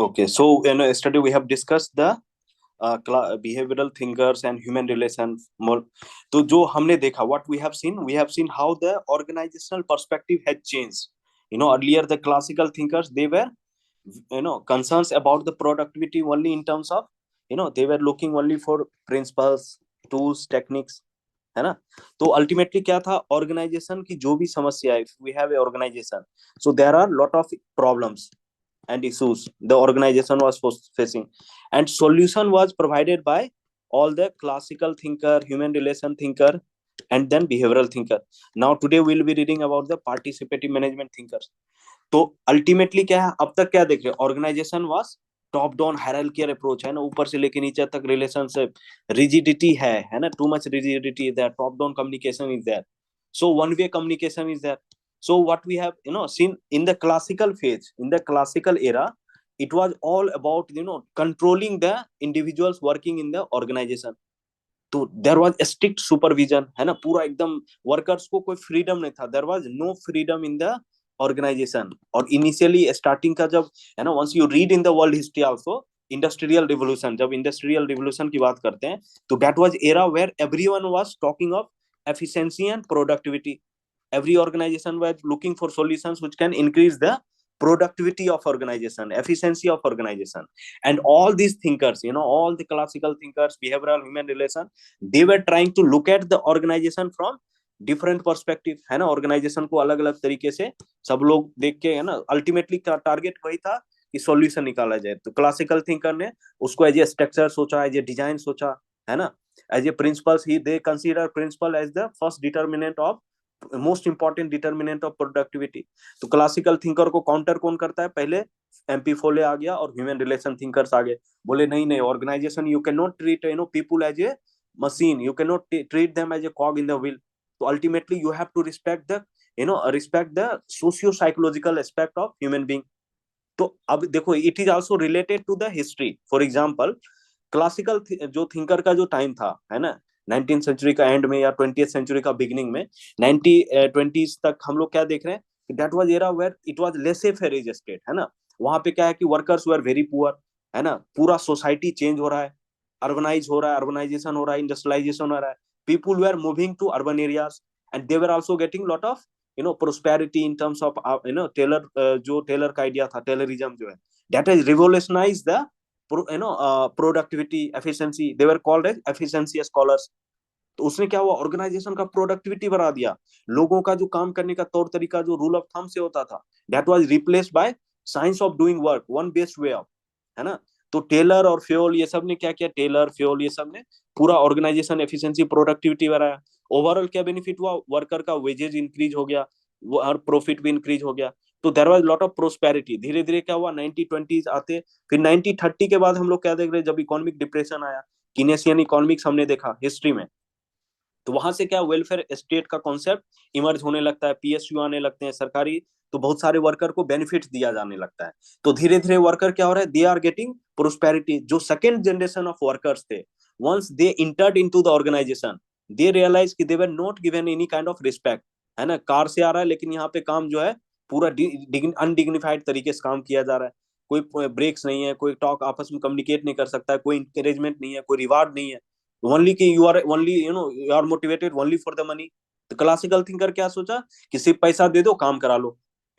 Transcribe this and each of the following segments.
Okay, so in yesterday we have discussed the behavioral thinkers and human relations more. तो जो हमने देखा, what we have seen how the organizational perspective has changed. Earlier the classical thinkers, they were concerns about the productivity only in terms of, they were looking only for principles, tools, techniques, है ना. तो ultimately क्या था, organisation की जो भी समस्या है, we have a organization, so there are lot of problems and issues the organization was facing, and solution was provided by all the classical thinker, human relation thinker, and then behavioral thinker. Now today we'll be reading about the participative management thinkers. तो ultimately क्या है, अब तक क्या देख रहे, organization was top down hierarchical approach, है ना, ऊपर से लेके नीचे तक रिलेशनशिप, रिजिडिटी है ना, too much rigidity is there, top down communication is there, so one way communication is there. So what we have seen in the classical phase, in the classical era, it was all about controlling the individuals working in the organization. तो there was strict supervision, है ना, पूरा एकदम workers को कोई freedom नहीं था, there was no freedom in the organization. और इनिशियली स्टार्टिंग का जब, है ना, once you read in the world history also, industrial revolution, जब इंडस्ट्रियल रिवोल्यूशन की बात करते हैं, तो that was era where everyone was talking of efficiency and productivity. Every organization was looking for solutions which can increase the productivity of organization, efficiency of organization. And all these thinkers, all the classical thinkers, behavioral, human relation, they were trying to look at the organization from different perspective, है ना, organisation को अलग अलग तरीके से सब लोग देख के, है ना, अल्टीमेटली टारगेट वही था कि सॉल्यूशन निकाला जाए. तो क्लासिकल थिंकर ने उसको एज ए स्ट्रक्चर सोचा, एज ए डिजाइन सोचा, है ना, as a principles, they consider principle as the first determinant of most important determinant of productivity. तो क्लासिकल थिंकर को काउंटर कौन करता है, पहले एमपी फोले आ गया और ह्यूमन रिलेशन थिंकर्स आगे बोले नहीं नहीं, organisation you can not treat people as a machine, you can not treat them as a cog in the wheel. तो ultimately you have to respect the socio psychological aspect of human being. तो अब देखो, it is also related to the history. For example, classical जो thinker का जो time था, है ना, 19th सेंचुरी का एंड में या 20th सेंचुरी का बिगिनिंग में, 20s तक हम लोग क्या देख रहे हैं, that was era where it was laissez faire as state, है ना. वहां पे क्या है कि वर्कर्स वर वेरी पुअर, है ना, पूरा सोसाइटी चेंज हो रहा है, अर्बनाइज हो रहा है, अर्बनाइजेशन हो रहा है, इंडस्ट्रियलाइजेशन हो रहा है, people were moving to urban areas, and they were also getting lot of prosperity in terms of Taylor, जो टेलर का आइडिया था, टेलरिज्म जो है, that has revolutionised the productivity, efficiency, they were called as efficiency scholars. तो उसने क्या हुआ, organisation का प्रोडक्टिविटी बढ़ा दिया, लोगों का जो काम करने का तौर तरीका जो रूल ऑफ थंब से होता था, that was replaced by science of doing work, one best way of, है ना. तो टेलर और फ्योल ये सब ने क्या किया, टेलर फ्योल ये सब ने पूरा ऑर्गेनाइजेशन एफिशिएंसी प्रोडक्टिविटी बढ़ाया. ओवरऑल क्या बेनिफिट हुआ, वर्कर का वेजेज इंक्रीज हो गया, और प्रॉफिट भी इंक्रीज हो गया. तो there was lot of prosperity. धीरे धीरे क्या हुआ, 1920s आते, फिर 1930 के बाद हम लोग क्या देख रहे हैं, जब इकोनॉमिक डिप्रेशन आया, किनेसियन इकोनॉमिक्स हमने देखा हिस्ट्री में, तो वहां से क्या वेलफेयर स्टेट का कॉन्सेप्ट इमर्ज होने लगता है, पीएसयू आने लगते हैं सरकारी, तो बहुत सारे वर्कर को बेनिफिट दिया जाने लगता है. तो धीरे धीरे वर्कर क्या हो रहा है, दे आर गेटिंग प्रोस्पेरिटी. जो सेकेंड जनरेशन ऑफ वर्कर्स थे, once they entered into the organisation, they realise कि they were not given any kind of respect, है ना. कार से आ रहा है, लेकिन यहाँ पे काम जो है पूरा अनडिग्निफाइड तरीके से काम किया जा रहा है, कोई ब्रेक्स नहीं है, कोई टॉक आपस में कम्युनिकेट नहीं कर सकता है, कोई इंकरेजमेंट नहीं है, कोई रिवार्ड नहीं है, ओनली कि you are only you are motivated only for the money. तो क्लासिकल थिंकर क्या सोचा कि सिर्फ पैसा दे दो, काम करा लो.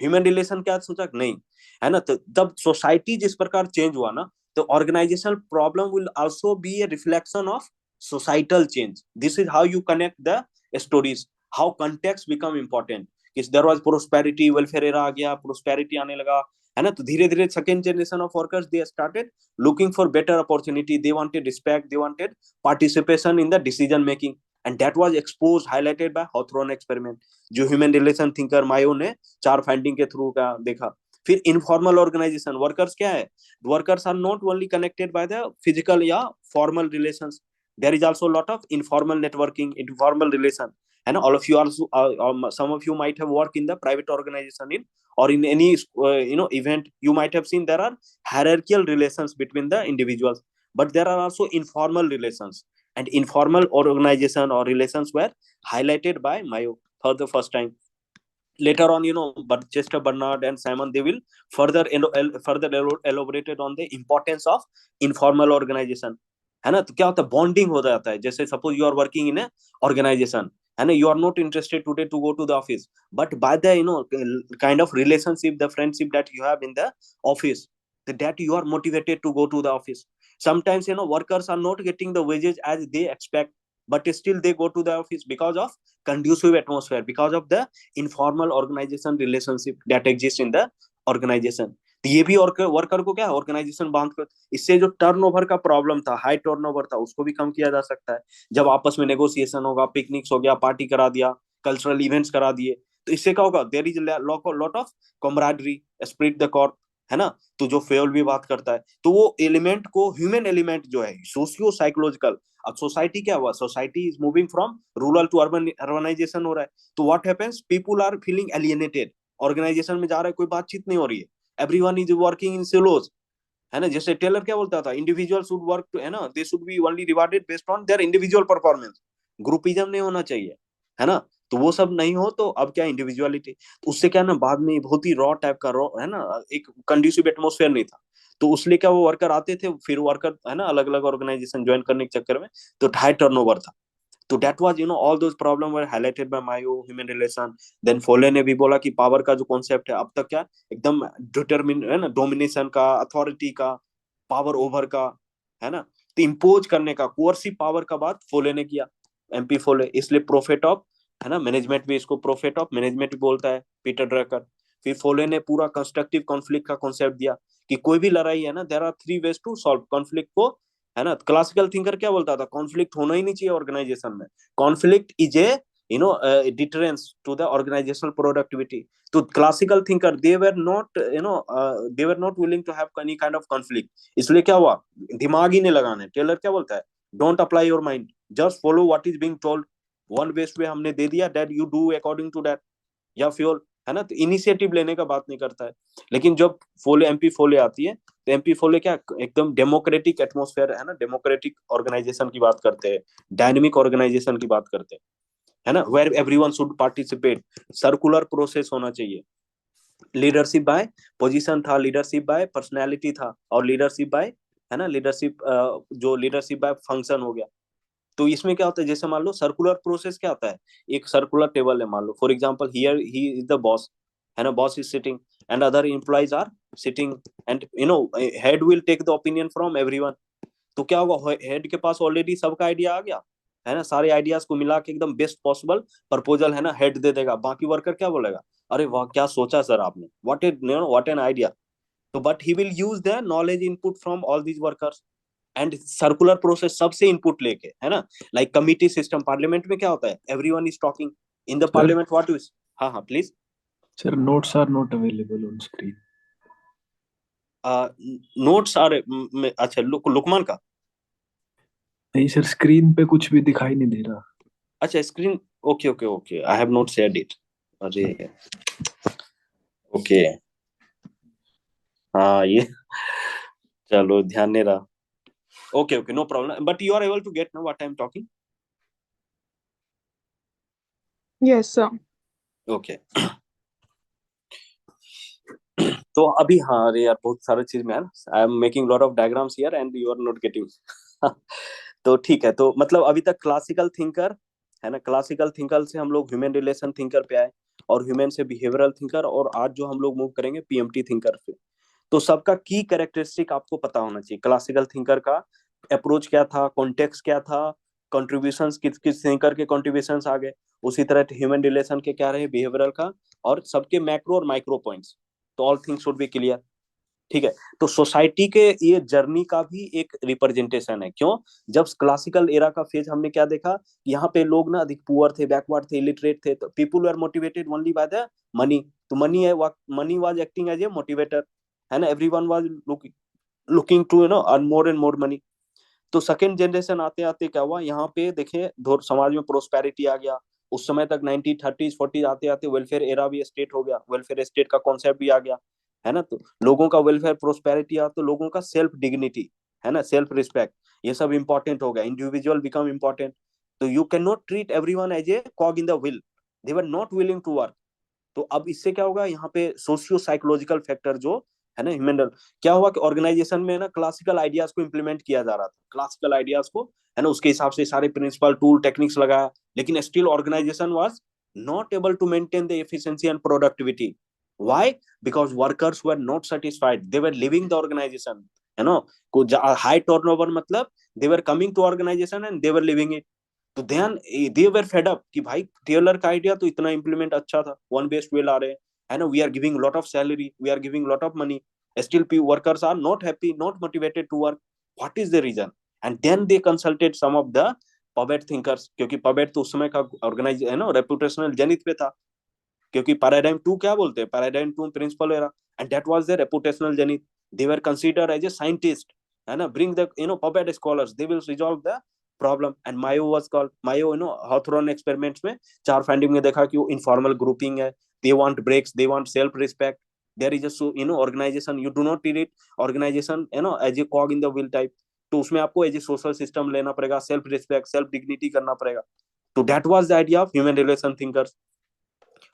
ह्यूमन रिलेशन क्या सोचा, नहीं, है ना. तो जब सोसाइटी जिस प्रकार चेंज हुआ ना, तो organisational problem will also be a reflection of societal change. This is how you connect the stories, how context become important. कि there was prosperity, welfare era आ गया, प्रोस्पेरिटी आने लगा, है ना. तो धीरे धीरे second generation of workers, they started looking for better opportunity, they wanted respect, they wanted participation in the decision making, and that was exposed, highlighted by Hawthorne experiment, जो human relation thinker मायो ने 4 finding के through का देखा. फिर informal organisation, workers क्या है, workers are not only connected by the physical या formal relations, there is also lot of informal networking, informal relation, है ना. All of you also, some of you might have worked in the private organization in, or in any event, you might have seen there are hierarchical relations between the individuals, but there are also informal relations, and informal organization or relations were highlighted by Mayo for the first time. later on, but Chester Bernard and Simon, they will further elaborated on the importance of informal organization, है ना. तो क्या होता है, bonding हो जाता है. जैसे suppose you are working in a organization, है ना, you are not interested today to go to the office, but by the kind of relationship, the friendship that you have in the office, that you are motivated to go to the office. Sometimes, workers are not getting the wages as they expect, but still they go to the office because of conducive atmosphere, because of the informal organization relationship that exists in the organization. तो ये भी worker को क्या है, organisation बांध कर, इससे जो टर्नओवर का प्रॉब्लम था, हाई टर्नओवर था, उसको भी कम किया जा सकता है. जब आपस में नेगोशिएशन होगा, पिकनिक्स हो गया, पार्टी करा दिया, कल्चरल इवेंट्स करा दिए, तो इससे क्या होगा, there is lot of camaraderie, esprit de corps, है ना. तो जो फेल भी बात करता है, तो वो एलिमेंट को, ह्यूमन एलिमेंट जो है, सोशियो साइकोलॉजिकल. अब सोसाइटी क्या हुआ, society is moving from rural to urbanisation हो रहा है. तो what happens, people are feeling alienated. Organisation में जा रहा है, कोई बातचीत नहीं हो रही है, everyone is working in silos, है ना. जैसे टेलर क्या बोलता था, इंडिविजुअल शुड वर्क, है ना, दे should B only rewarded based on their individual performance. Groupism नहीं होना चाहिए, है ना. तो वो सब नहीं हो, तो अब क्या, इंडिविजुअलिटी. तो उससे क्या ना, बाद में बहुत ही रॉ टाइप का रॉ, है ना, एक कंड्यूसिव एटमोसफेयर नहीं था. तो उसलिए क्या, वो वर्कर आते थे, फिर वर्कर, है ना, अलग अलग ऑर्गेनाइजेशन ज्वाइन करने के चक्कर में, तो हाई टर्नओवर था. तो that was, all those problem were highlighted by Mayo, human relation. Then Follett ने भी बोला कि पावर का जो कॉन्सेप्ट है, अब तक क्या, एकदम डिटरमिन, है ना, डोमिनेशन का, अथॉरिटी का, पावर ओवर का, है ना. तो इम्पोज करने का, कोर्सिव पावर का बात फोले ने किया, एमपी फोले. इसलिए प्रोफेट ऑफ, है ना, मैनेजमेंट भी इसको प्रोफेट ऑफ मैनेजमेंट भी बोलता है, पीटर ड्रकर. फिर फोले ने पूरा कंस्ट्रक्टिव कॉन्फ्लिक्ट का कॉन्सेप्ट दिया, कि कोई भी लड़ाई है ना, there are three ways to solve conflict को, है ना. क्लासिकल थिंकर क्या बोलता था, कॉन्फ्लिक्ट होना ही नहीं चाहिए ऑर्गेनाइजेशन में. Conflict is a, deterrence to the organisational productivity. तो classical thinker, they were not willing to have any kind of conflict. इसलिए क्या हुआ, दिमाग ही नहीं लगाने. टेलर क्या बोलता है, don't apply your mind, just follow what is being told. One best way हमने दे दिया, that you do according to that, या फ्योर, है ना. तो इनिशिएटिव लेने का बात नहीं करता है. लेकिन जब फोले, एमपी फोले आती है, तो एमपी फोले क्या, एकदम डेमोक्रेटिक एटमॉस्फेयर, है ना, डेमोक्रेटिक ऑर्गेनाइजेशन की बात करते हैं, डायनेमिक ऑर्गेनाइजेशन की बात करते हैं, है ना, where everyone should participate. Circular process होना चाहिए. लीडरशिप बाय पोजीशन था, लीडरशिप बाय पर्सनैलिटी था, और लीडरशिप बाय, है ना, लीडरशिप, जो लीडरशिप बाय फंक्शन हो गया. तो इसमें क्या होता है, जैसे मान लो सर्कुलर प्रोसेस क्या होता है, एक सर्कुलर टेबल है, मान लो for example here he is the boss, है ना, boss is sitting and other employees are sitting, and head will take the opinion from everyone. तो क्या होगा, हेड के पास ऑलरेडी सबका आइडिया आ गया, है ना, सारे आइडियाज को मिला के एकदम बेस्ट पॉसिबल प्रपोजल, है ना, हेड दे देगा. बाकी वर्कर क्या बोलेगा, अरे वाह क्या सोचा सर आपने, व्हाट एन आइडिया. तो but he will use the knowledge input from all these workers, and circular process सबसे इनपुट लेके, है ना. लाइक कमिटी सिस्टम, पार्लियामेंट में क्या होता है, everyone is talking in the sir parliament, what is. हाँ हाँ please. Sir notes are not available on screen. Notes are, अच्छा, लुकमान का. नहीं सर, स्क्रीन पे कुछ भी दिखाई नहीं दे रहा. अच्छा screen, okay okay okay, I have not shared it. अरे ओके, हाँ ये, चलो ध्यान नहीं रहा. Okay okay, no problem, but you are able to get know what I am talking. Yes, sir. Okay. तो अभी, हाँ, अरे यार बहुत सारा चीज में, I am making lot of diagrams here and you are not getting. तो ठीक है, तो मतलब अभी तक क्लासिकल थिंकर, है ना, क्लासिकल थिंकर से हम लोग ह्यूमन रिलेशन थिंकर पे आए, और ह्यूमन से बिहेवियरल थिंकर, और आज जो हम लोग मूव करेंगे पीएमटी थिंकर पे. तो सबका की कैरेक्टरिस्टिक आपको पता होना चाहिए. क्लासिकल थिंकर का अप्रोच क्या था, कॉन्टेक्स्ट क्या था, कंट्रीब्यूशंस किस किस थिंकर के कंट्रीब्यूशंस आ गए, उसी तरह ह्यूमन रिलेशन के क्या रहे, बिहेवियरल का, और सबके मैक्रो और माइक्रो पॉइंट्स. तो all things should be clear. ठीक है. तो सोसाइटी के ये जर्नी का भी एक रिप्रेजेंटेशन है. क्यों, जब क्लासिकल एरा का फेज हमने क्या देखा, यहाँ पे लोग ना अधिक पुअर थे, बैकवर्ड थे, इलिटरेट थे, तो people were motivated only by the money. तो money was acting as a motivator, है ना. Everyone was looking to earn more and more money. तो सेकंड जनरेशन आते आते क्या हुआ, यहाँ पे देखे समाज में प्रोस्पेरिटी आ गया. उस समय तक 1930s 40s आते आते वेलफेयर एरा भी स्टेट हो गया, वेलफेयर स्टेट का कॉन्सेप्ट भी आ गया, है ना. तो लोगों का वेलफेयर प्रोस्पेरिटी आ, तो लोगों का सेल्फ डिग्निटी, है ना, सेल्फ रिस्पेक्ट, ये सब इंपॉर्टेंट हो गया. Individual become important. तो you can not treat everyone as a cog in the wheel. They were not willing to work, तो अब इससे क्या होगा, यहाँ पे सोशियो साइकोलॉजिकल फैक्टर जो है ना ह्यूमन, क्या हुआ कि ऑर्गेनाइजेशन में ना क्लासिकल आइडियाज को इम्प्लीमेंट किया जा रहा था, क्लासिकल आइडियाज को, है ना, उसके हिसाब से सारे प्रिंसिपल टूल टेक्निक्स लगाया, लेकिन still organisation was not able to maintain the efficiency and productivity. Why? Because workers were not satisfied, they were leaving the organisation, है ना. को हाई टर्नओवर मतलब they were coming to organisation and they were leaving it. तो ध्यान, दे वर fed up कि भाई Taylor का idea तो इतना इंप्लीमेंट अच्छा था, वन बेस्ड वे ला रहे हैं, है ना, we are giving lot of salary, we are giving lot of money, still workers are not happy, not motivated to work. What is the reason? And then they consulted some of the पबेट thinkers, क्योंकि पबेट तो उस समय का organise है ना, reputational zenith पे था, क्योंकि पैराडाइम 2 क्या बोलते हैं, paradigm 2 principle era, and that was their reputational zenith. They were considered as a scientist, है ना, bring the puppet scholars, they will resolve the problem. And Mayo was called, Mayo Hawthorne experiments में 4 finding में देखा कि वो informal grouping है, they want breaks, they want self respect, there is a organization, you do not treat it organization as a cog in the wheel type. तो उसमें आपको as a social system लेना पड़ेगा, सेल्फ रिस्पेक्ट, सेल्फ डिग्निटी करना पड़ेगा. तो that was the idea of human relation thinkers.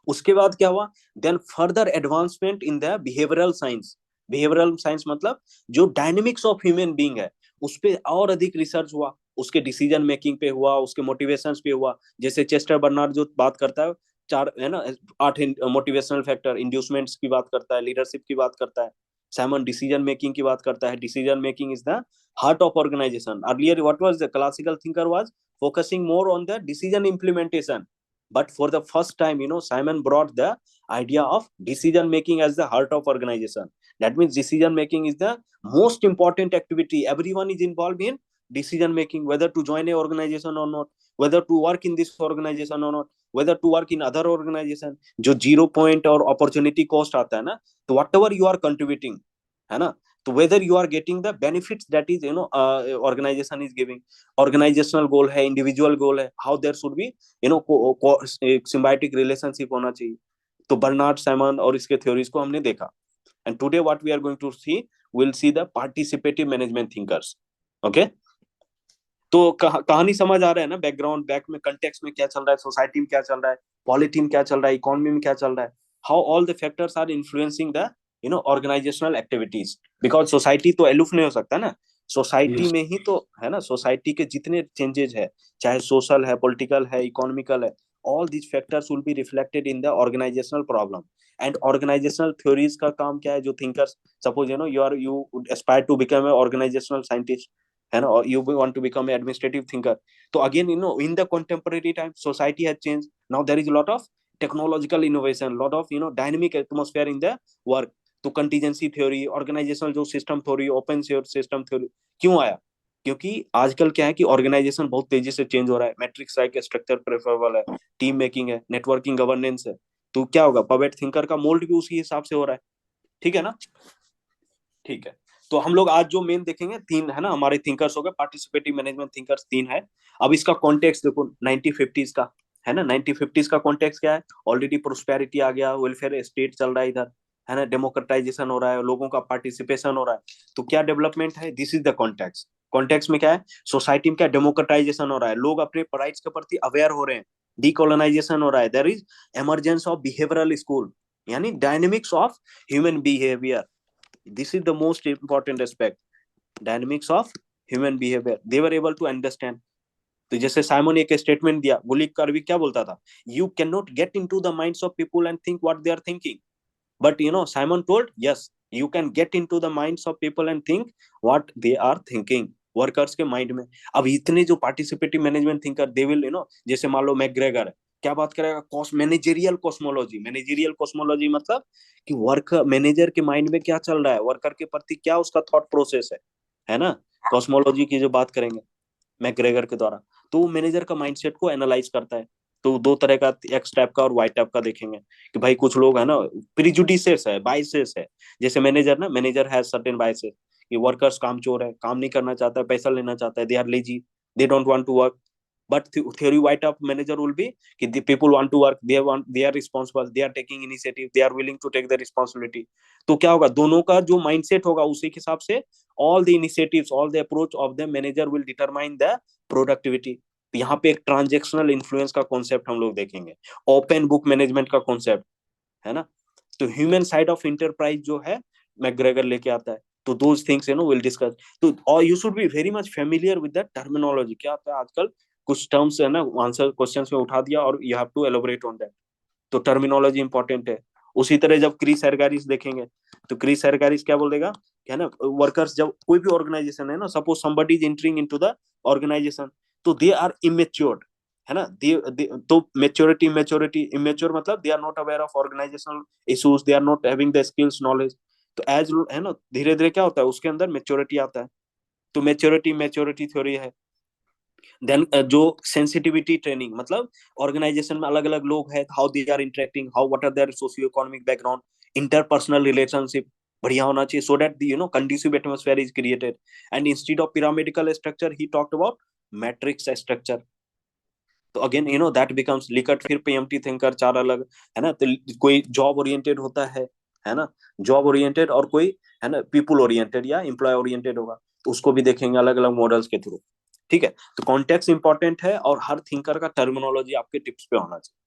उसके बाद क्या हुआ, then further advancement in the behavioural science. Behavioural science मतलब जो डायनेमिक्स ऑफ ह्यूमन बीइंग है, उस पे और अधिक रिसर्च हुआ, उसके डिसीजन मेकिंग पे हुआ, उसके मोटिवेशंस पे हुआ. जैसे चेस्टर बर्नार्ड जो बात करता है, 4 है ना 8 मोटिवेशनल फैक्टर, इंड्यूसमेंट्स की बात करता है, लीडरशिप की बात करता है, साइमन डिसीजन मेकिंग की बात करता है. Decision making is the heart of organization. Earlier what was the classical thinker was focusing more on the decision implementation. But for the first time, Simon brought the idea of decision making as the heart of organization. That means decision making is the most important activity. Everyone is involved in decision making, whether to join a organization or not, whether to work in this organization or not, whether to work in other organization. जो 0 point और opportunity cost आता है ना, तो whatever you are contributing, है ना, तो whether you are getting the benefits that is organization is giving. Organizational goal है, individual goal है, how there should be एक symbiotic relationship होना चाहिए. तो बर्नार्ड साइमन और इसके थ्योरीज को हमने देखा. And today what we are going to see, will see the participative management thinkers. Okay, तो कहानी समझ आ रहा है ना, बैकग्राउंड बैक में कंटेक्स्ट में क्या चल रहा है, सोसाइटी में क्या चल रहा है, पॉलिटी में क्या चल रहा है, इकोनॉमी में क्या चल रहा है, how all the factors are influencing the organizational activities. Because society तो एलुफ नहीं हो सकता ना, सोसाइटी Yes. में ही तो है ना, सोसाइटी के जितने चेंजेस है, चाहे सोशल है, पॉलिटिकल है, इकोनॉमिकल है, all these factors will be reflected in the organizational problem. And organizational theories का काम क्या है, जो thinkers, suppose you aspire to become an organizational scientist, है ना, or you want to become an administrative thinker. तो again in the contemporary time society has changed. Now there is a lot of technological innovation, lot of dynamic atmosphere in the work. तो contingency theory, organizational जो system theory, open source system theory क्यों आया? क्योंकि आजकल क्या है कि organisation बहुत तेजी से चेंज हो रहा है, मैट्रिक्स लाइक स्ट्रक्चर प्रेफरेबल है, टीम मेकिंग है, नेटवर्किंग गवर्नेंस है. तो क्या होगा, पवेट थिंकर का मोल्ड भी उसी हिसाब से हो रहा है. ठीक है ना, ठीक है. तो हम लोग आज जो मेन देखेंगे 3 है ना, हमारे थिंकर्स हो गए, पार्टिसिपेटिव मैनेजमेंट थिंकर्स 3 है. अब इसका कॉन्टेक्स्ट देखो 1950s का, है ना, 1950s का कॉन्टेक्स्ट क्या है, ऑलरेडी प्रोस्पेरिटी आ गया, वेलफेयर स्टेट चल रहा है इधर, है ना, डेमोक्रेटाइजेशन हो रहा है, लोगों का पार्टिसिपेशन हो रहा है. तो क्या डेवलपमेंट है, this is the context. Context में क्या है, सोसाइटी में क्या डेमोक्रेटाइजेशन हो रहा है, लोग अपने राइट्स के प्रति अवेयर हो रहे हैं, डीकोलोनाइजेशन हो रहा है, there is emergence of behavioural school, यानी dynamics of human behaviour. This is the most important aspect, dynamics of human behavior, they were able to understand. तो जैसे साइमन एक स्टेटमेंट दिया, गुली कार्वी क्या बोलता था, you can not get into the minds of people and think what they are thinking, but Simon told yes, you can get into the minds of people and think what they are thinking, workers के mind में. अब इतने जो participative management thinker, they will जैसे मान लो McGregor है, क्या बात करेगा, मैनेजरियल कॉस्मोलॉजी. मैनेजरियल कॉस्मोलॉजी मतलब कि वर्क मैनेजर के माइंड में क्या चल रहा है, वर्कर के प्रति क्या उसका थॉट प्रोसेस है ना, कॉस्मोलॉजी की जो बात करेंगे मैकग्रेगर के द्वारा. तो मैनेजर का माइंडसेट को एनालाइज करता है. तो 2 तरह का, एक्स टाइप का और वाई टाइप का देखेंगे कि भाई कुछ लोग है ना प्रिजुडिसेस है, बाइसेस है. जैसे मैनेजर हैज सर्टेन बाइसेस कि वर्कर्स कामचोर है, काम नहीं करना चाहता है, पैसा लेना चाहता है, they are lazy, they don't want to work. But theory white up manager will be the people want to work, they are responsible, they are taking initiative, they are willing to take the responsibility. तो क्या होगा, दोनों का जो mindset होगा उसी के हिसाब से all the initiatives, all the approach of the manager will determine the productivity. यहाँ पे एक ट्रांजेक्शनल इन्फ्लुएंस का कॉन्सेप्ट हम लोग देखेंगे, ओपन बुक मैनेजमेंट का कॉन्सेप्ट, है ना। तो ह्यूमन साइड ऑफ इंटरप्राइज जो है मैकग्रेगर लेके आता है। तो दोज थिंग्स विल डिस्कस। तो और you should be very much familiar with the terminology. क्या होता है आजकल कुछ टर्म्स है ना, आंसर क्वेश्चंस में उठा दिया और you have to elaborate on that. तो टर्मिनोलॉजी इंपॉर्टेंट है। उसी तरह जब क्रिस एरगारिस देखेंगे तो क्रिस एरगारिस क्या बोलेगा, है ना, वर्कर्स जब कोई भी ऑर्गेनाइजेशन है ना, suppose somebody is entering into the organisation, तो दे आर इमेच्योर्ड, है ना। तो मेच्योरिटी मेच्योरिटी इमेच्योर मतलब they are not aware of organizational issues, they are not having the skills knowledge. तो एज है ना, धीरे धीरे क्या होता है उसके अंदर मेच्योरिटी आता है। तो मेच्योरिटी मेच्योरिटी थ्योरी है। देन जो सेंसिटिविटी ट्रेनिंग मतलब ऑर्गेनाइजेशन में अलग अलग लोग हैं, how they are interacting, how what are their socio economic background, interpersonal relationship बढ़िया होना चाहिए, so that conducive atmosphere is created. And instead of pyramidical structure he talked about matrix structure. तो अगेन दैट बिकम्स लिकट। फिर PMT thinker चार अलग, है ना। तो कोई जॉब ओरिएंटेड होता है ना, जॉब ओरिएंटेड, और कोई है ना पीपल ओरिएंटेड या एम्प्लॉय ओरिएंटेड होगा। तो उसको भी देखेंगे अलग अलग मॉडल्स के थ्रू। ठीक है। तो कॉन्टेक्स्ट इंपॉर्टेंट है और हर थिंकर का टर्मिनोलॉजी आपके टिप्स पे होना चाहिए।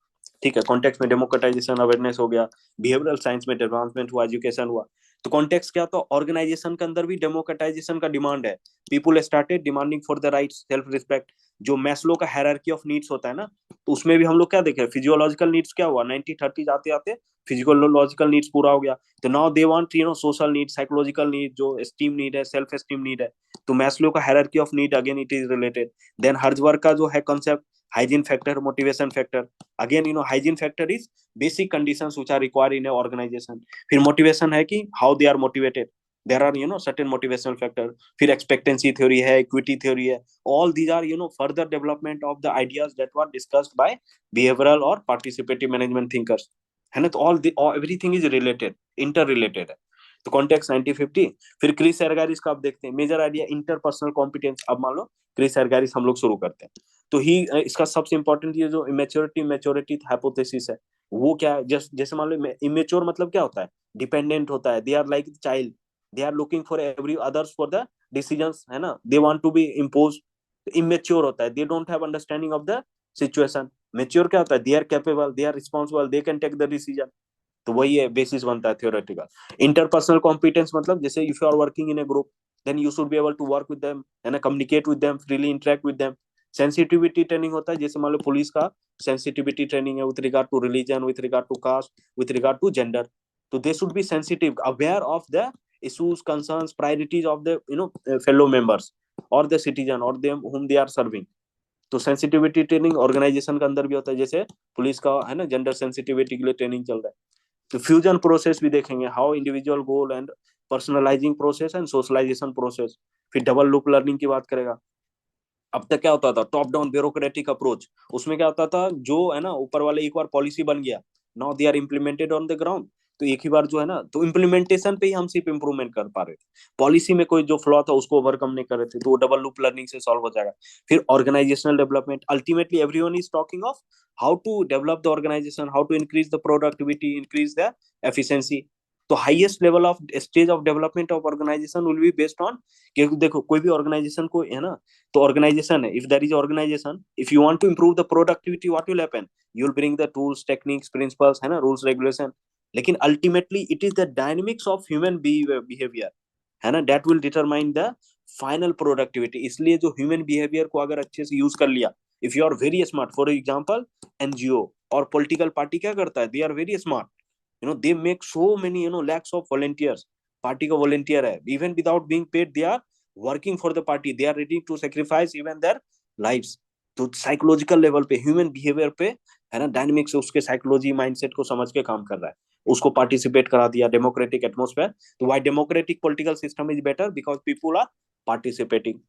ठीक है। कॉन्टेक्स्ट में डेमोक्रेटाइजेशन अवेयरनेस हो गया, बिहेवियरल साइंस में एडवांसमेंट हुआ, एजुकेशन हुआ। तो कॉन्टेक्स्ट क्या, तो ऑर्गेनाइजेशन के अंदर भी डेमोक्रेटाइजेशन का डिमांड है। People started demanding for the rights, self respect. जो मैस्लो का हायरार्की ऑफ नीड्स होता है ना, तो उसमें भी हम लोग क्या देखे, फिजियोलॉजिकल नीड्स क्या हुआ, 1930 आते आते फिजियोलॉजिकल नीड्स पूरा हो गया। तो now they want social need, psychological need, जो एस्टीम नीड है, सेल्फ एस्टीम नीड है। तो मैस्लो का hierarchy of need again it is related. Then Herzberg का जो है concept hygiene factor, motivation factor. Again hygiene factor is basic conditions which are required in a organization. फिर motivation है कि how they are motivated, there are certain motivational factor. फिर expectancy theory है, equity theory है, all these are further development of the ideas that were discussed by behavioral or participative management thinkers, है ना। तो all everything is related, interrelated है। तो context 1950। फिर Chris एरगारिस का आप देखते हैं मेजर आइडिया इंटरपर्सनल कॉम्पिटेंस। अब मान लो क्रिस एरगारिस हम लोग शुरू करते हैं, तो ही इसका सबसे इंपॉर्टेंट ये जो इमेच्योरिटी मेच्योरिटी हाइपोथेसिस है, वो क्या है, जैसे मान लो इमेच्योर मतलब क्या होता है, डिपेंडेंट होता है, they are like child, they are looking for every others for the decisions, है ना, they want to be impose. Immature होता है, they don't have understanding of the situation. Mature क्या होता है, they are capable, they are responsible, they can take the decision. तो वही है बेसिस बनता है थियोरेटिकल। इंटरपर्सनल कॉम्पिटेंस मतलब जैसे if you are working in a group, then you should be able to work with them, है ना, communicate with them, freely interact with them. Sensitivity training होता है, जैसे मान लो पुलिस का सेंसिटिविटी ट्रेनिंग है with regard to religion, with regard to caste, with regard to gender. तो they should be sensitive, aware of the issues, concerns, priorities of the fellow members और the citizen और them whom they are serving। तो sensitivity training organisation के अंदर भी होता है, जैसे पुलिस का है ना जेंडर सेंसिटिविटी के लिए ट्रेनिंग चल रहा है। तो फ्यूजन प्रोसेस भी देखेंगे, how individual goal and personalizing process and socialization process. फिर डबल लूप लर्निंग की बात करेगा। अब तक क्या होता था, टॉप डाउन ब्यूरोक्रेटिक अप्रोच, उसमें क्या होता था, जो है ना ऊपर वाले एक बार पॉलिसी बन गया, now they are implemented on the ground. तो एक ही बार जो है ना, तो इम्प्लीमेंटेशन पे ही हम सिर्फ इंप्रूवमेंट कर पा रहे थे, पॉलिसी में कोई जो फ्लॉ था उसको ओवरकम नहीं कर रहे थे। तो वो डबल लूप लर्निंग से सॉल्व हो जाएगा। फिर organisational development, ultimately everyone is talking of how to develop the organisation, how to increase the productivity, increase the efficiency. तो highest level of stage of development of organisation will be based on, क्योंकि देखो कोई भी organisation को है ना, तो organization है, if there is organization, if you want to improve the productivity, what will happen, you will bring the tools, techniques, principles, है ना, रूल्स रेगुलेशन। लेकिन ultimately it is the dynamics of human behaviour, है ना, that will determine the final productivity. इसलिए जो human behaviour को अगर अच्छे से यूज कर लिया, if you are very smart, for example NGO और पॉलिटिकल पार्टी क्या करता है, they are very smart, they make so many lakhs of volunteers। Party का वॉलंटियर है, even without being paid they are working for the party, they are ready to sacrifice even their lives. तो psychological level पे, human behaviour पे, है ना, dynamic से उसके psychology mindset को समझ के काम कर रहा है, उसको पार्टिसिपेट करा दिया, डेमोक्रेटिक एटमोस्फेयर। तो why democratic political system is better, because people are participating.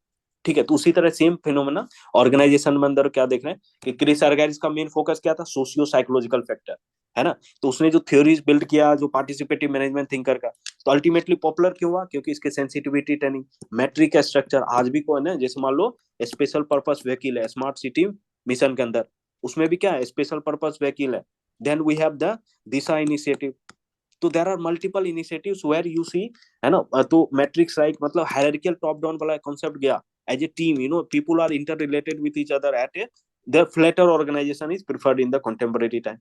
ठीक है। तो उसी तरह सेम फिनोमेना ऑर्गेनाइजेशन में अंदर क्या देख रहे हैं कि क्रिस आर्गेरिस का मेन फोकस क्या था, सोशियो साइकोलॉजिकल फैक्टर, है ना। तो उसने जो थ्योरीज बिल्ड किया जो पार्टिसिपेटिव मैनेजमेंट थिंकर का, तो अल्टीमेटली पॉपुलर क्यों हुआ, क्योंकि इसके सेंसिटिविटी ट्रेनिंग, मैट्रिक स्ट्रक्चर आज भी को है ना, जैसे मान लो स्पेशल पर्पस व्हीकल है स्मार्ट सिटी मिशन के अंदर, उसमें भी क्या है, स्पेशल पर्पस व्हीकल है। Then we have the Disha initiative. तो there are multiple initiatives where you see, है ना। तो मैट्रिक्स राइट मतलब हायरार्कियल टॉप डाउन वाला कॉन्सेप्ट गया, as a team people are inter related with each other at a, the flatter organization is preferred in the contemporary time।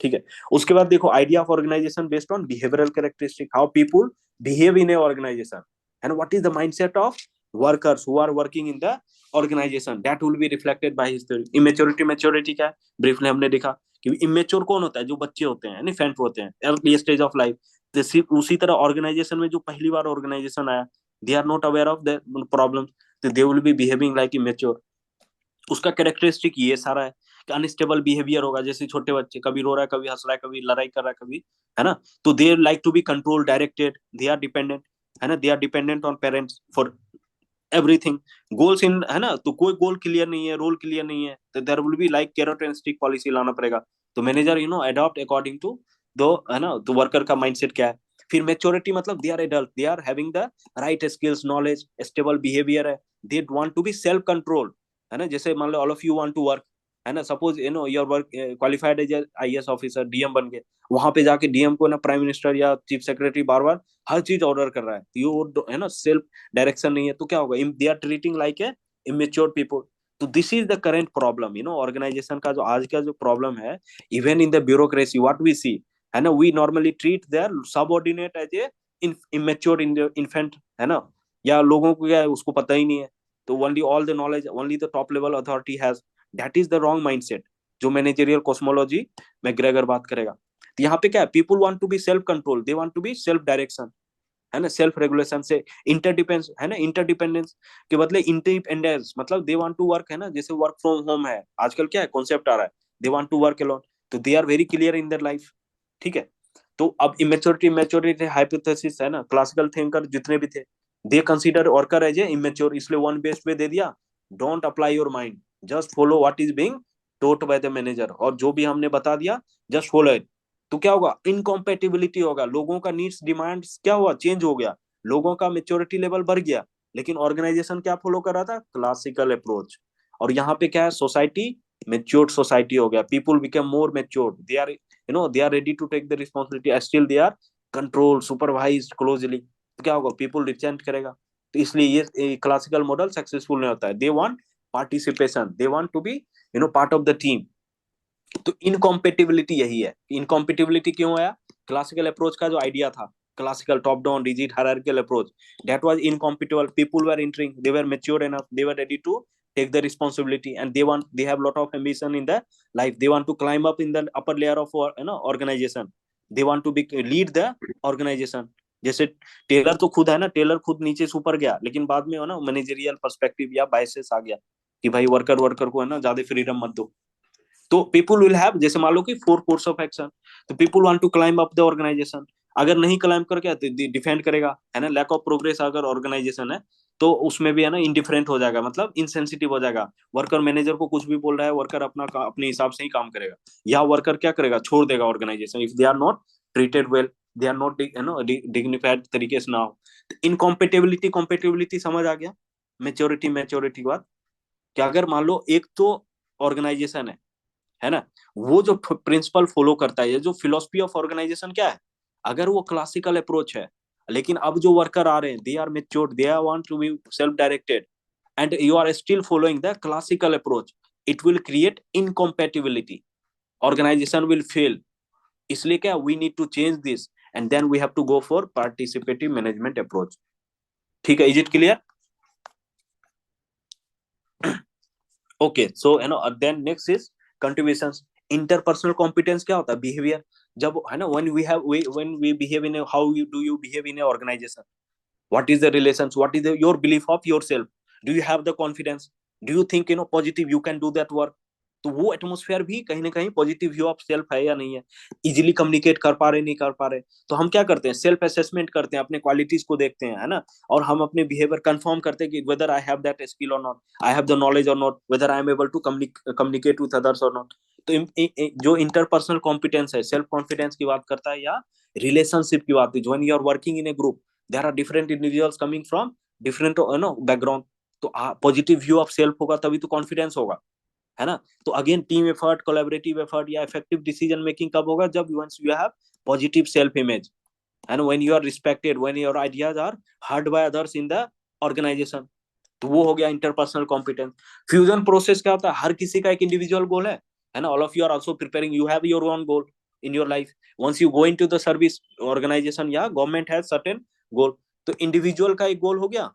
ठीक है। उसके बाद देखो idea of organization based on behavioural characteristic, how people behave in a organisation and what is the mindset of workers who are working in the organisation, that will be reflected by his theory. Immaturity, maturity क्या है, briefly हमने देखा कि immature कौन होता है, जो बच्चे होते हैं, इन्फेंट होते हैं, अर्ली स्टेज ऑफ लाइफ। उसी तरह ऑर्गेनाइजेशन में जो पहली बार ऑर्गेनाइजेशन आया, they are not aware of the problem, तो they will be behaving like immature. उसका कैरेक्टरिस्टिक ये सारा है कि अनस्टेबल बिहेवियर होगा, जैसे छोटे बच्चे कभी रो रहा है, कभी हंस रहा है, कभी लड़ाई कर रहा है, कभी, है ना। तो they like to be control, directed, they are dependent, है ना, they are dependent on parents for everything. Goals in, है ना, तो कोई गोल क्लियर नहीं है, रोल क्लियर नहीं है, तो there will be like carrot and stick policy लाना पड़ेगा। तो मैनेजर अडॉप्ट अकॉर्डिंग टू दो, है ना, तो वर्कर का माइंडसेट क्या है। फिर मेच्योरिटी मतलब they are adult, they are having the right skills, knowledge, stable behaviour है, they want to be self control, है ना। जैसे मान लो all of you want to work, है ना, suppose your work qualified as IAS officer, DM बन गए, वहां पे जाके डीएम को ना प्राइम मिनिस्टर या चीफ सेक्रेटरी बार बार हर चीज ऑर्डर कर रहा है, यू, है ना, सेल्फ डायरेक्शन नहीं है, तो क्या होगा, they are treating like a immature people. तो this is the current problem, organisation का जो आज का जो प्रॉब्लम है, even in the bureaucracy what we see, है ना, we normally treat their subordinate as a immature infant, है ना, या लोगों को क्या है उसको पता ही नहीं है, तो only all the knowledge only the top level authority has, that is the wrong mindset, जो मैनेजरियल कॉस्मोलॉजी मैग्रेगर बात करेगा। तो यहाँ पे क्या है, people want to be self control, they want to be self direction, है ना, सेल्फ रेगुलेशन से इंटरडिपेंडेंस, है ना, इंटरडिपेंडेंस के बदले इंडिपेंडेंस, मतलब दे वांट टू वर्क, है ना, जैसे वर्क फ्रॉम होम है आजकल, क्या है कॉन्सेप्ट आ रहा है, they want to work alone, तो they are very clear in their life, ठीक है। तो अब इमेच्योरिटी, मैच्योरिटी हाइपोथेसिस, है ना, क्लासिकल थिंकर जितने भी थे, they consider worker as a immature, इसलिए वन बेस्ट पे दे दिया, don't apply your mind, just follow what is being taught by the manager, और जो भी हमने बता दिया जस्ट फॉलो इट। तो क्या होगा, इनकॉम्पेटिबिलिटी होगा, लोगों का नीड्स डिमांड्स क्या हुआ, चेंज हो गया, लोगों का मेच्योरिटी लेवल बढ़ गया, लेकिन ऑर्गेनाइजेशन क्या फॉलो कर रहा था, क्लासिकल अप्रोच। और यहाँ पे क्या है, सोसाइटी मेच्योर्ड सोसाइटी हो गया, people become more matured, they are they are ready to take the responsibility, still they are control, supervise closely, तो क्या होगा, पीपल रिचेंट करेगा। तो इसलिए ये क्लासिकल मॉडल सक्सेसफुल नहीं होता है, they want participation, they want to be part of the team. तो इनकॉम्पेटिबिलिटी यही है, इनकॉम्पेटिबिलिटी क्यों आया, क्लासिकल अप्रोच का जो आइडिया था, classical top down rigid hierarchical approach, that was incompatible, people were entering, they were mature enough, they were ready to take the responsibility, and they have lot of ambition in the life, they want to climb up in the upper layer of organization, they want to be lead the organization। जैसे Taylor तो खुद है ना, Taylor खुद नीचे से ऊपर गया, लेकिन बाद में मैनेजरियल पर्सपेक्टिव या बायसेस आ गया कि भाई वर्कर को ज्यादा फ्रीडम मत दो। तो पीपल विल हैव, जैसे मान लो कि 4 कोर्स ऑफ एक्शन, तो people want to climb up the organisation, अगर नहीं क्लाइंब करके डिफेंड करेगा, है ना, लैक ऑफ प्रोग्रेस अगर ऑर्गेनाइजेशन है, तो उसमें भी, है ना, इंडिफरेंट हो जाएगा, मतलब इनसेंसिटिव हो जाएगा, वर्कर मैनेजर को कुछ भी बोल रहा है, वर्कर अपने हिसाब से ही काम करेगा, या वर्कर क्या करेगा, छोड़ देगा organization, if they are not treated well, they are not dignified तरीके से ना हो। इनकॉम्पेटेबिलिटी, कॉम्पेटेबिलिटी समझ आ गया। मेच्योरिटी, मैच्योरिटी के बाद क्या, अगर मान लो एक तो ऑर्गेनाइजेशन है ना, वो जो प्रिंसिपल फॉलो करता है, जो फिलोसफी ऑफ ऑर्गेनाइजेशन क्या है, अगर वो क्लासिकल अप्रोच है, लेकिन अब जो वर्कर आ रहे हैं, they are matured, they are want to be self directed, and you are still following the classical approach, it will create incompatibility, organization will fail. इसलिए क्या, we need to change this, and then we have to go for participative management approach. ठीक है, is it clear? Okay, so then next is contributions. Interpersonal competence क्या होता है, behaviour, जब, है ना, when we behave in, how you do you behave in a organization, what is the relations, what is your belief of yourself, do you have the confidence, do you think positive you can do that work। तो वो atmosphere भी कहीं ना कहीं positive view of self है या नहीं है, इजीली कम्युनिकेट कर पा रहे नहीं कर पा रहे, तो हम क्या करते हैं, सेल्फ असेसमेंट करते हैं, अपने क्वालिटीज को देखते हैं, है ना, और हम अपने बिहेवियर कंफर्म करते हैं कि whether I have that skill और not, I have the knowledge और not, whether I am able to communicate with others और नॉट। तो जो इंटरपर्सनल कॉम्पिटेंस है, सेल्फ कॉन्फिडेंस की बात करता है, या रिलेशनशिप की बात है, when you are working in a group, there are different individuals coming from different background, तो पॉजिटिव व्यू ऑफ सेल्फ होगा तभी तो कॉन्फिडेंस होगा, है ना। तो again team effort, collaborative effort या इफेक्टिव डिसीजन मेकिंग कब होगा, जब once you have positive self image, and when you are respected, when your ideas are heard by others in the organization, तो वो हो गया इंटरपर्सनल कॉम्पिटेंस। फ्यूजन प्रोसेस क्या होता है, हर किसी का एक इंडिविजुअल गोल है ना, all of you are also preparing, you have your own goal, in your life. Once you go into the service organization, या government has certain goal, तो individual का एक goal हो गया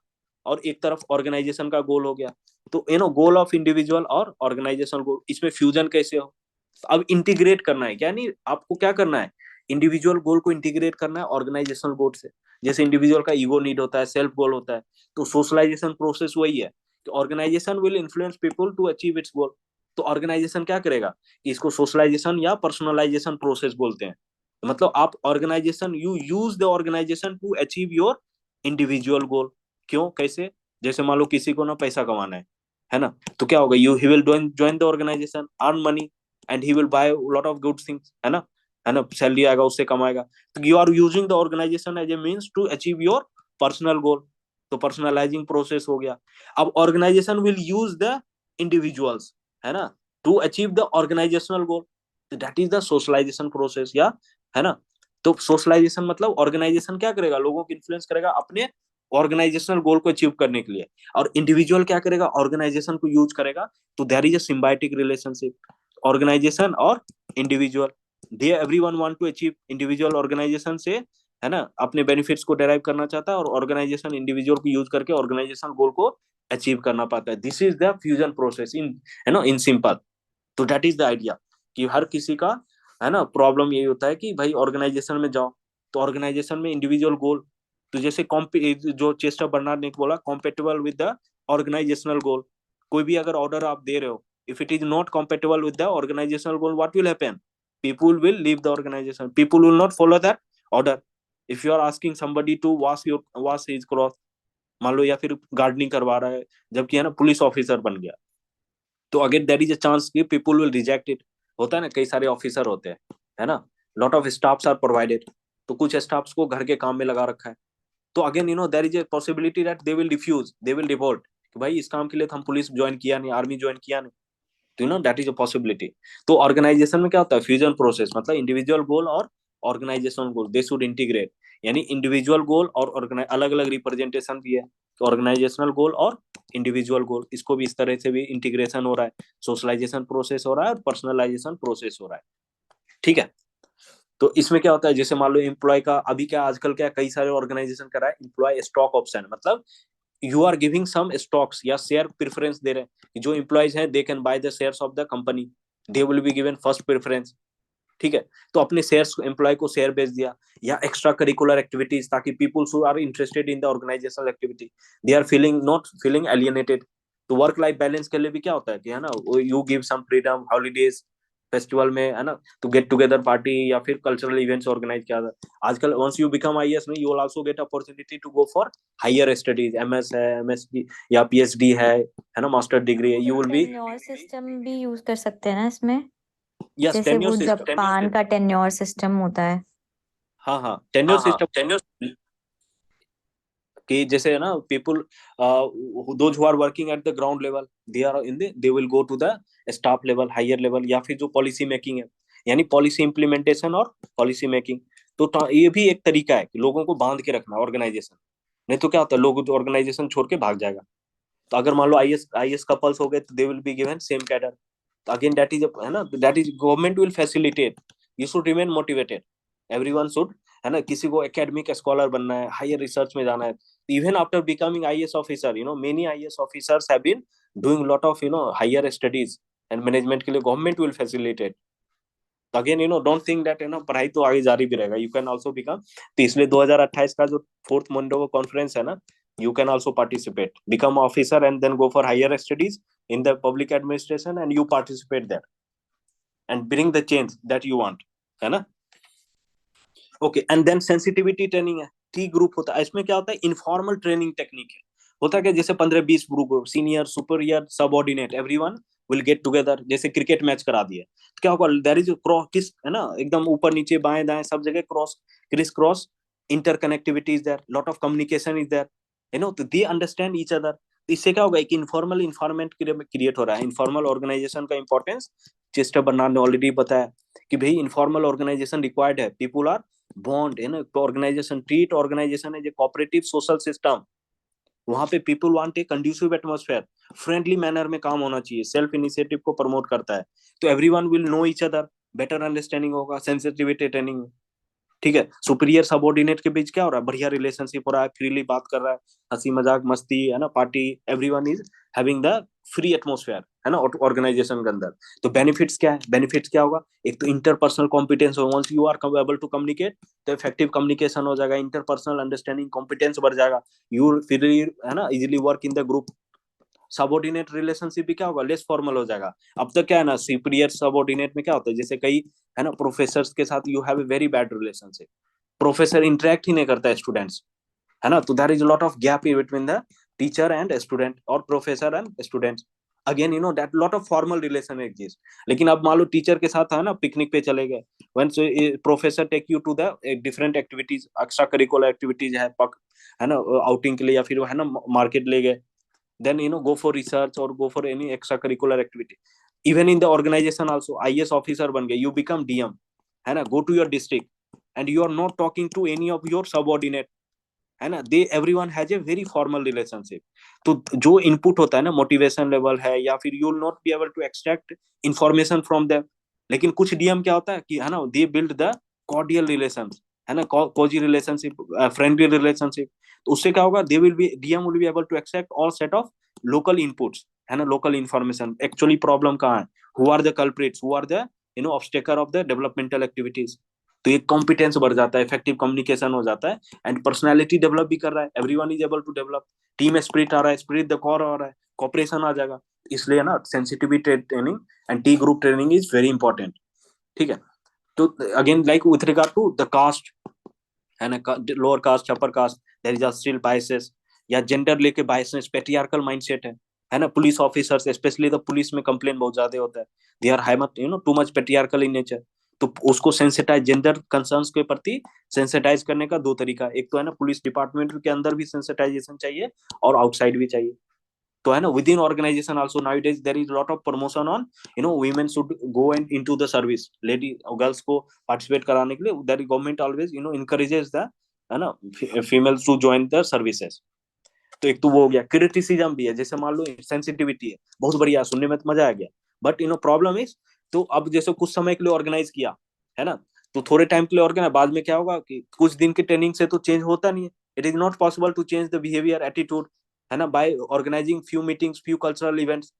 और एक तरफ organization का goal हो गया. तो goal of individual और organizational goal, इसमें fusion कैसे हो. अब इंटीग्रेट करना है, क्या नहीं, आपको क्या करना है, इंडिविजुअल गोल को इंटीग्रेट करना है ऑर्गेनाइजेशनल गोल से. जैसे इंडिविजुअल का ईगो नीड होता है, सेल्फ गोल होता है, तो सोशलाइजेशन प्रोसेस वही है कि organisation will influence people to achieve its goal. तो ऑर्गेनाइजेशन क्या करेगा कि इसको सोशलाइजेशन या पर्सनलाइजेशन प्रोसेस बोलते हैं. मतलब आप organisation, you use the organisation to achieve your individual goal. क्यों, कैसे, जैसे मान लो किसी को ना पैसा कमाना है ना, तो क्या होगा, you he will join the organization, earn money and he will buy lot of good things, है ना, सैलरी आएगा उससे कमाएगा. तो you are using the organization as a means to achieve your personal goal. तो पर्सनलाइजिंग प्रोसेस हो गया. अब organization will use the individuals, है ना, to achieve the organisational goal. That is the socialization process, या, है ना. तो सोशलाइजेशन मतलब ऑर्गेनाइजेशन क्या करेगा, लोगों को इन्फ्लुएंस करेगा अपने ऑर्गेनाइजेशनल गोल को अचीव करने के लिए, और इंडिविजुअल क्या करेगा, ऑर्गेनाइजेशन को यूज करेगा. तो there is a symbiotic relationship, organisation और individual. They everyone want to achieve, individual organisation से, है ना, अपने बेनिफिट्स को डेराइव करना चाहता है, और ऑर्गेनाइजेशन इंडिविजुअल को यूज करके ऑर्गेनाइजेशन गोल को अचीव करना पाता है. This is the fusion process in, है ना, इन सिंपल. तो दैट इज द आइडिया कि हर किसी का, है ना, प्रॉब्लम यही होता है कि भाई ऑर्गेनाइजेशन में जाओ, तो ऑर्गेनाइजेशन में इंडिविजुअल गोल, तो जैसे जो चेस्टर बर्नार्ड ने बोला, कॉम्पेटेबल विद द ऑर्गेनाइजेशनल गोल. कोई भी अगर ऑर्डर आप दे रहे हो, if it is not compatible with the organizational goal, what will happen, people will leave the organization, people will not follow that order. If you are asking somebody to wash his cloth, मान लो, या फिर gardening करवा रहा है, जबकि, है ना, police officer बन गया, तो again there is a chance कि पीपल विल रिजेक्ट इट. होता है ना, कई सारे ऑफिसर होते हैं, है ना, lot of staffs are provided, तो कुछ स्टाफ्स को घर के काम में लगा रखा है. तो again there is a possibility that they will refuse, they will revolt, कि भाई इस काम के लिए तो हम पुलिस ज्वाइन किया नहीं, आर्मी ज्वाइन किया नहीं. तो दैट इज अ पॉसिबिलिटी. तो ऑर्गेनाइजेशन में क्या होता है, फ्यूजन प्रोसेस, मतलब इंडिविजुअल गोल और organizational goal they should integrate. यानी इंडिविजुअल गोल और अलग अलग रिप्रेजेंटेशन भी है, तो ऑर्गेनाइजेशनल गोल और इंडिविजुअल गोल, इसको भी इस तरह से भी इंटीग्रेशन हो रहा है, सोशलाइजेशन प्रोसेस हो रहा है और पर्सनलाइजेशन प्रोसेस हो रहा है. ठीक है. तो इसमें क्या होता है, जैसे मान लो एम्प्लॉय का, अभी क्या आजकल क्या कई सारे ऑर्गेनाइजेशन कर रहा है, एम्प्लॉय स्टॉक ऑप्शन, मतलब you are giving some stocks या शेयर प्रेफरेंस दे रहे हैं. जो एम्प्लॉयज हैं they can buy the shares of the company, they will be given first preference. ठीक है. तो अपने शेयर्स, एम्प्लॉय को शेयर बेच दिया, या एक्स्ट्रा करिकुलर एक्टिविटीज, ताकि peoples who are interested in the organizational activity, they are feeling not feeling alienated. तो वर्क लाइफ बैलेंस के लिए भी क्या होता है कि, है ना, you give some freedom, holidays, festival में, है ना, तो गेट टुगेदर पार्टी या फिर कल्चरल इवेंट्स ऑर्गेनाइज किया जाता है. आजकल वंस यू बिकम आईएएस में, you will also get opportunity to go for higher studies, MS है, एमएसडी या पीएचडी है ना, मास्टर डिग्री है, you will be. Tenure system भी यूज कर सकते हैं ना इसमें, यस, जैसे टेन्योर वो सिस्टम. जापान का टेन्योर सिस्टम होता है. हाँ हाँ, टेन्योर सिस्टम, टेन्योर कि जैसे, है ना, people those who are working at the ground level, they are in they will go to the staff level, higher level, या फिर जो पॉलिसी मेकिंग है, यानी पॉलिसी इंप्लीमेंटेशन और पॉलिसी मेकिंग. तो ये भी एक तरीका है कि लोगों को बांध के रखना ऑर्गेनाइजेशन. नहीं तो क्या होता है, लोग ऑर्गेनाइजेशन छोड़ के भाग जाएगा. तो अगर मान लो आईएएस कपल्स हो गए, तो they will be given same cadre. तो अगेन दैट इज, है ना, that is government will facilitate, you should remain motivated, everyone should, है ना, किसी को एकेडमिक स्कॉलर बनना है, हायर रिसर्च में जाना है, even after becoming IAS officer, many IAS officers have been doing lot of, higher studies and management के लिए government will facilitate. Again, don't think that, पढ़ाई तो आगे जारी भी रहेगा, you can also become. तो इसलिए 2028 का जो 4th Monroe conference है ना, you can also participate, become officer and then go for higher studies in the public administration, and you participate there and bring the change that you want, है ना. Okay. And then sensitivity training है, T group होता है. इसमें क्या होता है, informal training technique है. होता है कि जैसे 15-20 group, senior, superior, subordinate, everyone will get together, जैसे क्रिकेट मैच करा दिया, तो क्या होगा, देयर इज क्रॉस, किस, है ना, एकदम ऊपर नीचे बाएं दाएं सब जगह cross, criss cross interconnectivity is there, lot of communication is there, तो दे अंडरस्टैंड ईच अदर. तो इससे क्या होगा, एक इनफॉर्मल इन्वायरमेंट क्रिएट हो रहा है. इनफॉर्मल ऑर्गेनाइजेशन का इंपॉर्टेंस चेस्टर बर्नार्ड ने ऑलरेडी बताया कि भाई इनफॉर्मल ऑर्गेनाइजेशन रिक्वायर्ड है. People are bond, organization treat organisation as a cooperative social system. वहां पे people want a conducive atmosphere, friendly manner में काम होना चाहिए, सेल्फ इनिशिएटिव को प्रमोट करता है. तो everyone will know each other, better understanding होगा, सेंसिटिविटी ट्रेनिंग। ठीक है, सुपीरियर सबऑर्डिनेट के बीच क्या हो रहा है, बढ़िया रिलेशनशिप हो रहा है, फ्रीली बात कर रहा है, हंसी मजाक मस्ती है ना, party, everyone is having the free atmosphere है ना ऑर्गेनाइजेशन के अंदर। तो बेनिफिट्स क्या है, बेनिफिट्स क्या होगा, एक तो इंटरपर्सनल कॉम्पिटेंस हो, once you are able to communicate तो इफेक्टिव कम्युनिकेशन हो जाएगा, इंटरपर्सनल अंडरस्टैंडिंग कॉम्पिटेंस बढ़ जाएगा, यू फ्री है ना easily work in the group. Subordinate relationship भी क्या होगा, लेस फॉर्मल हो जाएगा। अब तक क्या है ना, सुपीरियर सबऑर्डिनेट में क्या होता है, जैसे कई है ना प्रोफेसर के साथ you have a very bad relationship, professor interact ही नहीं करता है स्टूडेंट्स, है ना, तो there is lot of gap in between the teacher and student और professor and students. Again you know that lot of formal relation exist. लेकिन अब मान लो टीचर के साथ है ना पिकनिक पे चले गए, when professor take you to the different activities, extra curricular activities है ना आउटिंग के लिए, या फिर है ना मार्केट ले गए, then go for research or go for any extracurricular activity. Even in the organization also, IS officer ban gaye, you become DM, है ना, go to your district and you are not talking to any of your subordinate, है ना, they everyone has a very formal relationship. तो जो input होता है ना, motivation level है, या फिर you will not be able to extract information from them. लेकिन कुछ डीएम क्या होता है कि है ना, they build the cordial relation, है ना, कोजी रिलेशनशिप, फ्रेंडली रिलेशनशिप। तो उससे क्या होगा, they will be DM will be able to extract all set of local inputs, है ना, लोकल इंफॉर्मेशन, एक्चुअली प्रॉब्लम कहाँ है, who are the culprits, who are the obstacle of the developmental activities. तो ये कॉम्पिटेंस बढ़ जाता है, effective communication हो जाता है, एंड पर्सनालिटी डेवलप भी कर रहा है, everyone is able to develop, team spirit आ रहा है, स्पिरिट द कोर आ रहा है, कॉपरेशन आ जाएगा। इसलिए ना sensitivity training and T group training is very important. ठीक है, तो again like with regard to the caste, है ना, lower caste upper caste, there is still biases, या जेंडर लेके बायसेस, पेट्रियार्कल माइंडसेट है ना, police officers specially the police में कंप्लेन बहुत ज्यादा होता है, they are high much too much patriarchal in nature. तो उसको सेंसिटाइज, जेंडर कंसर्न्स के प्रति सेंसिटाइज करने का दो तरीका, एक तो है ना पुलिस डिपार्टमेंट के अंदर भी सेंसिटाइजेशन चाहिए और आउटसाइड भी चाहिए। तो है ना within organization also nowadays there is lot of promotion on women should go and into the service, lady girls को पार्टिसिपेट कराने के लिए that government always encourages the, है ना, females to join the services. तो एक तो वो हो गया, क्रिटिसिज्म भी है, जैसे मान लो सेंसिटिविटी है, बहुत बढ़िया, सुनने में तो मजा आ गया, बट प्रॉब्लम इज, तो अब जैसे कुछ समय के लिए ऑर्गेनाइज किया, है ना, तो थोड़े टाइम के लिए ऑर्गेनाइज, बाद में क्या होगा कि कुछ दिन की ट्रेनिंग से तो चेंज होता नहीं है, it is not possible to change the behaviour attitude, है ना, by organising few meetings few cultural events.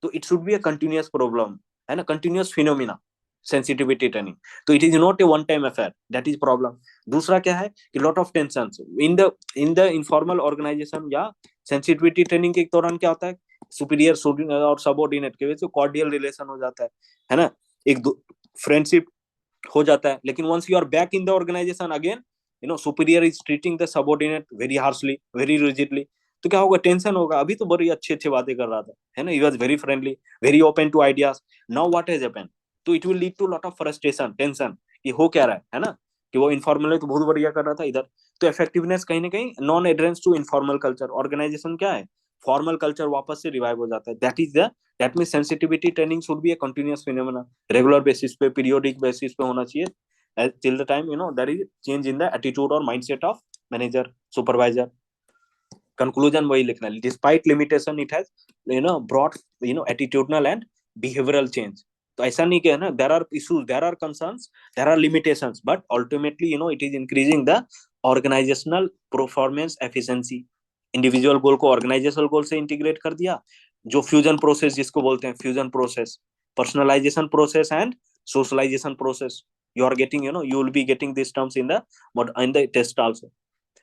तो it should be a continuous problem, है ना, कंटिन्यूअस फिनोमिना सेंसिटिविटी ट्रेनिंग। तो it is not a one time affair, that is problem. दूसरा क्या है कि lot of tension in the informal organisation या sensitivity training के दौरान क्या होता है, सुपीरियर और सबऑर्डिनेट के बीच कॉर्डियल रिलेशन हो जाता है ना, एक फ्रेंडशिप हो जाता है। लेकिन once you are back in the organization again, superior is treating the subordinate very harshly, very rigidly. तो क्या होगा, टेंशन होगा, अभी तो बड़ी अच्छे अच्छे बातें कर रहा था, है ना, he was very friendly, very open to ideas, now what has happened. तो it will lead to lot of frustration, tension, कि हो क्या रहा है ना, कि वो इनफॉर्मल तो बहुत बढ़िया कर रहा था इधर। तो इफेक्टिवनेस कहीं ना कहीं non adherence to informal culture, organisation क्या है, फॉर्मल कल्चर वापस से रिवाइव हो जाता है। That mean sensitivity training should be A continuous phenomena, regular basis पे, पीरियोडिक बेसिस पे होना चाहिए, till the time there is change in the attitude or mindset of manager, supervisor। Conclusion वही लिखना है, despite limitation it has brought attitudinal and behavioural change. तो ऐसा नहीं कि ना there are issues, there are concerns, there are limitations, but ultimately it is increasing the organisational performance efficiency. Individual goal को organisational गोल से इंटीग्रेट कर दिया, जो फ्यूजन प्रोसेस जिसको बोलते हैं, fusion process, personalization process and socialization process. You are getting you will be getting this terms in the test also.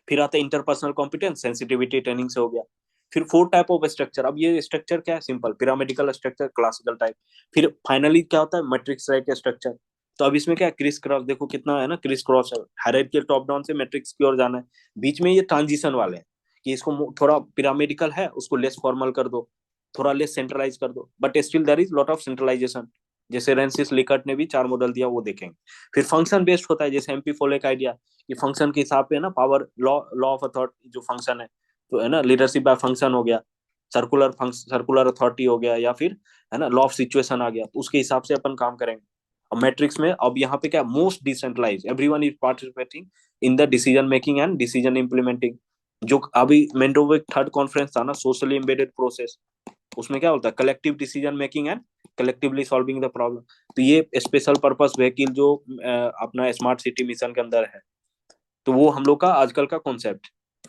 फिर आता है इंटरपर्सनल कॉम्पिटेंस, सेंसिटिविटी ट्रेनिंग से हो गया। फिर 4 टाइप ऑफ स्ट्रक्चर, अब ये स्ट्रक्चर क्या है, simple pyramidical structure, classical type. फिर फाइनली क्या होता है, मैट्रिक्स टाइप स्ट्रक्चर। तो अब इसमें क्या है, क्रिस क्रॉस, देखो कितना है ना क्रिस क्रॉस है, हायरार्की टॉप डाउन से मैट्रिक्स की ओर जाना है। बीच में ये ट्रांजिशन वाले हैं कि इसको थोड़ा पिरामिडिकल है, उसको लेस फॉर्मल कर दो, थोड़ा लेस सेंट्रलाइज कर दो, but still there is lot of centralization. जैसे रेंसिस लिकर्ट ने भी 4 मॉडल दिया, वो देखेंगे। फिर फंक्शन बेस्ड होता है, जैसे एमपी फोलेक आइडिया, कि फंक्शन के हिसाब पे ना पावर, लॉ ऑफ अथॉरिटी जो फंक्शन है, तो है ना लीडरशिप बाय फंक्शन हो गया, सर्कुलर अथॉरिटी हो गया, या फिर है ना लॉ ऑफ सिचुएशन आ गया, तो उसके हिसाब से अपन काम करेंगे। अब मैट्रिक्स में अब यहाँ पे क्या, most decentralize, everyone is participating in the decision making and decision implementing. जो अभी मेंडोविक थर्ड कॉन्फ्रेंस था ना, सोशली एम्बेडेड प्रोसेस, उसमें क्या होता है, collective decision making and collectively solving the problem. तो ये स्पेशल पर्पस व्हीकल जो अपना स्मार्ट सिटी मिशन के अंदर है, तो वो हम लोग का आजकल का कॉन्सेप्ट,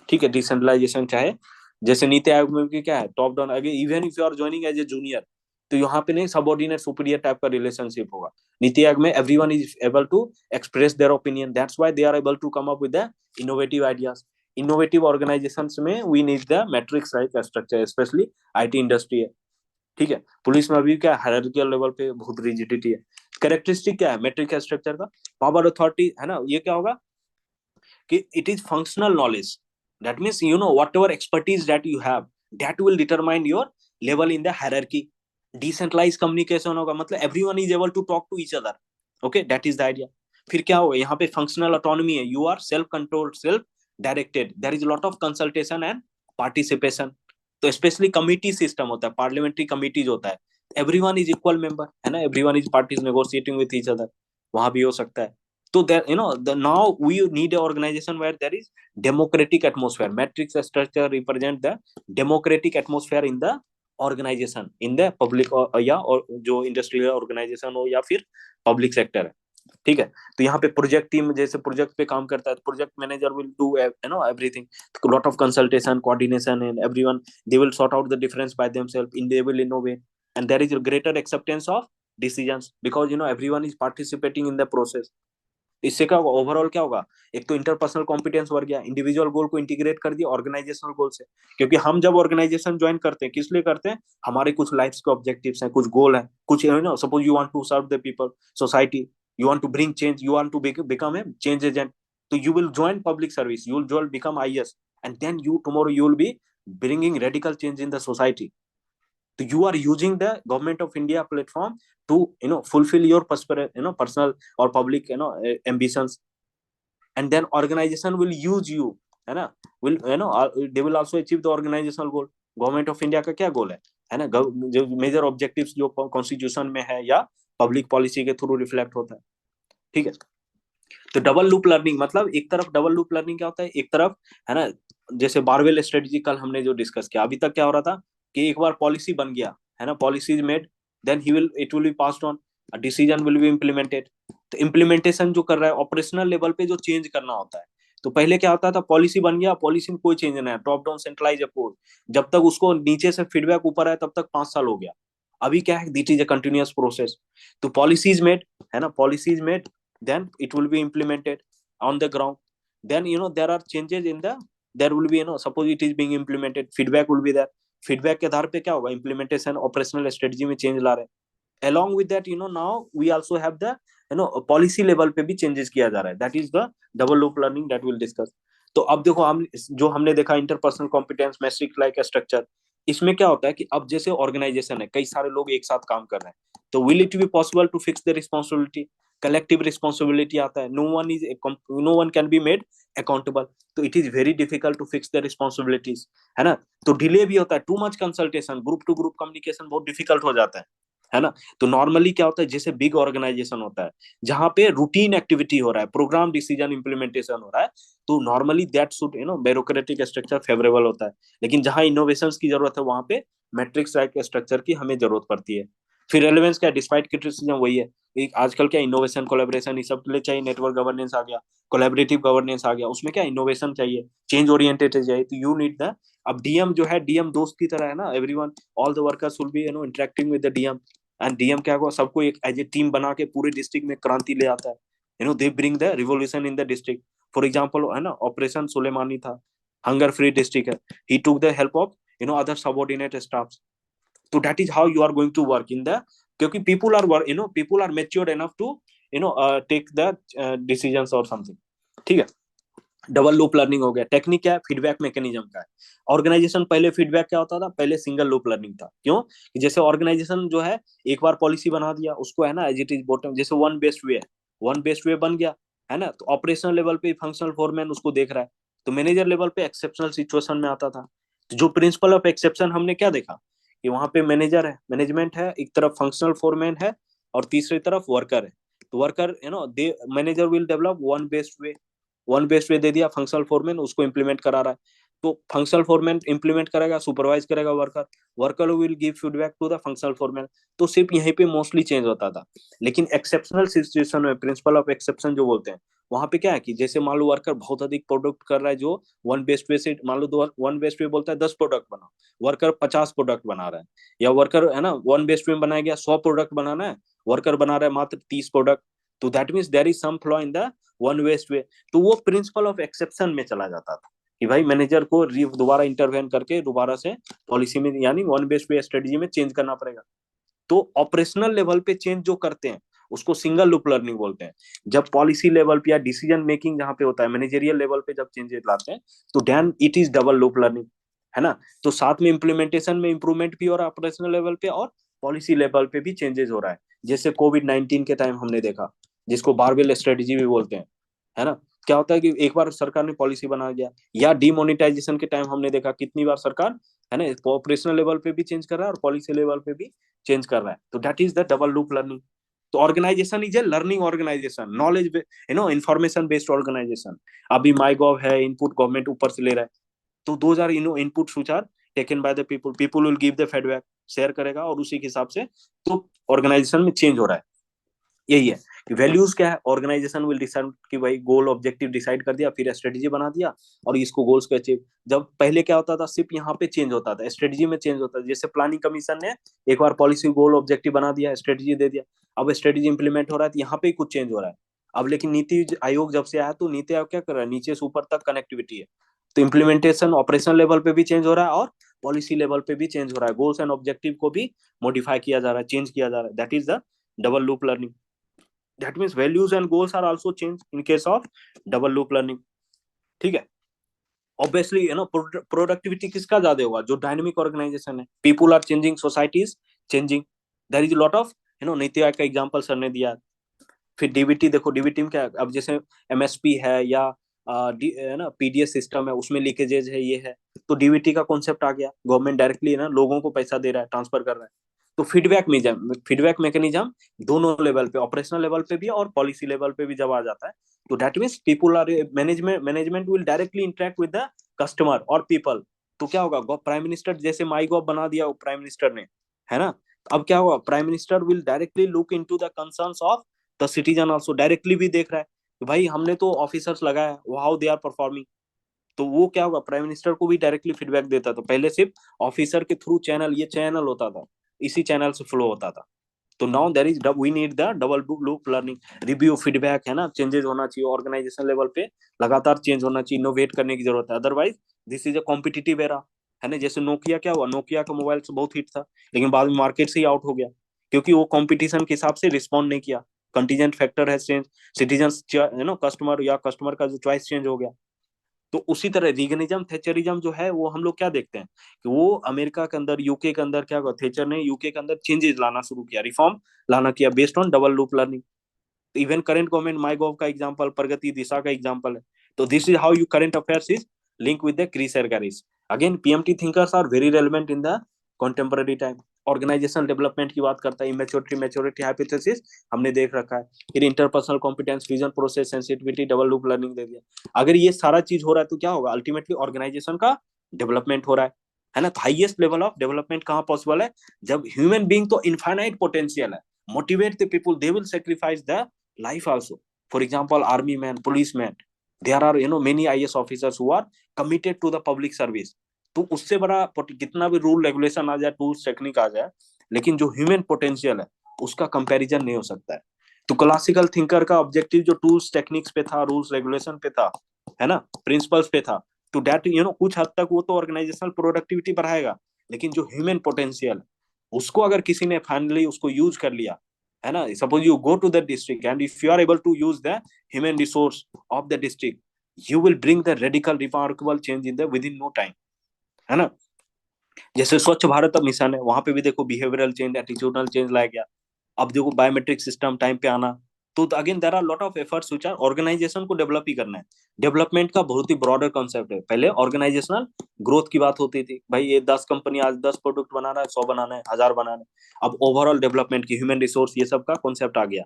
ठीक है। डिसेंट्रलाइजेशन चाहे जैसे नीति आयोग में भी क्या है, टॉप डाउन, अगर even if you are joining as a junior, तो यहाँ पे नहीं सबऑर्डिनेट सुपीरियर टाइप का रिलेशनशिप होगा। नीति आयोग में everyone is able to express their opinion, that's why they are able to come up with the innovative ideas. Innovative organisations में we need the matrix like structure, specially IT industry है, ठीक है। Police में अभी क्या hierarchical level पे बहुत rigidity है। कैरेक्टरिस्टिक क्या है मैट्रिक स्ट्रक्चर का, पावर अथॉरिटी है ना, ये क्या होगा कि it is functional knowledge, that means you know whatever expertise that you have, that will determine your level in the hierarchy। decentralized communication होगा, मतलब everyone is able to talk to each other, okay, that is the idea। फिर क्या होगा, यहाँ पे functional autonomy है, you are self controlled, self directed, there is a lot of consultation and participation। तो specially committee system होता है, parliamentary committees होता है, एवरीवन इज इक्वल मेंबर है ना, everyone is parties negotiating with each other, वहां भी हो सकता है। So there, you know, now we need an organization where there is democratic atmosphere। Matrix structure represent the democratic atmosphere in the organization, in the public या और जो industrial organisation हो या फिर पब्लिक सेक्टर है, ठीक है। तो यहाँ पे प्रोजेक्ट टीम जैसे प्रोजेक्ट पे काम करता है, तो project manager will do you know everything, lot of consultation, coordination, and everyone they will sort out the difference by themselves, in they will innovate, and there is greater acceptance of decisions because you know everyone is participating in the process. इससे क्या होगा, overall क्या होगा, एक तो interpersonal competence बढ़ गया, individual goal को इंटीग्रेट कर दिया ऑर्गेनाइजेशनल गोल से। क्योंकि हम जब ऑर्गेनाइजेशन ज्वाइन करते हैं, किस लिए करते हैं, हमारे कुछ लाइफ के ऑब्जेक्टिव्स हैं, कुछ गोल है, कुछ you know suppose you want to serve the people, society, you want to bring change, you want to become a change agent, so you will join public service, you will become IS, and then you tomorrow you will be bringing radical change in the society। so you are using the government of India platform to you know fulfill your personal or public ambitions, and then organization will use you, है ना, will you know they will also achieve the organizational goal। Government of India का क्या गोल है ना, जो major objectives जो constitution में है या पब्लिक पॉलिसी के थ्रू रिफ्लेक्ट होता है, ठीक है। तो डबल लूप लर्निंग मतलब एक तरफ डबल लूप लर्निंग क्या होता है, एक तरफ है ना, जैसे बारवेल स्ट्रेटेजी कल हमने जो डिस्कस किया, अभी तक क्या हो रहा था कि एक बार पॉलिसी बन गया है ना, policy is made, then it will be passed on, decision will be implemented. तो इम्प्लीमेंटेशन जो कर रहा है ऑपरेशनल लेवल पे जो चेंज करना होता है, तो पहले क्या होता था, पॉलिसी बन गया, पॉलिसी में कोई चेंज नहीं है, टॉप डाउन सेंट्रलाइज अप्रोच, जब तक उसको नीचे से फीडबैक ऊपर आया तब तक 5 साल हो गया। अभी क्या है, that is a continuous process. तो पॉलिसीज मेड है ना, policies made, then it will be implemented on the ground, then you know there are changes in the, there will be you know suppose it is being implemented, feedback will be there, feedback के आधार पे क्या होगा, implementation operational strategy में change ला रहे हैं। along with that you know now we also have the you know policy level पे भी changes किया जा रहा है, that is the double loop learning that we'll discuss। तो अब देखो हम जो हमने देखा interpersonal competence matrix like structure, इसमें क्या होता है कि अब जैसे ऑर्गेनाइजेशन है, कई सारे लोग एक साथ काम कर रहे हैं, तो will it be possible to fix the responsibility, collective responsibility आता है, no one can be made accountable, तो it is very difficult to fix the responsibilities, है ना। तो डिले भी होता है, too much consultation, group to group communication बहुत डिफिकल्ट हो जाता है ना। तो नॉर्मली क्या होता है, जैसे बिग ऑर्गेनाइजेशन होता है जहां पे रूटीन एक्टिविटी हो रहा है, प्रोग्राम डिसीजन इंप्लीमेंटेशन हो रहा है, तो normally that should you know bureaucratic structure favourable होता है। लेकिन जहां इनोवेशंस की जरूरत है वहां पे मैट्रिक्स टाइप के स्ट्रक्चर की हमें जरूरत पड़ती है। फिर रेलेवेंस क्या, डिस्पाइट क्रिटिसिज्म वही है, एक आजकल क्या इनोवेशन कोलैबोरेशन ये सब के लिए चाहिए, नेटवर्क गवर्नेंस आ गया, कोलैबोरेटिव गवर्नेंस आ गया, उसमें क्या इनोवेशन चाहिए, चेंज ओरिएंटेड चाहिए, तो यू नीड द, अब डीएम जो है, डीएम दोस्त की तरह है ना, everyone all the workers will be you know interacting with the DM, and DM क्या होगा, सबको एक एज ए टीम बना के पूरे डिस्ट्रिक्ट में क्रांति ले आता है, you know they bring the revolution in the district. For example है ना ऑपरेशन सुलेमानी था, हंगर फ्री डिस्ट्रिक्ट है, he took the help of you know other subordinate staffs. तो that is how you are going to work in the, क्योंकि people are matured enough to you know take the decisions और something, ठीक है। Double loop learning हो गया। Technique क्या है, feedback mechanism का है। ऑर्गेनाइजेशन पहले फीडबैक क्या होता था, पहले सिंगल लूप लर्निंग था, क्यों कि जैसे ऑर्गेनाइजेशन जो है एक बार पॉलिसी बना दिया उसको है ना एज इट इज बॉटम, जैसे वन बेस्ट वे है, वन बेस्ट वे बन गया है ना, तो ऑपरेशनल लेवल पे फंक्शनल फोरमैन उसको देख रहा है, तो मैनेजर लेवल पे एक्सेप्शनल सिचुएशन में आता था, तो जो प्रिंसिपल ऑफ एक्सेप्शन हमने क्या देखा कि वहां पे मैनेजर है, मैनेजमेंट है, एक तरफ फंक्शनल फोरमैन है और तीसरी तरफ वर्कर है। तो worker you know the manager will develop one best way, one best way दे दिया, फंक्शनल फोरमैन उसको इंप्लीमेंट करा रहा है। तो फंक्शनल फोरमैन इंप्लीमेंट करेगा, सुपरवाइज करेगा worker, worker will give feedback to the functional foreman. तो सिर्फ यहीं पे मोस्टली चेंज होता था। लेकिन एक्सेप्शनल सिचुएशन में प्रिंसिपल ऑफ एक्सेप्शन जो बोलते हैं, वहां पे क्या है कि जैसे मान लो वर्कर बहुत अधिक प्रोडक्ट कर रहा है, जो वन बेस्ट वे से मान लो वन बेस्ट वे बोलता है 10 प्रोडक्ट बनाओ, वर्कर 50 प्रोडक्ट बना रहा है, या वर्कर है ना वन बेस्ट वे में बनाया गया 100 प्रोडक्ट बनाना है, वर्कर बना रहा है मात्र 30 प्रोडक्ट, तो that means there is some flaw in the one best way. तो वो प्रिंसिपल ऑफ एक्सेप्शन में चला जाता था कि भाई मैनेजर को दोबारा इंटरवेन करके दोबारा से पॉलिसी में यानी वन बेस्ट वे स्ट्रेटजी में चेंज करना पड़ेगा। तो ऑपरेशनल लेवल पे चेंज जो करते हैं उसको सिंगल लूप लर्निंग बोलते हैं। जब पॉलिसी लेवल पे या डिसीजन मेकिंग जहां पे होता है मैनेजरियल लेवल पे जब चेंजेस लाते हैं तो then it is double loop learning, है ना। तो साथ में इम्प्लीमेंटेशन में इंप्रूवमेंट भी हो रहा है ऑपरेशनल लेवल पे और पॉलिसी लेवल पे भी चेंजेस हो रहा है। जैसे कोविड-19 के टाइम हमने देखा, जिसको बारवेल स्ट्रेटजी भी बोलते हैं, है ना। क्या होता है कि एक बार सरकार ने पॉलिसी बना दिया, या डिमोनेटाइजेशन के टाइम हमने देखा कितनी बार सरकार है ना ऑपरेशनल लेवल पे भी चेंज कर रहा है और पॉलिसी लेवल पे भी चेंज कर रहा है। तो that is the double loop learning. तो organisation is a learning organisation, knowledge information based organisation. अभी माई गॉव है, इनपुट गवर्नमेंट ऊपर से ले रहा है, तो those are input which are taken by the people, people will give the feedback, share करेगा और उसी के हिसाब से तो ऑर्गेनाइजेशन में चेंज हो रहा है। यही है कि वैल्यूज क्या है, ऑर्गेनाइजेशन विल डिसाइड कि भाई गोल ऑब्जेक्टिव डिसाइड कर दिया, फिर स्ट्रेटजी बना दिया और इसको गोल्स को अचीव। जब पहले क्या होता था सिर्फ यहाँ पे चेंज होता था, स्ट्रेटजी में चेंज होता था। जैसे प्लानिंग कमीशन ने एक बार पॉलिसी गोल ऑब्जेक्टिव बना दिया, स्ट्रेटजी दे दिया, अब स्ट्रेटजी इंप्लीमेंट हो रहा है तो यहाँ पे कुछ चेंज हो रहा है। अब लेकिन नीति आयोग जब से आया तो नीति आयोग क्या कर रहा है, नीचे से ऊपर तक कनेक्टिविटी है। तो इम्प्लीमेंटेशन ऑपरेशनल लेवल पे भी चेंज हो रहा है और पॉलिसी लेवल पे भी चेंज हो रहा है, गोल्स एंड ऑब्जेक्टिव को भी मॉडिफाई किया जा रहा है, चेंज किया जा रहा है। That is the double loop learning. That means values and goals are also changed in case of double loop learning। ठीक है। ऑब्वियसली है ना प्रोडक्टिविटी किसका ज्यादा होगा, जो डायनेमिक ऑर्गेनाइजेशन है। People are changing, society is changing, there is lot of NITI Aayog का एग्जांपल सर ने दिया। फिर डीबीटी देखो, डीबीटी में क्या है, अब जैसे एमएसपी है या है ना पीडीएस सिस्टम है, उसमें लीकेजेज है, ये है, तो डीबीटी का कॉन्सेप्ट आ गया। गवर्नमेंट डायरेक्टली है ना लोगों को पैसा दे रहा है, ट्रांसफर कर रहा है। तो फीडबैक मैकेनिज्म दोनों लेवल पे, ऑपरेशनल लेवल पे भी और पॉलिसी लेवल पे भी जब आ जाता है, तो that means people are management will directly interact with the customer और पीपल। तो क्या होगा, प्राइम मिनिस्टर जैसे माई गॉव बना दिया प्राइम मिनिस्टर ने, है ना। अब क्या होगा, prime minister will directly look into the concerns of the citizen also, directly भी देख रहा है कि भाई हमने तो ऑफिसर्स लगाया, हाउ दे आर परफॉर्मिंग। तो वो क्या होगा, प्राइम मिनिस्टर को भी डायरेक्टली फीडबैक देता था। पहले सिर्फ ऑफिसर के थ्रू चैनल, ये चैनल होता था, इसी चैनल से फ्लो होता था। तो now there is we need the double loop learning, review feedback, है ना, चेंजेस होना चाहिए ऑर्गेनाइजेशन लेवल पे, लगातार चेंज होना चाहिए, इनोवेट करने की जरूरत है। Otherwise this is a competitive era, है ना। जैसे नोकिया, क्या हुआ, नोकिया का मोबाइल से बहुत हिट था, लेकिन बाद में मार्केट से ही आउट हो गया, क्योंकि वो कंपटीशन के हिसाब से रिस्पॉन्ड नहीं किया। कंटीजेंट फैक्टर है चेंज, सिटीजन कस्टमर या कस्टमर का जो चॉइस चेंज हो गया। तो उसी तरह रीगनिज्म, थेचरिज्म जो है वो हम लोग क्या देखते हैं कि वो अमेरिका के अंदर, यूके के अंदर क्या हुआ, थेचर ने यूके के अंदर चेंजेस लाना शुरू किया, रिफॉर्म लाना किया based on double loop learning. Even current government MyGov का एग्जांपल, प्रगति दिशा का एग्जांपल है। तो this is how you current affairs is link with the Chris Argyris. Again PMT thinkers are very relevant in the contemporary time. Organisation development की बात करता है, immaturity, maturity, hypothesis हमने देख रखा है। फिर interpersonal competence, vision, process, sensitivity, double loop learning दे दिया। अगर ये सारा चीज हो रहा है तो क्या होगा, अल्टीमेटली ऑर्गेनाइजेशन का डेवलपमेंट हो रहा है ना। तो हाईएस्ट लेवल ऑफ डेवलपमेंट कहाँ पॉसिबल है, जब ह्यूमन बीइंग तो इनफाइनाइट पोटेंशियल है, motivate the people, they will sacrifice the life also। For example, army man, policeman, there are many IAS officers who are committed to the public service। तो उससे बड़ा कितना भी rule regulation आ जाए, tools technique आ जाए, लेकिन जो ह्यूमन पोटेंशियल है उसका कंपैरिजन नहीं हो सकता है। तो क्लासिकल थिंकर का ऑब्जेक्टिव जो टूल्स टेक्निक्स पे था, रूल्स रेगुलेशन पे था, है ना, प्रिंसिपल्स पे था, तो दैट कुछ हद तक वो तो ऑर्गेनाइजेशनल प्रोडक्टिविटी बढ़ाएगा, लेकिन जो ह्यूमन पोटेंशियल उसको अगर किसी ने फाइनली उसको यूज कर लिया, है ना। Suppose you go to the district and if you are able to use the human resource of the district, you will bring the radical remarkable change in the within no time, है ना। जैसे स्वच्छ Bharat mission है, वहां पे भी देखो behavioural change, attitudinal change लाया गया। अब देखो बायोमेट्रिक सिस्टम टाइम पे आना। तो again there are lot of efforts which are, organization को डेवलप ही करना है। डेवलपमेंट का बहुत ही ब्रॉडर कॉन्सेप्ट है। पहले ऑर्गेनाइजेशनल ग्रोथ की बात होती थी, भाई ये 10 कंपनी आज 10 प्रोडक्ट बना रहा है, 100 बनाना है, 1000 बनाना है। अब ओवरऑल डेवलपमेंट की, ह्यूमन रिसोर्स, ये सब का कॉन्सेप्ट आ गया,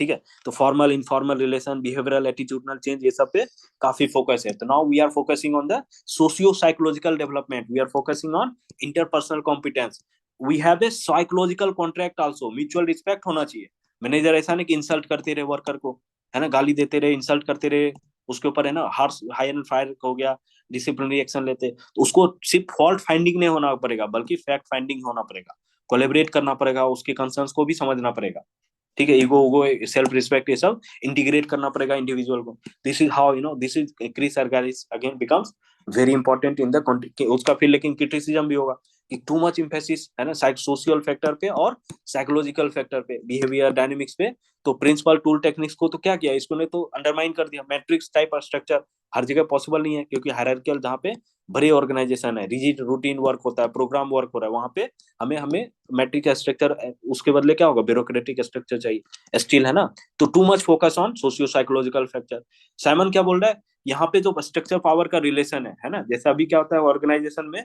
ठीक है। तो formal informal relation, behavioural attitudinal change, ये सब पे काफी फोकस है। तो now we are focusing on the socio psychological development, we are focusing on interpersonal competence, we have a psychological contract also, mutual respect होना चाहिए। मैनेजर ऐसा नहीं कि इंसल्ट करते रहे वर्कर को, है ना, गाली देते रहे, इंसल्ट करते रहे, उसके ऊपर है ना हार्श हाई एंड फायर हो गया, डिसिप्लिनरी एक्शन लेते, तो उसको सिर्फ फॉल्ट फाइंडिंग नहीं होना पड़ेगा, बल्कि फैक्ट फाइंडिंग होना पड़ेगा, कोलेबरेट करना पड़ेगा, उसके कंसर्न्स को भी समझना पड़ेगा, ठीक है। ईगो उगो सेल्फ रिस्पेक्ट ये सब इंटीग्रेट करना पड़ेगा इंडिविजुअल को। This is how this is Chris Argyris again becomes very important in the, उसका फिर लेकिन क्रिटिसिज्म भी होगा कि टू मच इम्फेसिस है ना सोशियल फैक्टर पे और साइकोलॉजिकल फैक्टर पे, बिहेवियर डायनेमिक्स पे। तो प्रिंसिपल टूल टेक्निक्स को तो क्या किया इसको ने, तो अंडरमाइन कर दिया। मैट्रिक्स टाइप स्ट्रक्चर हर जगह पॉसिबल नहीं है, क्योंकि हायरार्कियल जहाँ पे बड़े ऑर्गेनाइजेशन है, रिजिड रूटीन वर्क होता है, प्रोग्राम वर्क हो रहा है, वहां पे हमें हमें मैट्रिक स्ट्रक्चर, उसके बदले क्या होगा, ब्यूरोक्रेटिक स्ट्रक्चर चाहिए स्टिल, है ना। तो too much focus on socio psychological factor. Simon क्या बोल रहा है, यहाँ पे जो स्ट्रक्चर पावर का रिलेशन है ना, जैसे अभी क्या होता है ऑर्गेनाइजेशन में,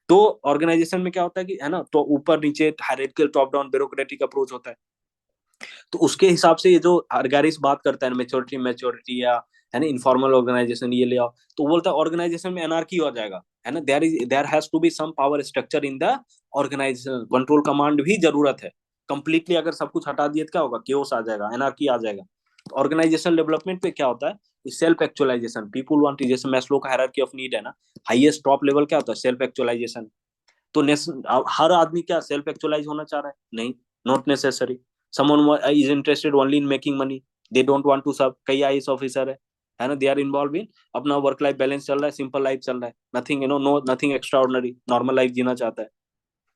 तो ऑर्गेनाइजेशन में क्या होता है कि है ना, तो ऊपर नीचे hierarchical top down bureaucratic approach होता है। तो उसके हिसाब से ये जो अर्गारिस बात करता है मैच्योरिटी मैच्योरिटी या है ना इनफॉर्मल ऑर्गेनाइजेशन ये ले आओ, तो वो बोलता है ऑर्गेनाइजेशन में एनार्की हो जाएगा, है ना। There has to be some power structure in the organization, control command भी जरूरत है। कंप्लीटली अगर सब कुछ हटा दिए तो क्या होगा, केओस आ जाएगा, एनार्की आ जाएगा। तो ऑर्गेनाइजेशन डेवलपमेंट पे क्या होता है, सेल्फ एक्चुअलाइजेशन, पीपल वांट, जैसे मैस्लो का हायरार्की ऑफ नीड है ना, हाईएस्ट टॉप लेवल क्या होता है, सेल्फ एक्चुअलाइजेशन। तो हर आदमी क्या सेल्फ एक्चुअलाइज होना चाह रहा है, नहीं, not necessary. someone is interested only in making money, they don't want to serve। कई आईएएस ऑफिसर है ना, दे आर इन्वॉल्व इन अपना वर्क लाइफ बैलेंस चल रहा है, सिंपल लाइफ चल रहा है, nothing no nothing extraordinary, normal life जीना चाहता है,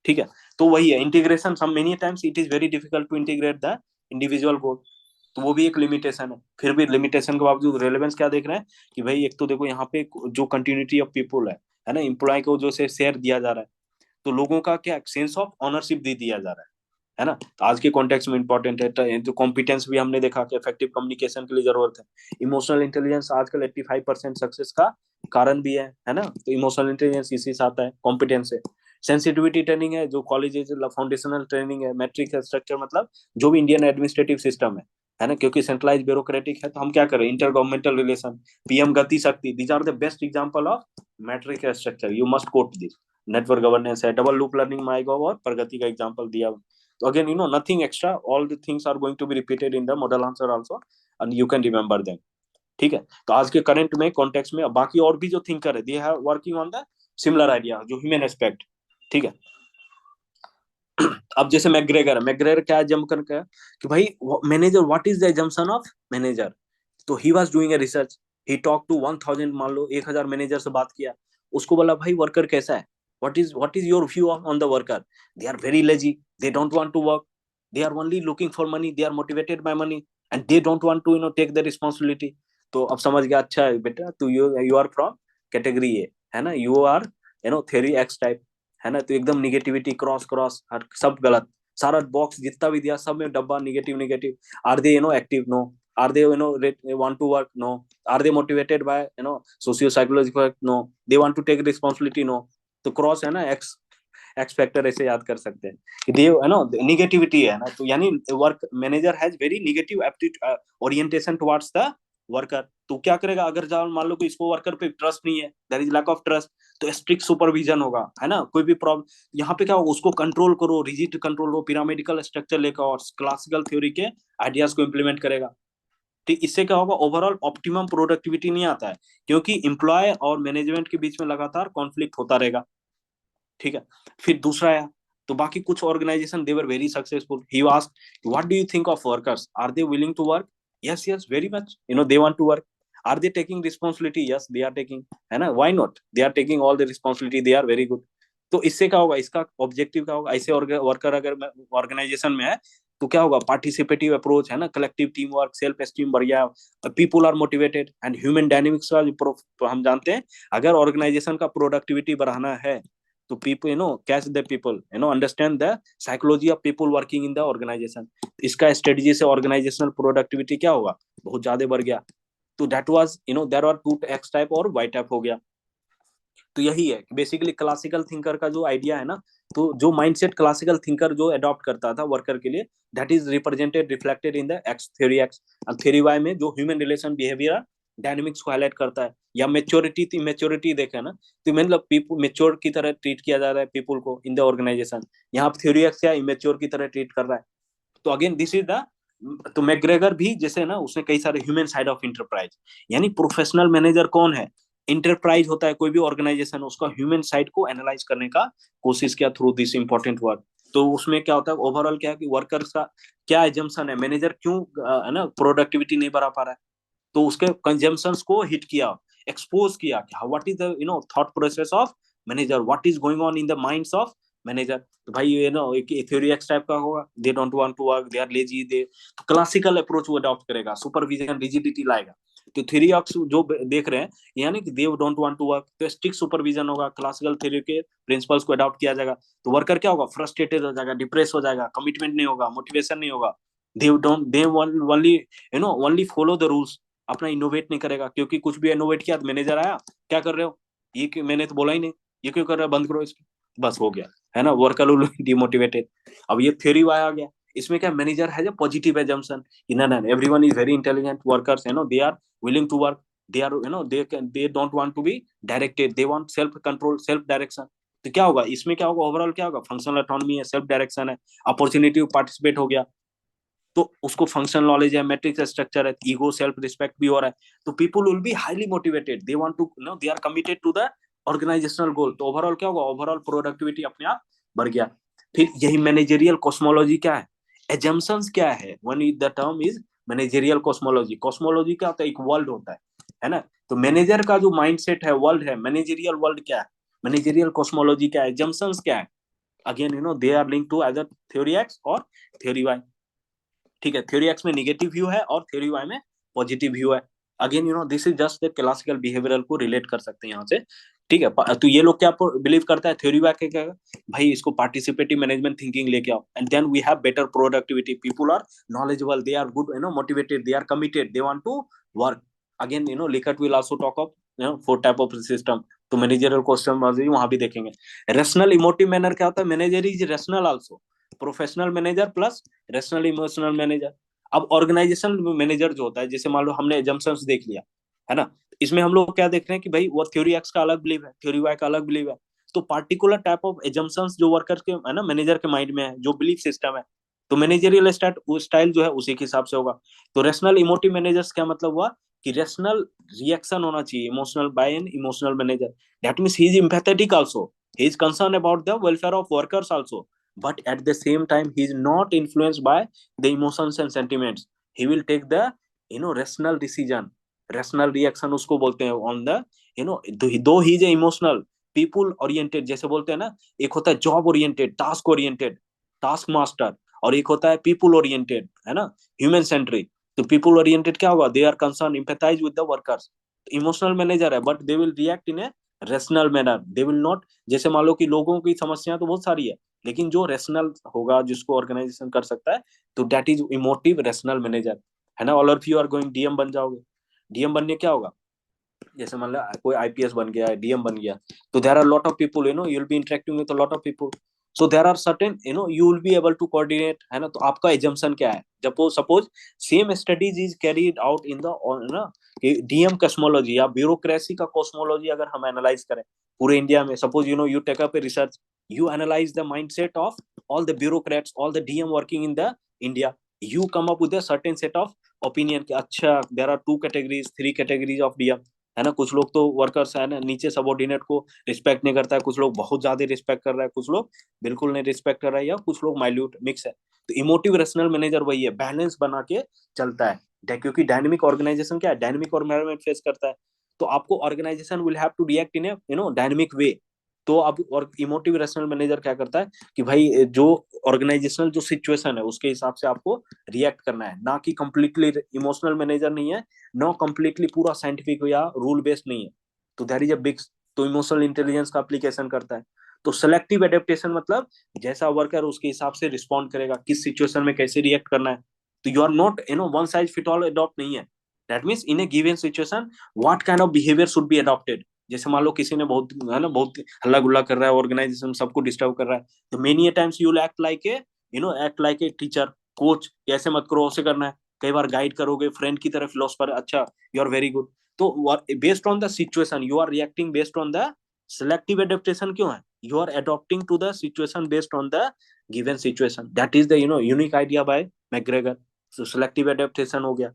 ठीक है। तो वही है integration, some many times it is very difficult to integrate the individual goal. तो वो भी एक लिमिटेशन है। फिर भी लिमिटेशन के बावजूद रेलेवेंस क्या देख रहे हैं कि भाई एक तो देखो यहाँ पे जो कंटिन्यूटी ऑफ पीपल है ना, एम्प्लॉय को जो से शेयर दिया जा रहा है, तो लोगों का क्या सेंस ऑफ ऑनरशिप दे दिया जा रहा है ना। तो आज के कॉन्टेक्स्ट में इंपॉर्टेंट है। तो कॉम्पिटेंस भी हमने देखा कि इफेक्टिव कम्युनिकेशन के लिए जरूरत है। इमोशनल इंटेलिजेंस आजकल 85% सक्सेस का कारण भी है ना। तो इमोशनल इंटेलिजेंस इसी से आता है, कॉम्पिटेंस है। सेंसिटिविटी ट्रेनिंग है जो कॉलेज फाउंडेशनल ट्रेनिंग है। मैट्रिक स्ट्रक्चर मतलब जो भी इंडियन एडमिनिस्ट्रेटिव सिस्टम है ना, क्योंकि सेंट्रलाइज ब्यूरोक्रेटिक है, तो हम क्या करें, inter governmental relation, PM Gati Shakti, these are the best example of matrix structure, you must quote this. Network governance है, डबल लूप लर्निंग, माईगॉव और प्रगति का एग्जांपल दिया। तो again nothing extra, all the things are going to be repeated in the model answer also and you can remember them, ठीक है। तो आज के करंट में कॉन्टेक्स्ट में बाकी और भी जो थिंकर है, they have working on the similar idea, जो ह्यूमन एस्पेक्ट, ठीक है। अब जैसे मैग्रेगर क्या जम कर क्या कि भाई manager, what is the assumption of manager. तो he was doing a research, he talk to 1000, मान लो 1000 मैनेजर से बात किया, उसको बोला भाई वर्कर कैसा है, what is your view on the worker. They are very lazy, they don't want to work, they are only looking for money, they are motivated by money and they don't want to take the responsibility. तो अब समझ गया, अच्छा है बेटा, तू you are from category A, है ना, you are theory X type, है ना। तो एकदम निगेटिविटी, क्रॉस क्रॉस, हर सब गलत, सारा बॉक्स जितना भी दिया सब में डब्बा negative negative. Are they active, no. Are they want to work, no। Are they motivated by socio psychological, no. They want to take responsibility, no. तो क्रॉस है ना, एक्स एक्स फैक्टर ऐसे याद कर सकते हैं कि दे निगेटिविटी है ना। तो यानी work manager has very negative orientation towards the worker. तो क्या करेगा, अगर मान लो कि इसको वर्कर पे ट्रस्ट नहीं है, there is lack of trust, तो स्ट्रिक्ट सुपरविजन होगा, है ना। कोई भी प्रॉब्लम यहाँ पे क्या हो, उसको कंट्रोल करो, रिजिड कंट्रोल हो, पिरामिडिकल स्ट्रक्चर लेकर और क्लासिकल थ्योरी के आइडियाज को इम्प्लीमेंट करेगा। ठीक, इससे क्या होगा, ओवरऑल ऑप्टिमम प्रोडक्टिविटी नहीं आता है, क्योंकि एम्प्लॉय और मैनेजमेंट के बीच में लगातार कॉन्फ्लिक्ट होता रहेगा, ठीक है। फिर दूसरा है, तो बाकी कुछ organization they were very successful, he asked what do you think of workers, are they willing to work, yes yes very much, they want to work, are they taking responsibility, yes they are taking, है ना, why not, they are taking all the responsibility, they are very good. तो इससे क्या होगा, इसका objective क्या होगा, ऐसे वर्कर अगर ऑर्गेनाइजेशन में है तो क्या होगा, पार्टिसिपेटिव अप्रोच, है ना, collective team work, self esteem बढ़िया, people are motivated and human dynamics का जो हम जानते हैं, अगर ऑर्गेनाइजेशन का प्रोडक्टिविटी बढ़ाना है तो people catch the people, understand the psychology of people working in the organization। इसका स्ट्रेटजी से ऑर्गेनाइजेशनल प्रोडक्टिविटी क्या होगा, बहुत ज्यादा बढ़ गया। तो that was there are two X type और वाई टाइप हो गया। तो यही है बेसिकली क्लासिकल थिंकर का जो आइडिया है ना, तो जो माइंडसेट क्लासिकल थिंकर जो अडॉप्ट करता था वर्कर के लिए, that is represented reflected in the X theory X. Theory Y में जो ह्यूमन रिलेशन बिहेवियर डायनेमिक्स को हाईलाइट करता है, या मेच्योरिटी मेच्योरिटी देखे ना, तो मतलब पीपल मेच्योर की तरह ट्रीट किया जा रहा है पीपल को इन द ऑर्गेनाइजेशन। यहाँ थ्योरी एक्स क्या इमेच्योर की तरह ट्रीट कर रहा है। तो अगेन दिस इज द, तो मैकग्रेगर भी जैसे ना उसने कई सारे ह्यूमन साइड ऑफ इंटरप्राइज, यानी प्रोफेशनल मैनेजर कौन है, इंटरप्राइज होता है कोई भी ऑर्गेनाइजेशन, उसका ह्यूमन साइड को एनालाइज करने का कोशिश किया थ्रू दिस इंपॉर्टेंट वर्क। तो उसमें क्या होता है ओवरऑल क्या है कि वर्कर्स का क्या एजम्पशन है, मैनेजर क्यों है ना प्रोडक्टिविटी नहीं बढ़ा पा रहा है, तो उसके कंजम्पशंस को हिट किया, एक्सपोज किया कि what is the thought process of manager, what is going on in the minds of manager. तो भाई एक थ्योरी एक्स टाइप का होगा, they don't want to work, they are lazy, they, तो क्लासिकल अप्रोच वो adopt करेगा, supervision rigidity लाएगा। तो थ्योरी एक्स जो देख रहे हैं यानी कि they don't want to work, तो स्ट्रिक्ट सुपरविजन होगा, क्लासिकल थ्योरी के प्रिंसिपल्स को अडॉप्ट किया जाएगा। तो वर्कर क्या होगा, फ्रस्ट्रेटेड हो जाएगा, डिप्रेस हो जाएगा, कमिटमेंट नहीं होगा, मोटिवेशन नहीं होगा, they only only follow the rules, अपना इनोवेट नहीं करेगा, क्योंकि कुछ भी इनोवेट किया तो मैनेजर आया, क्या कर रहे हो, ये मैंने तो बोला ही नहीं, ये क्यों कर रहे हो, बंद करो इसको, बस हो गया, है ना, वर्कर डिमोटिवेटेड। अब ये थ्योरी वाई आ गया, इसमें क्या मैनेजर है जो पॉजिटिव एजम्पशन, ना ना everyone is very intelligent workers, they are willing to work, they are they don't want to be directed, they want self control self direction. तो क्या होगा इसमें, क्या होगा ओवरऑल, क्या होगा फंक्शनल ऑटोनॉमी है, सेल्फ डायरेक्शन है, अपॉर्चुनिटी पार्टिसिपेट हो गया, तो उसको फंक्शनल नॉलेज है, मैट्रिक्स स्ट्रक्चर है, ईगो सेल्फ रिस्पेक्ट भी हो रहा है, तो people will be highly motivated, they want to they are committed to the organisational goal. तो ओवरऑल क्या होगा, ओवरऑल प्रोडक्टिविटी अपने आप बढ़ गया। फिर यही मैनेजरियल कॉस्मोलॉजी क्या है, एजम्पशंस क्या है, one is the term is managerial cosmology. Cosmology क्या होता है, एक वर्ल्ड होता है ना, तो मैनेजर का जो माइंडसेट है वर्ल्ड है, मैनेजरियल वर्ल्ड क्या है, मैनेजरियल कॉस्मोलॉजी क्या है, एजम्पशंस क्या है, again they are link to either theory X और थ्योरी वाई। ठीक है, थ्योरी एक्स में निगेटिव व्यू है और थ्योरी वाई में पॉजिटिव व्यू है। Again this is just the classical behavioural को रिलेट कर सकते हैं यहाँ से। ठीक है, तो ये लोग क्या बिलीव करता है थ्योरी वाई क्या, भाई इसको पार्टिसिपेटिव मैनेजमेंट थिंकिंग लेके आओ, and then we have better productivity, people are knowledgeable, they are good motivated, they are committed, they want to work. Again Likert will also talk of four type of system, तो managerial question वहां भी देखेंगे। Rational emotive manner क्या होता है, manager is rational also, professional manager plus rational emotional manager. अब organization manager जो होता है, जैसे मान लो हमने एजम्पशंस देख लिया, है ना, इसमें हम लोग क्या देख रहे हैं कि भाई वो थ्योरी एक्स का अलग बिलीव है, थ्योरी वाई का अलग बिलीव है, तो पार्टिकुलर टाइप ऑफ एजम्पशंस जो वर्कर के है ना मैनेजर के माइंड में है, जो बिलीफ सिस्टम है, तो मैनेजरियल स्टाइल जो है उसी के हिसाब से होगा। तो रेशनल इमोटिव मैनेजर्स क्या मतलब हुआ कि रेशनल रिएक्शन होना चाहिए emotional by an emotional manager, that means he is empathetic also, he is concerned about the welfare of workers also, but at the same time he is not influenced by the emotions and sentiments, he will take the rational decision, rational reaction उसको बोलते हैं on the though he is emotional, people oriented जैसे बोलते हैं ना, एक होता है job oriented, task oriented, task master, और एक होता है पीपल ओरिएंटेड, है ना, ह्यूमन सेंट्रिक। तो पीपल ओरिएंटेड क्या होगा, they are concern empathise with the workers, emotional manager है but they will react in a rational manner, they will not, जैसे मान लो कि लोगों की समस्या तो बहुत सारी है, लेकिन जो रेशनल होगा जिसको ऑर्गेनाइजेशन कर सकता है, तो that is emotive rational manager, है ना। All of you are going DM बन जाओगे, डीएम बनने क्या होगा, जैसे मान लो कोई आईपीएस बन गया, डीएम बन गया, तो there are lot of people, you will be interacting with lot of people, so there are certain you will be able to coordinate, है ना। तो आपका एजम्पशन क्या है, जब suppose same studies is carried out in the ना DM cosmology या bureaucracy का कॉस्मोलॉजी अगर हम एनालाइज करें पूरे इंडिया में, suppose you take up a research, you analyze the mindset of all the bureaucrats, all the DM working in the India, you come up with a certain set of opinion कि अच्छा there are 2 categories 3 categories of DM, है ना। कुछ लोग तो workers है ना नीचे सबॉर्डिनेट को रिस्पेक्ट नहीं करता है, कुछ लोग बहुत ज्यादा रिस्पेक्ट कर रहा है, कुछ लोग बिल्कुल नहीं रिस्पेक्ट कर रहा है, या कुछ लोग माइल्यूट मिक्स है। तो इमोटिव रेशनल मैनेजर वही है, बैलेंस बना के चलता है, क्योंकि डायनेमिक ऑर्गेनाइजेशन क्या है, डायनेमिक एनवायरनमेंट फेस करता है, तो आपको organisation will have to react in a dynamic way. तो अब और इमोटिव रेशनल मैनेजर क्या करता है कि भाई जो ऑर्गेनाइजेशनल जो सिचुएशन है उसके हिसाब से आपको रिएक्ट करना है, ना कि कंप्लीटली इमोशनल मैनेजर नहीं है, नो कंप्लीटली पूरा साइंटिफिक या रूल बेस्ड नहीं है, तो दैट इज अ बिग, तो इमोशनल इंटेलिजेंस का एप्लीकेशन करता है। तो सेलेक्टिव एडेप्टेशन मतलब जैसा वर्कर उसके हिसाब से रिस्पॉन्ड करेगा, किस सिचुएशन में कैसे रिएक्ट करना है, तो you are not one size fit all adopt नहीं है, that means in a given situation what kind of behaviour should be adopted, जैसे मान लो किसी ने बहुत है ना बहुत हल्ला गुल्ला कर रहा है, ऑर्गेनाइजेशन सबको डिस्टर्ब कर रहा है, तो many times you will act like a act like a teacher coach, ऐसे मत करो, ऐसे करना है, कई बार गाइड करोगे फ्रेंड की तरह, फिलोसफर, अच्छा यू आर वेरी गुड। तो based on the situation you are reacting based on the selective adaptation. क्यों है? You are adopting to the situation based on the given situation, that is the unique idea by McGregor. तो selective adaptation हो गया।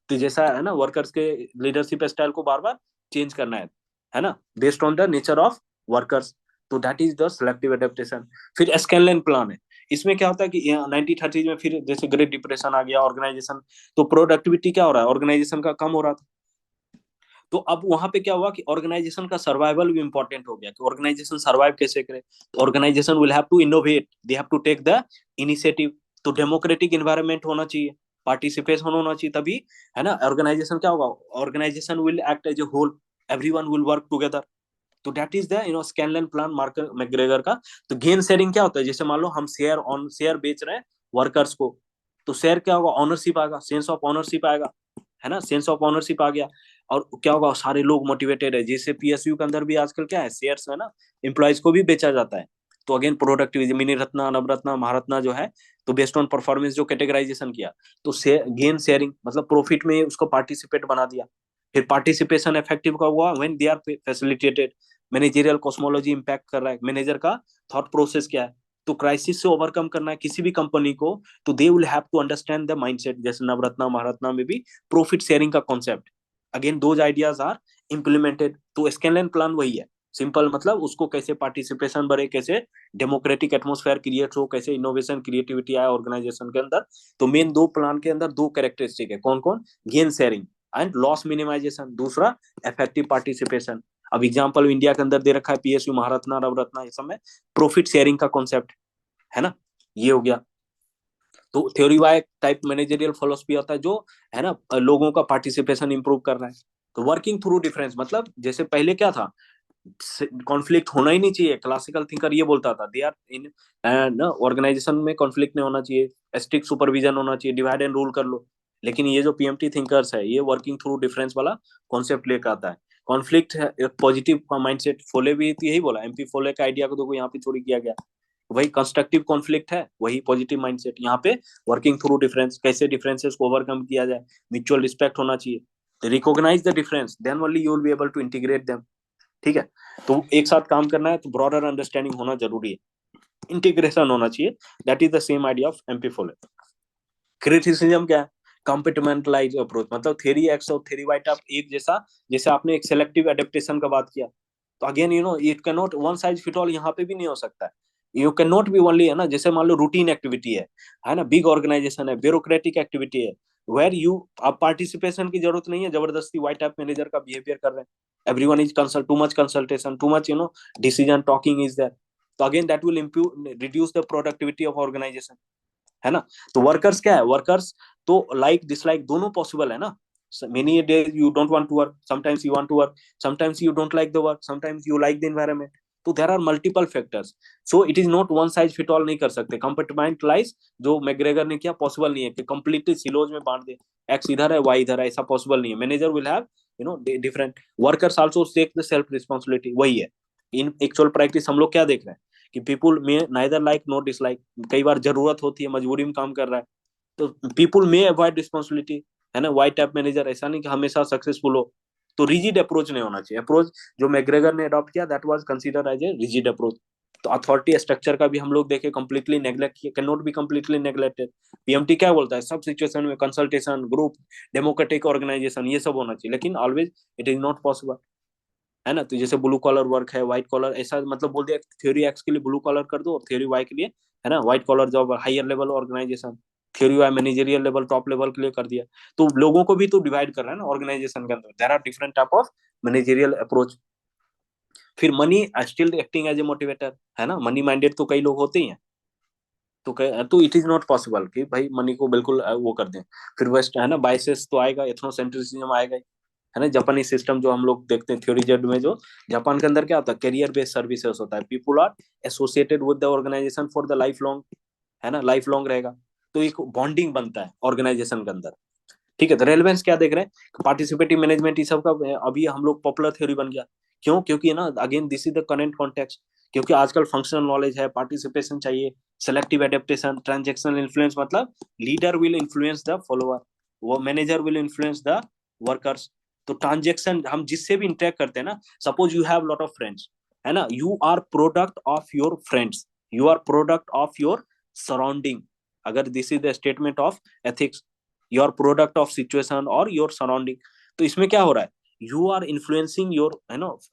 तो जैसा है ना workers के लीडरशिप स्टाइल को बार बार चेंज करना है ना, based on the nature of workers, तो that is the selective adaptation. फिर स्कैनलाइन प्लान है, इसमें क्या होता है कि 1930s में फिर जैसे ग्रेट डिप्रेशन आ गया, ऑर्गेनाइजेशन तो प्रोडक्टिविटी क्या हो रहा है, ऑर्गेनाइजेशन का कम हो रहा था। तो अब वहां पे क्या हुआ कि ऑर्गेनाइजेशन का सर्वाइवल भी इंपॉर्टेंट हो गया कि ऑर्गेनाइजेशन सर्वाइव कैसे करे। तो organization will have to innovate, they have to take the initiative. तो डेमोक्रेटिक एनवायरनमेंट होना चाहिए, पार्टिसिपेशन होना चाहिए, तभी है ना ऑर्गेनाइजेशन क्या होगा, organisation will act as a whole, everyone will work together. तो that is the Scanlon plan marker McGregor का। तो गेन शेयरिंग क्या होता है, जैसे मान लो हम शेयर बेच रहे हैं वर्कर्स को, तो शेयर क्या होगा, ऑनरशिप आएगा, सेंस ऑफ ऑनरशिप आएगा, है ना, सेंस ऑफ ऑनरशिप आ गया। और क्या होगा, सारे लोग मोटिवेटेड है, जैसे पीएसयू के अंदर भी आजकल क्या है, शेयर्स है ना, एम्प्लॉयज को भी बेचा जाता है। तो again productivity, mini Ratna, Navratna, Maharatna जो है, तो बेस्ड ऑन परफॉर्मेंस जो कैटेगराइजेशन किया, तो गेन शेयरिंग मतलब प्रॉफिट में उसको पार्टिसिपेट बना दिया। फिर पार्टिसिपेशन इफेक्टिव का हुआ when they are facilitated. Managerial cosmology impact कर रहा है, मैनेजर का थॉट प्रोसेस क्या है, तो क्राइसिस से ओवरकम करना है किसी भी कंपनी को, तो they will have to understand the mindset. जैसे नवरत्ना महारत्ना में भी प्रॉफिट शेयरिंग का concept, again those ideas are implemented. तो स्कैनलाइन प्लान वही है, सिंपल मतलब उसको कैसे पार्टिसिपेशन बढ़े, कैसे डेमोक्रेटिक एटमोस्फेयर क्रिएट हो, कैसे इनोवेशन क्रिएटिविटी आए ऑर्गेनाइजेशन के अंदर। तो मेन दो प्लान के अंदर दो कैरेक्टरिस्टिक है, कौन कौन, gain sharing and loss minimization, दूसरा इफेक्टिव पार्टिसिपेशन। अब एग्जांपल इंडिया के अंदर दे रखा है पीएसयू, महारत्ना, नवरत्ना, ये सब में प्रॉफिट शेयरिंग का कॉन्सेप्ट है ना, ये हो गया। तो theory Y type managerial philosophy होता है जो है ना लोगों का पार्टिसिपेशन इंप्रूव कर रहा है। तो वर्किंग थ्रू डिफरेंस मतलब जैसे पहले क्या था, कॉन्फ्लिक्ट होना ही नहीं चाहिए, क्लासिकल थिंकर ये बोलता था, दे आर इन ना ऑर्गेनाइजेशन में कॉन्फ्लिक्ट नहीं होना चाहिए, स्ट्रिक्ट सुपरविजन होना चाहिए, डिवाइड एंड रूल कर लो। लेकिन ये जो पीएमटी थिंकर्स है, ये वर्किंग थ्रू डिफरेंस वाला कॉन्सेप्ट लेकर आता है। कॉन्फ्लिक्ट है एक पॉजिटिव का माइंडसेट, फोले भी तो यही बोला, एमपी फोले का आइडिया को देखो यहाँ पे चोरी किया गया, वही कंस्ट्रक्टिव कॉन्फ्लिक्ट है, वही पॉजिटिव माइंडसेट यहाँ पे। वर्किंग थ्रू डिफरेंस, कैसे डिफरेंसेस को ओवरकम किया जाए, म्यूचुअल रिस्पेक्ट होना चाहिए, recognize the difference, then only you will be able to integrate them. ठीक है, तो एक साथ काम करना है तो ब्रॉडर अंडरस्टैंडिंग होना जरूरी है, इंटीग्रेशन होना चाहिए, that is the same idea of MP फोले। Criticism क्या है, कंपार्टमेंटलाइज अप्रोच, मतलब थ्योरी एक्स और थ्योरी वाई आप एक जैसा, जैसे आपने एक सेलेक्टिव एडेप्टेशन का बात किया, तो again it can not one size fit all, यहाँ पे भी नहीं हो सकता है। You can not be only, है ना, जैसे मान लो रूटीन एक्टिविटी है ना, बिग ऑर्गेनाइजेशन है, ब्यूरोक्रेटिक एक्टिविटी है, वेर यू अब पार्टिसिपेशन की जरूरत नहीं है, जबरदस्ती वाइट टाइप मैनेजर का बिहेवियर कर रहे हैं, everyone is consult, too much consultation, too much decision talking is there, तो again that will improve reduce the productivity of organisation, है ना। तो वर्कर्स क्या है, वर्कर्स तो लाइक डिसलाइक दोनों पॉसिबल है ना। many days you don't want to work, sometimes you want to work, sometimes you don't like the work, sometimes you like the environment, तो there are multiple factors, so it is not one size fit all, नहीं कर सकते। Compartmentalise जो McGregor ने किया possible नहीं है कि कंप्लीटली सिलोज में बांट दे, एक्स इधर है वाई इधर है, ऐसा पॉसिबल नहीं है। Manager will have different, workers also take the self responsibility, वही है। इन एक्चुअल प्रैक्टिस हम लोग क्या देख रहे हैं कि पीपुल में नाइदर लाइक नॉट डिसलाइक, कई बार जरूरत होती है, मजबूरी में काम कर रहा है, तो पीपुल में अवॉइड रिस्पॉन्सिबिलिटी, है ना। वाइट टाइप मैनेजर ऐसा नहीं कि हमेशा सक्सेसफुल हो, तो रिजिड अप्रोच नहीं होना चाहिए। अप्रोच जो मैकग्रेगर ने अडॉप्ट किया that was considered as a rigid approach. तो अथॉरिटी स्ट्रक्चर का भी हम लोग देखे कंप्लीटली नेग्लेक्ट किया, can not be completely neglected. PMT क्या बोलता है, सब सिचुएशन में कंसल्टेशन, ग्रुप, डेमोक्रेटिक ऑर्गेनाइजेशन, ये सब होना चाहिए, लेकिन always it is not possible, है ना। तो जैसे ब्लू कॉलर वर्क है, व्हाइट कॉलर, ऐसा मतलब बोल दिया थ्योरी एक्स के लिए ब्लू कॉलर कर दो और थ्योरी वाई के लिए, है ना, white collar job, higher level organization, theory Y managerial level, top level के लिए कर दिया। तो लोगों को भी तो डिवाइड कर रहा है ना ऑर्गेनाइजेशन के अंदर, there are different type of managerial approach. फिर money still acting as a motivator, है ना, मनी माइंडेड तो कई लोग होते ही हैं, तो इट इज नॉट पॉसिबल कि भाई मनी को बिल्कुल वो कर दें। फिर वेस्ट, है ना, बाइसेस तो आएगा, एथनोसेंट्रिसिज्म आएगा, है ना। जापानी सिस्टम जो हम लोग देखते हैं थ्योरी जेड में, जो जापान के अंदर क्या होता है, करियर बेस्ड सर्विसेज होता है, people are associated with the organization for the life long, है ना, लाइफ लॉन्ग रहेगा, तो एक बॉन्डिंग बनता है ऑर्गेनाइजेशन के अंदर। ठीक है, तो रेलेवेंस क्या देख रहे हैं, पार्टिसिपेटिव मैनेजमेंट, ये सब का अभी हम लोग पॉपुलर थ्योरी बन गया क्यों? क्योंकि ना again this is the current context, क्योंकि आजकल फंक्शनल नॉलेज है, पार्टिसिपेशन चाहिए, सेलेक्टिव एडेप्टेशन, ट्रांजैक्शनल इन्फ्लुएंस, मतलब leader will influence the follower, वो manager will influence the workers. तो ट्रांजैक्शन हम जिससे भी इंटरेक्ट करते हैं ना, suppose you have lot of friends, है ना, you are product of your friends, you are product of your surrounding. अगर this is the statement of ethics, you are product of situation और योर सराउंडिंग। तो इसमें क्या हो रहा है, you are influencing your,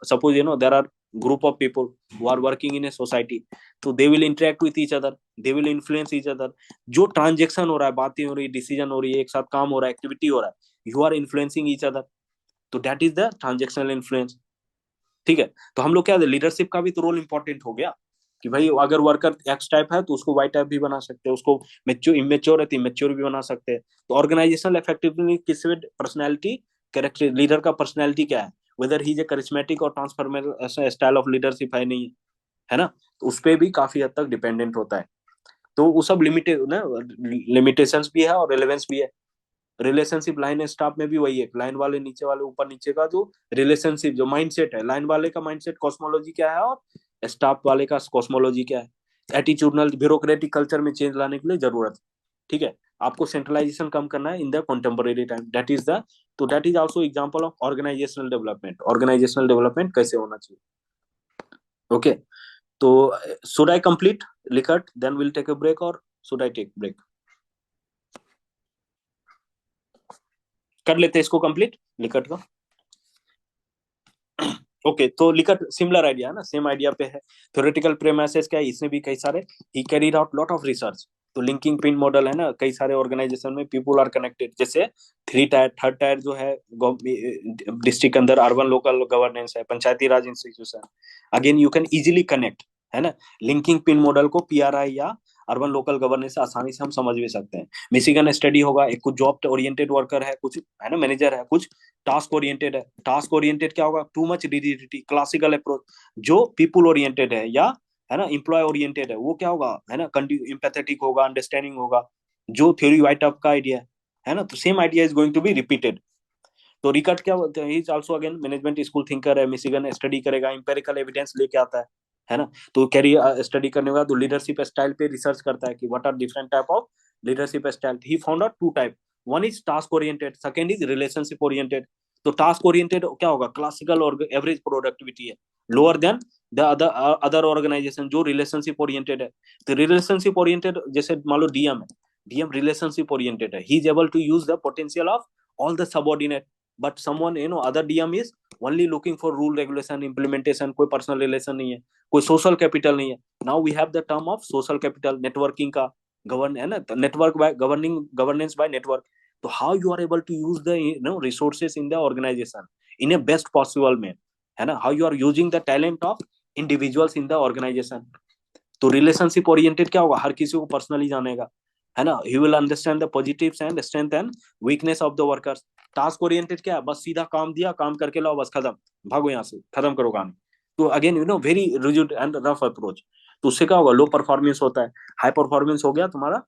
suppose there are group of people who are working in a society, so they will interact with each other, they will influence each other। जो transaction हो रहा है, बातें हो रही है, डिसीजन हो रही है, एक साथ काम हो रहा है, एक्टिविटी हो रहा है, you are influencing each other, तो that is the transactional influence। ठीक है, तो हम लोग क्या, लीडरशिप का भी तो रोल इंपॉर्टेंट हो गया कि भाई अगर वर्कर एक्स टाइप है तो उसको वाई टाइप भी बना सकते हैं, उसको मेच्योर इमेच्योर है तो इमेच्योर भी बना सकते हैं। तो ऑर्गेनाइजेशनल इफेक्टिवनेस किस पर्सनैलिटी कैरेक्टर, लीडर का पर्सनैलिटी क्या है, weather he is a charismatic और ट्रांसफॉर्मेबल स्टाइल ऑफ लीडरशिप है नहीं, है ना, तो उस पर भी काफी हद तक डिपेंडेंट होता है। तो वो सब लिमिटेड ना, लिमिटेशंस भी है और रिलेवेंस भी है। रिलेशनशिप लाइन स्टाफ में भी वही है, लाइन वाले नीचे वाले ऊपर नीचे का जो रिलेशनशिप, जो माइंडसेट है, लाइन वाले का माइंडसेट कॉस्मोलॉजी क्या है और स्टाफ वाले का कॉस्मोलॉजी क्या है। एटीट्यूडनल ब्यूरोक्रेटिक कल्चर में चेंज लाने के लिए जरूरत है। ठीक है, आपको सेंट्रलाइजेशन कम करना है in the contemporary time, that is the, तो that is also example of organisational development. Organisational development कैसे होना चाहिए। ओके, तो should I complete Likert then will take a break, और शुड आई टेक ब्रेक? कर लेते हैं इसको कंप्लीट लिकट का। ओके, तो लिकट सिमिलर आइडिया है ना, सेम आइडिया पे है। थ्योरेटिकल प्रेमाइसेस क्या है, इसमें भी कई सारे, he carried out lot of research. तो लिंकिंग पिन मॉडल है ना, कई सारे ऑर्गेनाइजेशन में पीपल आर कनेक्टेड, जैसे 3 टायर, 3rd टायर जो है डिस्ट्रिक्ट के अंदर अर्बन लोकल गवर्नेंस है, Panchayati Raj institution, again you can easily connect, है ना। लिंकिंग पिन मॉडल को पीआरआई या अर्बन लोकल गवर्नेंस से आसानी से हम समझ भी सकते हैं। मिशिगन स्टडी होगा, एक कुछ जॉब ओरिएंटेड वर्कर है, कुछ है ना मैनेजर है, कुछ टास्क ओरिएंटेड है। टास्क ओरिएंटेड क्या होगा, to much rigidity, classical approach. जो पीपल ओरिएंटेड है या है ना एम्प्लॉय ओरिएंटेड है, वो क्या होगा, है ना एम्पैथेटिक होगा, अंडरस्टैंडिंग होगा, जो थ्योरी वाइट अप का आइडिया है ना। तो same idea is going to be repeated. तो रिकट क्या होता है, is also again management school thinker है, मिशिगन स्टडी करेगा, इंपेरिकल एविडेंस लेके आता है ना। तो कैरियर स्टडी करने के बाद लीडरशिप स्टाइल पे रिसर्च करता है कि what are different type of leadership style. He found out 2 type, one is task oriented, second is relationship oriented. तो टास्क ओरिएंटेड क्या होगा, क्लासिकल और एवरेज प्रोडक्टिविटी है, lower than the other organisation जो रिलेशनशिप ओरिएंटेड है। तो relationship oriented जैसे मान लो डीएम है, डीएम रिलेशनशिप ओरिएंटेड है, he is able to use the potential of all the subordinate, but someone other DM is only looking for rule regulation implementation, कोई personal relation नहीं है, कोई सोशल कैपिटल नहीं है। Now we have the term of social capital, networking का govern है ना, network by governing, governance by network. तो how you are able to use the resources in the organisation in a best possible में, है ना, how you are using the talent of individuals in the organisation. तो relationship oriented क्या होगा, हर किसी को पर्सनली जानेगा, है ना, he will understand the positives and strength and weakness of the workers. Task oriented क्या है, बस सीधा काम दिया, काम करके लाओ, बस खत्म, भागो यहाँ से, खत्म करो काम। तो again very rigid and rough approach. तो उससे क्या होगा, लो परफॉर्मेंस होता है, हाई परफॉर्मेंस हो गया तुम्हारा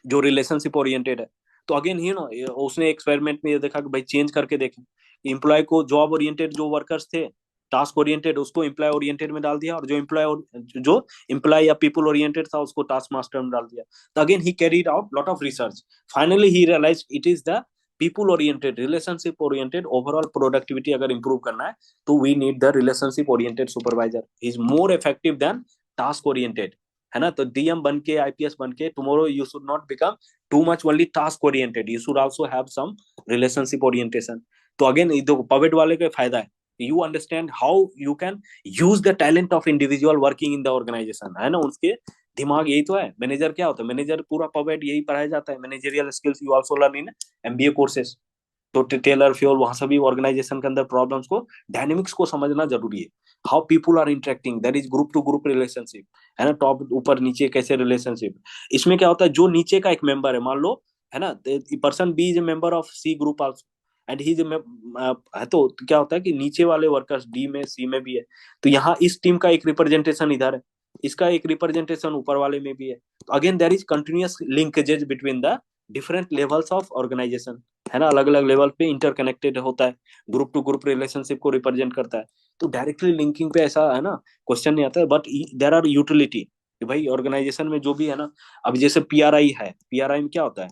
जो रिलेशनशिप ओरिएंटेड है। तो अगेन उसने एक्सपेरिमेंट में ये देखा कि भाई चेंज करके देखें, एम्प्लॉय को जॉब ओरिएंटेड जो वर्कर्स थे टास्क ओरिएंटेड, उसको एम्प्लॉय ओरिएंटेड में डाल दिया, और जो एम्प्लॉय या पीपल ओरिएंटेड था उसको टास्क मास्टर में डाल दिया। तो again he carried out lot of research, finally he realise it is the people oriented, relationship oriented overall productivity अगर इंप्रूव करना है तो we need the relationship oriented supervisor, is more effective than task oriented, है ना। तो DM बन के, IPS बन के, tomorrow you should not become too much only task oriented, you should also have some relationship orientation. तो again देखो पवेट वाले का फायदा है, you understand how you can use the talent of individual working in the organisation, है ना। उसके दिमाग यही तो है। मैनेजर क्या होता है, मैनेजर पूरा पवेट यही पढ़ाया जाता है, managerial skills you also learn in MBA courses. तो टेलर फ्योल वहां सभी ऑर्गेनाइजेशन के अंदर प्रॉब्लम्स को, डायनेमिक्स को समझना जरूरी है, how people are interacting, that is group to group relationship, है ना, टॉप ऊपर नीचे कैसे रिलेशनशिप। इसमें क्या होता है, जो नीचे का एक मेंबर है, मान लो है ना, person B is a member of C group also and he है, तो क्या होता है कि नीचे वाले वर्कर्स डी में सी में भी है, तो यहाँ इस टीम का एक रिप्रेजेंटेशन इधर है, इसका एक रिप्रेजेंटेशन ऊपर वाले में भी है। तो again there is continuous linkages between the different levels of organisation, है ना, अलग अलग लेवल पे इंटरकनेक्टेड होता है, ग्रुप टू ग्रुप रिलेशनशिप को रिप्रेजेंट करता है। तो डायरेक्टली लिंकिंग पे ऐसा है ना क्वेश्चन नहीं आता है, बट देयर आर यूटिलिटी कि भाई ऑर्गेनाइजेशन में जो भी है ना, अब जैसे पीआरआई है, पीआरआई में क्या होता है,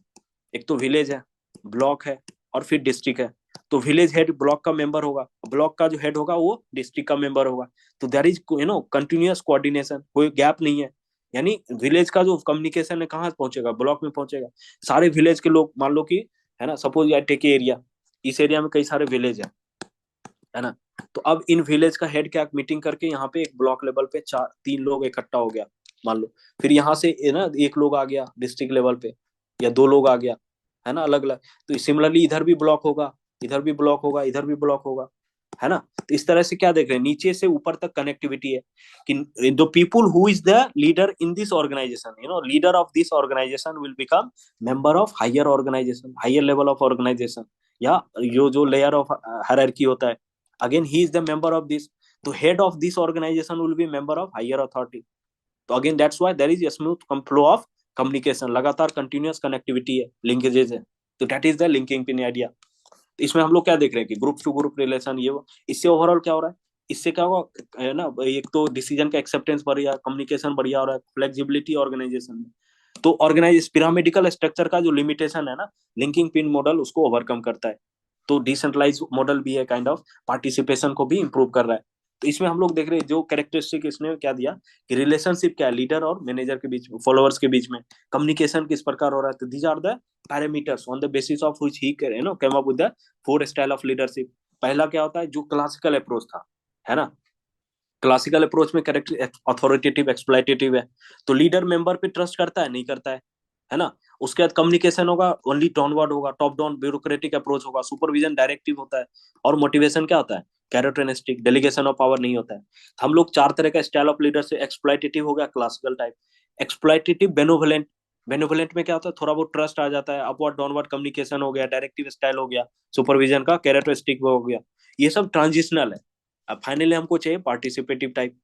एक तो विलेज है, ब्लॉक है, और फिर डिस्ट्रिक्ट है। तो विलेज हेड ब्लॉक का मेंबर होगा, ब्लॉक का जो हेड होगा वो डिस्ट्रिक्ट का मेंबर होगा। तो देयर इज कंटिन्यूअस कोऑर्डिनेशन, कोई गैप नहीं है। यानी विलेज का जो कम्युनिकेशन है कहाँ पहुंचेगा, ब्लॉक में पहुंचेगा। सारे विलेज के लोग मान लो कि, है ना, सपोज आई टेक एरिया, इस एरिया में कई सारे विलेज है ना। तो अब इन विलेज का हेड क्या मीटिंग करके यहाँ पे एक ब्लॉक लेवल पे चार तीन लोग इकट्ठा हो गया मान लो, फिर यहाँ से ना एक लोग आ गया डिस्ट्रिक्ट लेवल पे, या दो लोग आ गया, है ना, अलग अलग। तो सिमिलरली इधर भी ब्लॉक होगा, इधर भी ब्लॉक होगा, इधर भी ब्लॉक होगा, है ना। तो इस तरह से क्या देख रहे हैं, नीचे से ऊपर तक कनेक्टिविटी है कि the people who is the leader in this organisation, leader of this organisation will become member of higher organisation, higher level of organisation, या जो लेयर ऑफ हायरार्की होता है, again he is the member of this. तो head of this organization will be member of higher authority. तो again that's why there is a smooth flow of communication, लगातार continuous connectivity है, linkages है। तो that is the linking pin idea। तो इसमें हम लोग क्या देख रहे हैं कि ग्रुप टू ग्रुप रिलेशन, ये इससे ओवरऑल क्या हो रहा है, इससे क्या होगा, है ना, एक तो डिसीजन का एक्सेप्टेंस बढ़िया, कम्युनिकेशन बढ़िया हो रहा है, फ्लेक्सिबिलिटी ऑर्गेनाइजेशन में। तो ऑर्गेनाइज पिरामिडिकल स्ट्रक्चर का जो लिमिटेशन है ना, लिंकिंग पिन मॉडल उसको ओवरकम करता है। तो डिसेंट्रलाइज मॉडल भी है, काइंड ऑफ पार्टिसिपेशन को भी इंप्रूव कर रहा है। तो इसमें हम लोग देख रहे हैं जो कैरेक्टरिस्टिक इसने क्या दिया कि रिलेशनशिप क्या है लीडर और मैनेजर के बीच में, फॉलोअर्स के बीच में, कम्युनिकेशन किस प्रकार हो रहा है। तो these are the parameters on the basis of which he came up with the four style of leadership. पहला क्या होता है, जो क्लासिकल अप्रोच था, है ना, क्लासिकल अप्रोच में करेक्ट अथॉरिटेटिव एक्सप्लॉइटेटिव है। तो लीडर मेंबर पे ट्रस्ट करता है नहीं करता है ना। उसके बाद कम्युनिकेशन होगा ओनली डाउनवर्ड होगा, टॉप डाउन ब्यूरोक्रेटिक अप्रोच होगा, सुपरविजन डायरेक्टिव होता है, और मोटिवेशन क्या होता है, कैरेक्टरिस्टिक डेलीगेशन ऑफ पावर नहीं होता है। हम लोग चार तरह का स्टाइल ऑफ लीडर से, एक्सप्लॉइटेटिव हो गया classical type, exploitative benevolent, benevolent में क्या होता है, थोड़ा बहुत ट्रस्ट आ जाता है, अपवर्ड डाउनवर्ड कम्युनिकेशन हो गया, डायरेक्टिव स्टाइल हो गया, सुपरविजन का कैरेक्टरिस्टिक हो गया, ये सब ट्रांजिशनल है। अब फाइनली हमको चाहिए पार्टिसिपेटिव टाइप।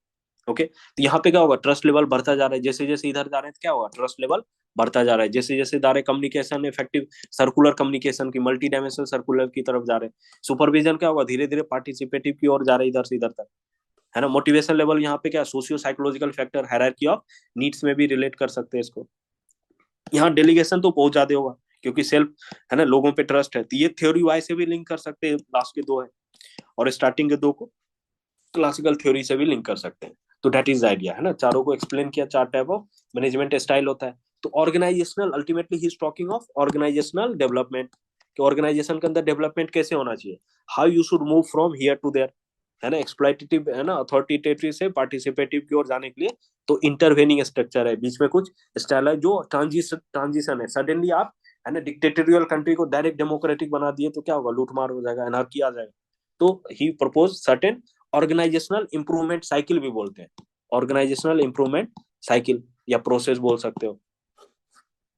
ओके, तो यहाँ पे क्या होगा, ट्रस्ट लेवल बढ़ता जा रहा है, जैसे जैसे इधर जा रहे हैं तो क्या होगा, ट्रस्ट लेवल बढ़ता जा रहा है, जैसे जैसे जा रहे कम्युनिकेशन इफेक्टिव सर्कुलर कम्युनिकेशन की, मल्टी डायमेंशनल सर्कुलर की तरफ जा रहे हैं। सुपरविजन क्या होगा, धीरे धीरे पार्टिसिपेटिव की ओर जा रहे हैं, इधर से इधर तक, है ना। मोटिवेशन लेवल यहाँ पे क्या, socio psychological factor, hierarchy of needs में भी रिलेट कर सकते हैं इसको। यहाँ डेलीगेशन तो बहुत ज्यादा होगा क्योंकि सेल्फ, है ना, लोगों पे ट्रस्ट है। तो ये थ्योरी वाई से भी लिंक कर सकते हैं, लास्ट के दो है, और स्टार्टिंग के दो को क्लासिकल थ्योरी से भी लिंक कर सकते हैं। तो दैट इज आइडिया, है ना, चारों को एक्सप्लेन किया, चार टाइप ऑफ मैनेजमेंट स्टाइल होता है। तो organisational, ultimately he is talking of organisational development, कि ऑर्गेनाइजेशन के अंदर डेवलपमेंट कैसे होना चाहिए, how you should move from here to there, है ना, एक्सप्लॉइटेटिव, है ना, अथॉरिटेटिव से पार्टिसिपेटिव की ओर जाने के लिए। तो इंटरवेनिंग स्ट्रक्चर है, बीच में कुछ स्टाइल है जो ट्रांजिशन है। सडनली आप, है ना, डिक्टेटोरियल कंट्री को डायरेक्ट डेमोक्रेटिक बना दिए तो क्या होगा, लूटमार हो जाएगा, एनार्की आ जाएगा। तो he propose certain organisational improvement cycle भी बोलते हैं, ऑर्गेनाइजेशनल इंप्रूवमेंट साइकिल या प्रोसेस बोल सकते हो।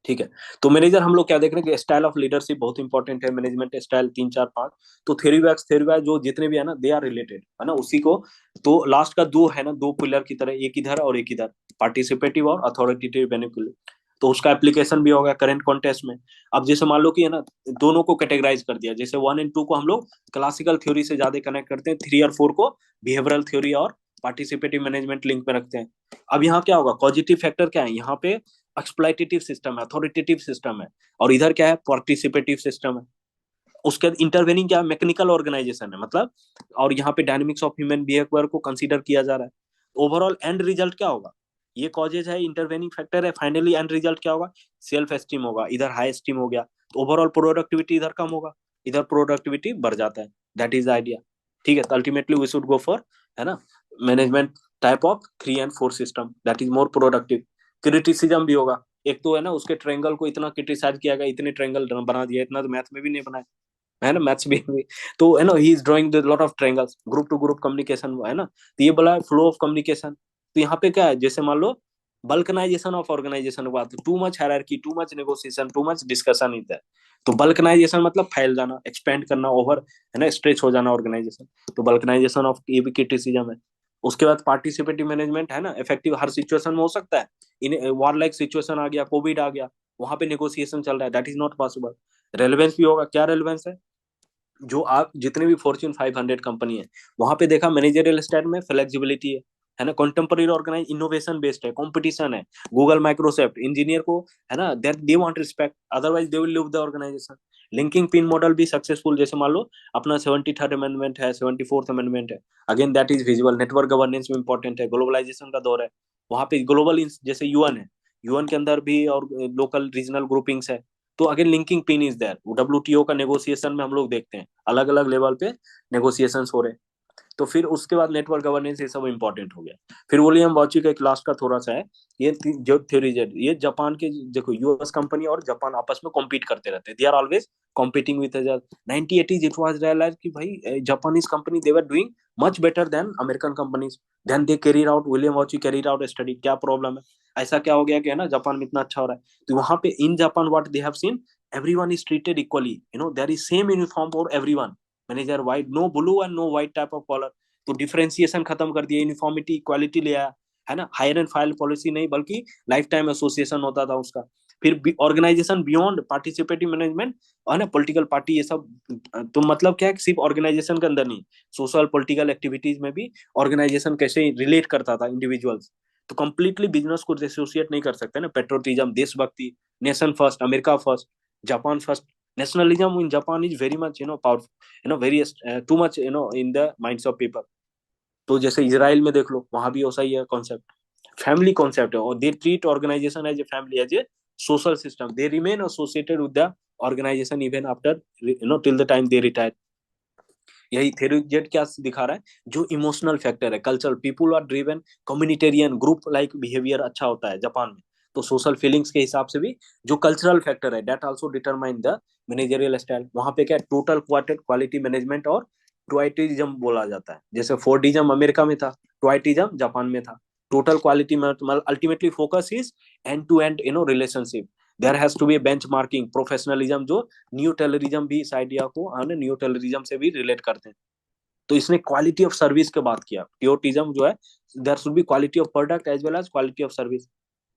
ठीक है, तो मैनेजर हम लोग क्या देख रहे हैं कि स्टाइल ऑफ लीडरशिप बहुत इंपॉर्टेंट है, मैनेजमेंट स्टाइल तीन चार पांच। तो थ्योरी वाइज जो जितने भी है ना, दे आर रिलेटेड, है ना, उसी को। तो लास्ट का दो है ना, दो पिलर की तरह, एक इधर और एक इधर, पार्टिसिपेटिव और अथॉरिटेटिव बेनिफिट। तो उसका एप्लीकेशन भी होगा करंट कॉन्टेक्स्ट में। अब जैसे मान लो कि, है ना, दोनों को कैटेगराइज कर दिया, जैसे 1 और 2 को हम लोग क्लासिकल थ्योरी से ज्यादा कनेक्ट करते हैं, 3 और 4 को बिहेवियरल थ्योरी और पार्टिसिपेटिव मैनेजमेंट लिंक में रखते हैं। अब यहाँ क्या होगा, पॉजिटिव फैक्टर क्या है, यहाँ पे एक्सप्लॉइटेटिव सिस्टम है, अथॉरिटेटिव सिस्टम है, और इधर क्या है, पार्टिसिपेटिव सिस्टम है। उसके बाद इंटरवेनिंग क्या है, मैकेनिकल ऑर्गेनाइजेशन है मतलब, और यहाँ पे डायनेमिक्स ऑफ ह्यूमन बिहेवियर को कंसीडर किया जा रहा है। ओवरऑल एंड रिजल्ट क्या होगा, ये कॉजेज है, इंटरवेनिंग फैक्टर है, फाइनली एंड रिजल्ट क्या होगा, सेल्फ एस्टीम होगा, इधर हाई एस्टीम हो गया। तो ओवरऑल प्रोडक्टिविटी इधर कम होगा, इधर प्रोडक्टिविटी बढ़ जाता है। That is idea. ठीक है, तो ultimately we should go for, है ना, मैनेजमेंट टाइप ऑफ 3 और 4 system, that is more productive. Criticism भी होगा, एक तो है ना, उसके ट्रायंगल को इतना क्रिटिसाइज किया गया, इतने ट्रायंगल बना दिया, इतना तो मैथ में भी नहीं बनाया, है ना, मैथ्स भी। तो है ना, he is drawing the lot of triangles, group to group communication, है ना। तो ये बोला फ्लो ऑफ कम्युनिकेशन। तो यहाँ पे क्या है, जैसे मान लो बल्कनाइजेशन ऑफ ऑर्गेनाइजेशन की बात, too much hierarchy, too much negotiation, too much discussion is there. तो बल्कनाइजेशन मतलब फैल जाना, एक्सपेंड करना, ओवर, है ना, स्ट्रेच हो जाना ऑर्गेनाइजेशन। तो बल्कनाइजेशन ऑफ ये भी क्रिटिसिज्म है। उसके बाद पार्टिसिपेटिव मैनेजमेंट, है ना, इफेक्टिव हर सिचुएशन में हो सकता है, इन वॉर लाइक सिचुएशन आ गया, कोविड आ गया, वहां पे नेगोशिएशन चल रहा है, that is not possible. Relevance भी होगा, क्या रेलेवेंस है, जो आप जितने भी फॉर्च्यून 500 कंपनी है वहां पे देखा मैनेजरियल स्टाइल में फ्लेक्सिबिलिटी है ना, कंटेम्पररी ऑर्गेनाइज इनोवेशन बेस्ड है, कंपटीशन है, गूगल माइक्रोसॉफ्ट इंजीनियर को है ना, that they want respect, otherwise they will leave the organisation. Linking pin model भी सक्सेसफुल, जैसे मान लो अपना 73rd अमेंडमेंट है, 74th अमेंडमेंट है, again that is visible. Network governance में इंपॉर्टेंट है, ग्लोबलाइजेशन का दौर है, वहां पे ग्लोबल जैसे यूएन है, यूएन के अंदर भी और लोकल रीजनल ग्रुपिंग्स है, तो again linking pin is there. WTO का नेगोशिएशन में हम लोग देखते हैं अलग अलग लेवल पे नेगोशिएशन हो रहे हैं। तो फिर उसके बाद नेटवर्क गवर्नेंस, ये सब इंपॉर्टेंट हो गया। फिर विलियम वॉची का एक लास्ट का थोड़ा सा है, ये जो थ्योरी है, ये जापान के, देखो यूएस कंपनी और जापान आपस में कॉम्पीट करते रहते हैं, they are always competing with 1980s it was realise कि भाई Japanese company they were doing much better than American companies, then they carried out, William Ouchi carried out study, क्या problem है, ऐसा क्या हो गया कि है ना जापान में इतना अच्छा हो रहा है। तो वहां पे in Japan what they have seen, everyone is treated equally, you know, there is same uniform for everyone, manager white, no blue and no white type of color। तो डिफरेंशिएशन खत्म कर दिया, यूनिफॉर्मिटी इक्वालिटी ले आया, है ना, higher and file policy नहीं बल्कि लाइफ टाइम एसोसिएशन होता था उसका। फिर ऑर्गेनाइजेशन बियॉन्ड पार्टिसिपेटिव मैनेजमेंट, है ना, पॉलिटिकल पार्टी, ये सब। तो मतलब क्या है, सिर्फ ऑर्गेनाइजेशन के अंदर नहीं, सोशल पॉलिटिकल एक्टिविटीज में भी ऑर्गेनाइजेशन कैसे रिलेट करता था इंडिविजुअल्स। तो कंप्लीटली बिजनेस को एसोसिएट नहीं कर सकते ना, पेट्रोटिज्म, देशभक्ति, nation first, America first, Japan first, nationalism in Japan is very much, you know, powerful, you know, very too much, you know, in the minds of people। तो जैसे Israel में देख लो, वहां भी ऐसा ही है कॉन्सेप्ट, फैमिली कॉन्सेप्ट है, और they treat organisation as a family, as a social system, they remain associated with the organisation even after, you know, till the time they retire. यही थ्योरी जेड क्या दिखा रहा है, जो इमोशनल फैक्टर है, cultural, people are driven, communitarian, group like behaviour अच्छा होता है जापान में। तो सोशल फीलिंग्स के हिसाब से भी जो कल्चरल फैक्टर है, that also determine the managerial style. वहां पे क्या है, टोटल क्वालिटी मैनेजमेंट और ट्वाइटिज्म बोला जाता है, जैसे फोर्डिज्म अमेरिका में था, ट्वाइटिज्म जापान में था। टोटल क्वालिटी में ultimately focus is end to end, you know, relationship, there has to be benchmarking, professionalism, जो न्यू टेलरिज्म भी इस आइडिया को न्यू टेलरिज्म से भी रिलेट करते हैं। तो इसने क्वालिटी ऑफ सर्विस की बात किया, प्योरिटिज्म जो है, there should be quality of product as well as quality of service,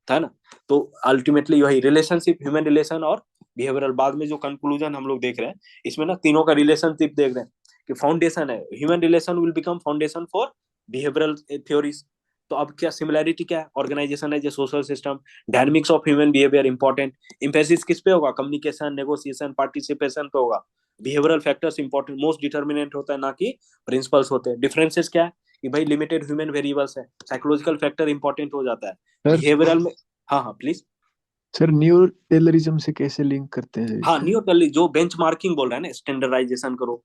था ना। तो अल्टीमेटली वही रिलेशनशिप, ह्यूमन रिलेशन और बिहेवियरल। बाद में जो कंक्लूजन हम लोग देख रहे हैं, इसमें ना तीनों का रिलेशनशिप देख रहे हैं कि फाउंडेशन है, human relation will become foundation for behavioural theories. तो अब क्या सिमिलैरिटी क्या है, ऑर्गेनाइजेशन है जो social system, dynamics of human behaviour important, emphasis किस पे होगा, कम्युनिकेशन, नेगोशिएशन, पार्टिसिपेशन पे होगा। Behavioural factors important, most determinant होता है, ना कि प्रिंसिपल्स होते हैं। डिफरेंसेस क्या है कि भाई लिमिटेड ह्यूमन वेरिएबल्स है, साइकोलॉजिकल फैक्टर इंपॉर्टेंट हो जाता है सर बिहेवियरल में। हाँ हाँ प्लीज। सर न्यू टेलरिज्म से कैसे लिंक करते हैं हाँ, इसे? न्यू जो बेंच मार्किंग बोल रहा है ना, स्टैंडर्डाइजेशन करो,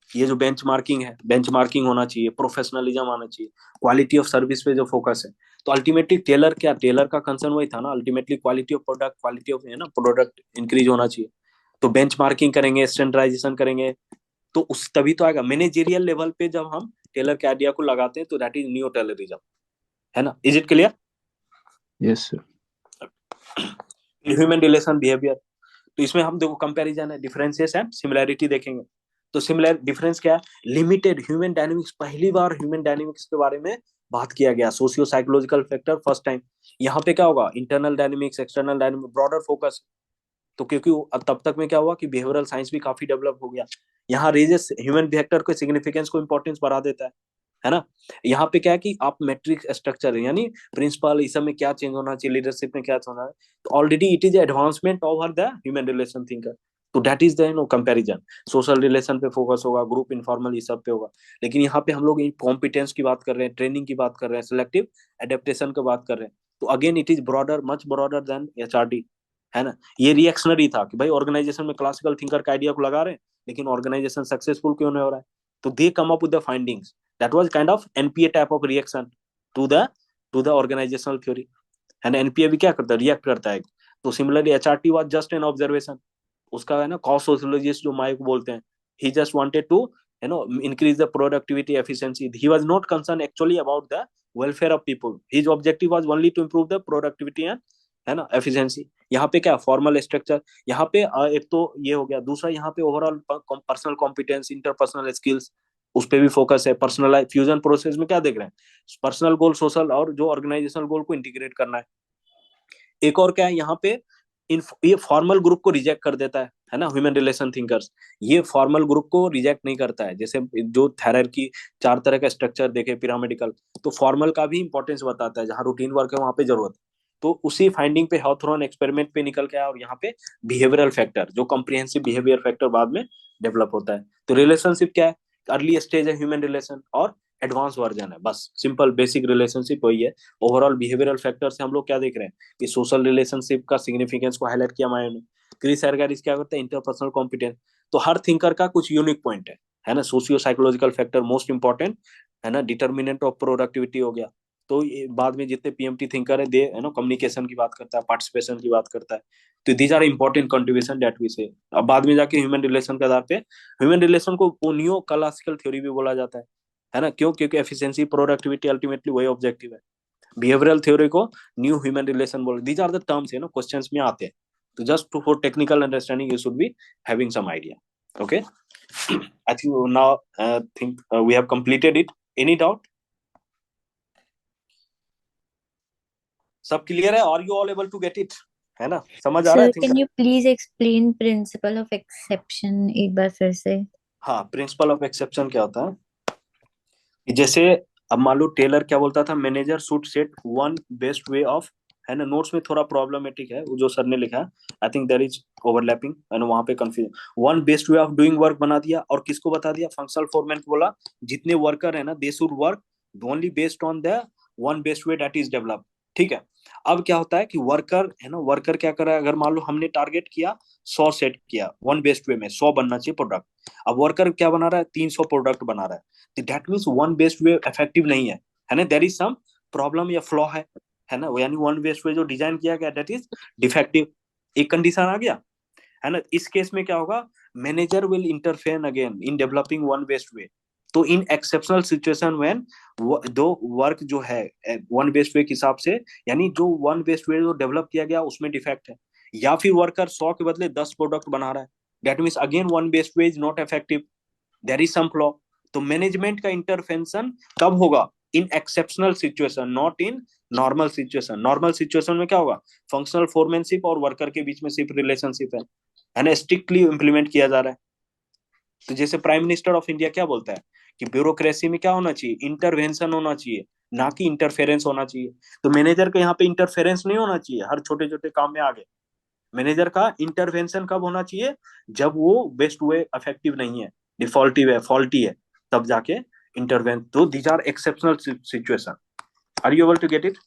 ये जो बेंच मार्किंग है, बेंच मार्किंग होना चाहिए, प्रोफेशनलिज्म आना चाहिए, क्वालिटी ऑफ सर्विस पे जो फोकस है। तो अल्टीमेटली टेलर क्या, टेलर का कंसर्न वही था ना, ultimately quality of product, quality of, है ना, प्रोडक्ट इंक्रीज होना चाहिए। तो बेंच मार्किंग करेंगे, स्टैंडर्डाइजेशन करेंगे, तो उस तभी तो आएगा। मैनेजेरियल लेवल पे जब हम टेलर के आइडिया को लगाते हैं, तो दैट इज न्यू टेलरिज्म, है ना। Is it clear? Yes sir. Human relation behaviour, तो इसमें हम देखो कंपैरिजन है, डिफरेंसेस एंड सिमिलैरिटी देखेंगे। तो सिमिलर डिफरेंस क्या है, लिमिटेड ह्यूमन डायनेमिक्स, पहली बार ह्यूमन डायनेमिक्स के बारे में बात किया गया, socio psychological factor first time. यहाँ पे क्या होगा, internal dynamics, external dynamics, broader focus. तो क्योंकि तब तक में क्या हुआ कि बिहेवियरल साइंस भी काफी डेवलप हो गया, यहाँ रेजेस ह्यूमन फैक्टर को सिग्निफिकेंस को इंपॉर्टेंस बढ़ा देता है ना। यहाँ पे क्या है कि आप मैट्रिक्स स्ट्रक्चर यानी प्रिंसिपल, इस सब में क्या चेंज होना चाहिए, लीडरशिप में क्या होना है, तो already it is advancement over the human relation thinker. तो that is the, you know, comparison. Social relation पे फोकस होगा, ग्रुप इनफॉर्मल, ये सब पे होगा। लेकिन यहाँ पे हम लोग कॉम्पिटेंस की बात कर रहे हैं, ट्रेनिंग की बात कर रहे हैं, सिलेक्टिव एडेप्टेशन की बात कर रहे हैं। तो again it is broader, much broader then HRD, है ना। ये रिएक्शनरी था कि भाई ऑर्गेनाइजेशन में क्लासिकल थिंकर का आइडिया को लगा रहे हैं, लेकिन ऑर्गेनाइजेशन सक्सेसफुल क्यों नहीं हो रहा है। तो they come up with the findings, that was kind of NPA type of reaction to the organizational theory, and NPA भी क्या करता है, रिएक्ट करता है। तो similarly HRT was just an observation, उसका है ना कॉस्ट सोशियोलॉजिस्ट जो माइक बोलते हैं, he just wanted to, you know, increase the productivity efficiency, he was not concerned actually about the welfare of people, his objective was only to improve the productivity and, है ना, efficiency। यहाँ पे क्या formal structure, यहाँ पे एक तो ये हो गया, दूसरा यहाँ पे overall personal competence, interpersonal skills, उस पे भी फोकस है। पर्सनल फ्यूजन प्रोसेस में क्या देख रहे हैं, पर्सनल गोल, सोशल और जो ऑर्गेनाइजेशनल गोल को इंटीग्रेट करना है। एक और क्या है यहाँ पे, ये फॉर्मल ग्रुप को रिजेक्ट कर देता है ना, ह्यूमन रिलेशन थिंकर्स ये फॉर्मल ग्रुप को रिजेक्ट नहीं करता है। जैसे जो थायरार्की 4 तरह का स्ट्रक्चर देखे पिरामिडिकल, तो फॉर्मल का भी इंपॉर्टेंस बताता है, जहां रूटीन वर्क है वहां पे जरूरत है। तो उसी फाइंडिंग पे हॉथरॉन एक्सपेरिमेंट पे निकल के आया, और यहाँ पे बिहेवियरल फैक्टर, जो कम्प्रिहेंसिव बिहेवियर फैक्टर बाद में डेवलप होता है। तो रिलेशनशिप क्या है, अर्ली स्टेज है ह्यूमन रिलेशन, और एडवांस वर्जन है, बस सिंपल बेसिक रिलेशनशिप वही है। ओवरऑल बिहेवियरल फैक्टर से हम लोग क्या देख रहे हैं कि सोशल रिलेशनशिप का सिग्निफिकेंस को हाईलाइट किया माया ने। क्रिस एरगारिस क्या करते हैं, इंटरपर्सनल कॉम्पिटेंस। तो हर थिंकर का कुछ यूनिक पॉइंट है ना। Socio psychological factor most important है ना, डिटर्मिनेंट ऑफ प्रोडक्टिविटी हो गया। तो बाद में जितने पीएमटी थिंकर है, दे है ना, कम्युनिकेशन की बात करता है, पार्टिसिपेशन की बात करता है। तो these are important contribution that we say. अब बाद में जाके ह्यूमन रिलेशन के आधार पे, ह्यूमन रिलेशन को नियो क्लासिकल थ्योरी भी बोला जाता है ना। क्यों? क्योंकि एफिशिएंसी प्रोडक्टिविटी अल्टीमेटली वही ऑब्जेक्टिव है। बिहेवियरल थ्योरी को न्यू ह्यूमन रिलेशन बोल, दीज आर द टर्म्स है ना, क्वेश्चंस में आते हैं। तो just to for technical understanding you should be having some idea. Okay, I think now think we have completed it. Any doubt? सब clear है? Are you all able to get it? है ना, समझ आ रहा है? Sir can you please explain principle of exception एक बार फिर से? हाँ, प्रिंसिपल ऑफ एक्सेप्शन क्या होता है कि जैसे अब मान लो टेलर क्या बोलता था, manager should set one best way of, है ना। नोट्स में थोड़ा प्रॉब्लमेटिक है वो जो सर ने लिखा है, I think there is overlapping and वहां पे confusion. One best way of doing work बना दिया, और किसको बता दिया, फंक्शनल फोरमैन को बोला जितने वर्कर है ना, they should work only based on the one best way that is develop. ठीक है। अब क्या होता है कि वर्कर है ना, वर्कर क्या कर रहा है, अगर मान लो हमने टारगेट किया 100 सेट किया, वन बेस्ट वे में 100 बनना चाहिए प्रोडक्ट। अब वर्कर क्या बना रहा है, 300 प्रोडक्ट बना रहा है। That means one best way effective नहीं है ना, देयर इज सम प्रॉब्लम या फ्लॉ है ना। यानी वन बेस्ट वे जो डिजाइन किया गया दैट इज डिफेक्टिव। एक कंडीशन आ गया है ना। इस केस में क्या होगा, manager will interfere again in developing one best वे। तो इन एक्सेप्शनल सिचुएशन व्हेन दो वर्क जो है वन बेस्ट वे के हिसाब से, यानी जो वन बेस्ट वे जो डेवलप किया गया उसमें डिफेक्ट है, या फिर वर्कर 100 के बदले 10 प्रोडक्ट बना रहा है, that means again one best way is not effective, there is some flaw. तो मैनेजमेंट का इंटरवेंशन कब होगा, in exceptional situation, not in normal situation. Normal situation में क्या होगा, फंक्शनल फोरमैनशिप और वर्कर के बीच में सिर्फ रिलेशनशिप है ना, स्ट्रिक्टली इंप्लीमेंट किया जा रहा है। तो जैसे प्राइम मिनिस्टर ऑफ इंडिया क्या बोलता है कि ब्यूरोक्रेसी में क्या होना चाहिए, इंटरवेंशन होना चाहिए, ना कि इंटरफेरेंस होना चाहिए। तो मैनेजर का यहाँ पे इंटरफेरेंस नहीं होना चाहिए हर छोटे छोटे काम में आगे। मैनेजर का इंटरवेंशन कब होना चाहिए, जब वो बेस्ट वे इफेक्टिव नहीं है, डिफॉल्टिव है, फॉल्टी है, तब जाके इंटरवेंट। तो these are exceptional situation. Are you able to get it?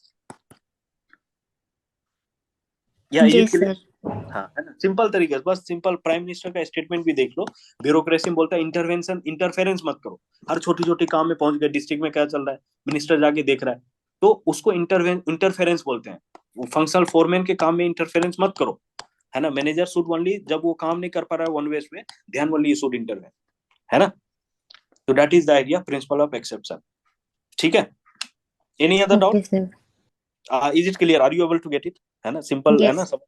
या इज जी इट क्लियर? सर। हाँ, है ना, सिंपल तरीके से, बस सिंपल प्राइम मिनिस्टर का स्टेटमेंट भी देख लो। ब्यूरोक्रेसी में बोलता है इंटरवेंशन, इंटरफेरेंस मत करो। हर छोटी छोटी काम में पहुंच गए, डिस्ट्रिक्ट में क्या चल रहा है, मिनिस्टर जाके देख रहा है, तो उसको इंटरफेरेंस बोलते हैं। फंक्शनल फोरमैन के काम में इंटरफेरेंस मत करो, है ना। मैनेजर शुड ओनली, जब वो काम नहीं कर पा रहा है वन वेज में, ध्यान ओनली यू शुड इंटरवेन, है ना। तो that is the idea, principle of exception. ठीक है, any other okay doubt? Sir. Is it clear? Are you able to get it? है ना, सिंपल है ना यस सब।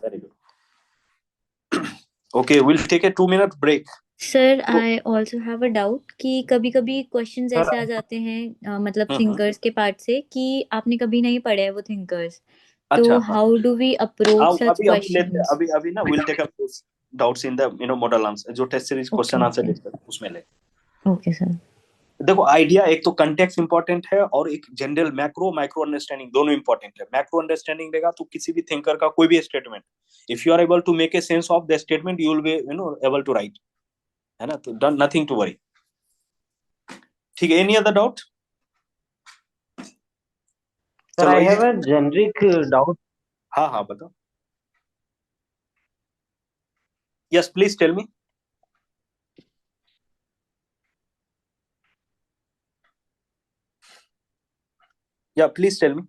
Very good. Okay, will take a 2 minute break. Sir. I also have a doubt कि कभी कभी क्वेश्चंस सर ऐसे आ जाते हैं मतलब हम्म। थिंकर्स के पार्ट से कि आपने कभी नहीं पढ़े हैं वो थिंकर्स, अच्छा, तो हाँ, हाउ डू वी अप्रोच आओ सच अभी अभी लेते हैं, क्वेश्चंस? अभी अभी ना will take up doubts in the model answer, जो test series okay question answer okay. Discuss उसमें ले। Okay sir. देखो आइडिया, एक तो कंटेक्स्ट इंपॉर्टेंट है, और एक जनरल मैक्रो माइक्रो अंडरस्टैंडिंग, दोनों इंपॉर्टेंट है। मैक्रो अंडरस्टैंडिंग रहेगा तो किसी भी थिंकर का कोई भी statement, if you are able to make a sense of the statement, you will be able to write, है ना। तो डन, नथिंग टू वरी। ठीक है, एनी अदर डाउट? Sir, चलो I easy. have a generic doubt. हाँ हाँ, बताओ। Yes, please tell me. या please tell me.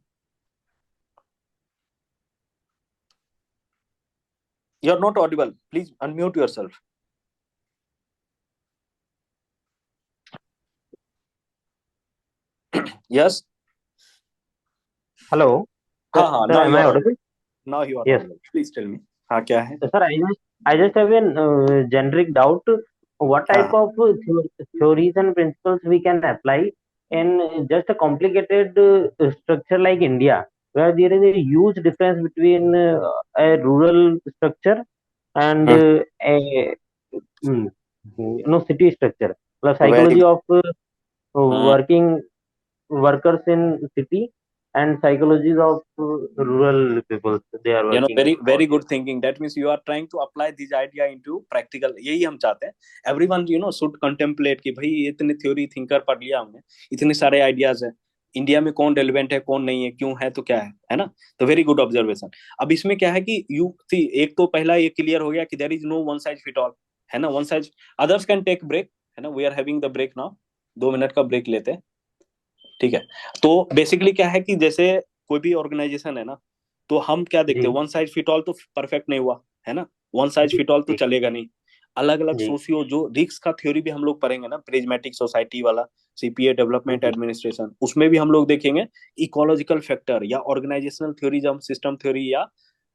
You are not audible. Please unmute yourself. Yes. Hello, हाँ हाँ, sir, now am you I are audible. audible? Now you are Yes. audible. Please tell me. हाँ, क्या है? Sir, I just have a generic doubt. What type हाँ of theories and principles we can apply in just a complicated structure like India? where there is a huge difference between a rural structure and a mm, city structure. The very psychology of good. working workers in city and psychologies of rural people, they are You know, working very out very here. good thinking. That means you are trying to apply this idea into practical। यही हम चाहते हैं। Everyone should contemplate कि भाई ये इतने theory thinker पढ़ लिया हमने, इतने सारे आइडियाज है, इंडिया में कौन रेलिवेंट है कौन नहीं है, क्यों है तो क्या है ना। तो वेरी गुड ऑब्जर्वेशन। अब इसमें क्या है कि यू सी, एक तो पहला ये क्लियर हो गया कि there is no one size fit all, है ना। One size, others can take break, है ना। We are having the break now, 2 minute का ब्रेक लेते हैं, ठीक है। तो बेसिकली क्या है कि जैसे कोई भी ऑर्गेनाइजेशन है ना, तो हम क्या देखते जी हैं, वन साइज फिट ऑल तो परफेक्ट नहीं हुआ, है ना। वन साइज जी फिट ऑल तो जी चलेगा नहीं। अलग अलग जी सोशियो जो रिस्क का थ्योरी भी हम लोग पढ़ेंगे ना, प्रिज्मेटिक सोसाइटी वाला, सीपीए डेवलपमेंट जी एडमिनिस्ट्रेशन, उसमें भी हम लोग देखेंगे इकोलॉजिकल फैक्टर या ऑर्गेनाइजेशनल थ्योरीजम, सिस्टम थ्योरी या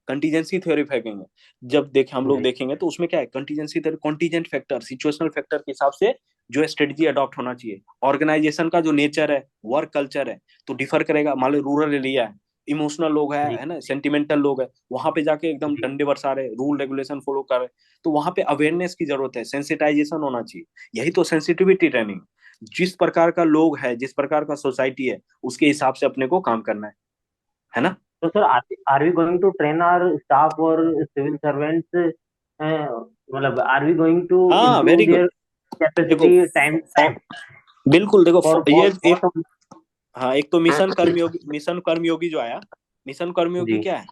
कंटीजेंसी थ्योरी फेंकेंगे। जब देखे हम लोग जी देखेंगे तो उसमें क्या है, contingency theory contingent factor, situational factor के हिसाब से जो स्ट्रेटजी अडॉप्ट होना चाहिए। ऑर्गेनाइजेशन का जो नेचर है, वर्क कल्चर है, तो डिफर करेगा। मान लो रूरल एरिया है, इमोशनल लोग जी है ना, सेंटिमेंटल लोग है, वहां पे जाके एकदम जी डंडे बरसा रहे, रूल रेगुलेशन फॉलो कर रहे, तो वहां पे अवेयरनेस की जरूरत है, सेंसिटाइजेशन होना चाहिए। यही तो सेंसिटिविटी ट्रेनिंग। जिस प्रकार का लोग है, जिस प्रकार का सोसाइटी है, उसके हिसाब से अपने को काम करना है ना। तो sir, are we going to train our staff और सिविल सर्वेंट्स, मतलब आर वी गोइंग टू हाँ इम्प्रूव वेरी गुड। देयर देखो कैपेसिटी टाइम टू टाइम बिल्कुल देखो ये एक, फॉर हाँ एक तो मिशन कर्मयोगी, मिशन कर्मयोगी जो आया, मिशन कर्मयोगी जी क्या है,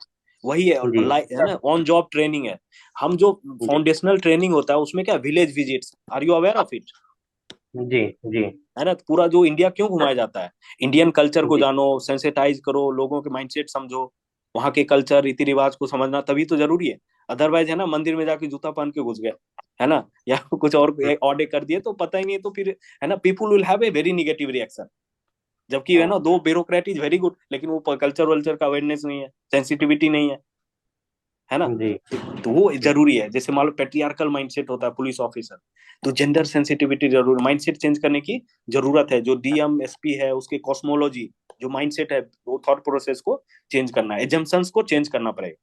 वही है, जी है ना, ऑन जॉब ट्रेनिंग है। हम जो जी फाउंडेशनल ट्रेनिंग होता है उसमें क्या, village visits, are you aware of it, जी जी है ना। पूरा जो इंडिया क्यों घुमाया जाता है, इंडियन कल्चर को जी जानो, सेंसिटाइज करो, लोगों के माइंडसेट समझो, वहां के कल्चर रीति रिवाज को समझना तभी तो जरूरी है। अदरवाइज है ना, मंदिर में जाके जूता पहन के घुस गए, है ना, या कुछ और ऑर्डर कर दिए तो पता ही नहीं, तो फिर है ना, people will have a very negative reaction. जबकि है ना, दो ब्यूरोक्रेट इज वेरी गुड, लेकिन वो कल्चर वल्चर का अवेयरनेस नहीं है, सेंसिटिविटी नहीं है ना। जी तो वो जरूरी है। जैसे मान लो पेट्रियार्कल माइंडसेट होता है पुलिस ऑफिसर, तो जेंडर सेंसिटिविटी जरूर, माइंडसेट चेंज करने की जरूरत है। जो डीएम एसपी है उसके कॉस्मोलॉजी, जो माइंडसेट है, वो थॉट प्रोसेस को चेंज करना है, एजम्पशंस को चेंज करना पड़ेगा,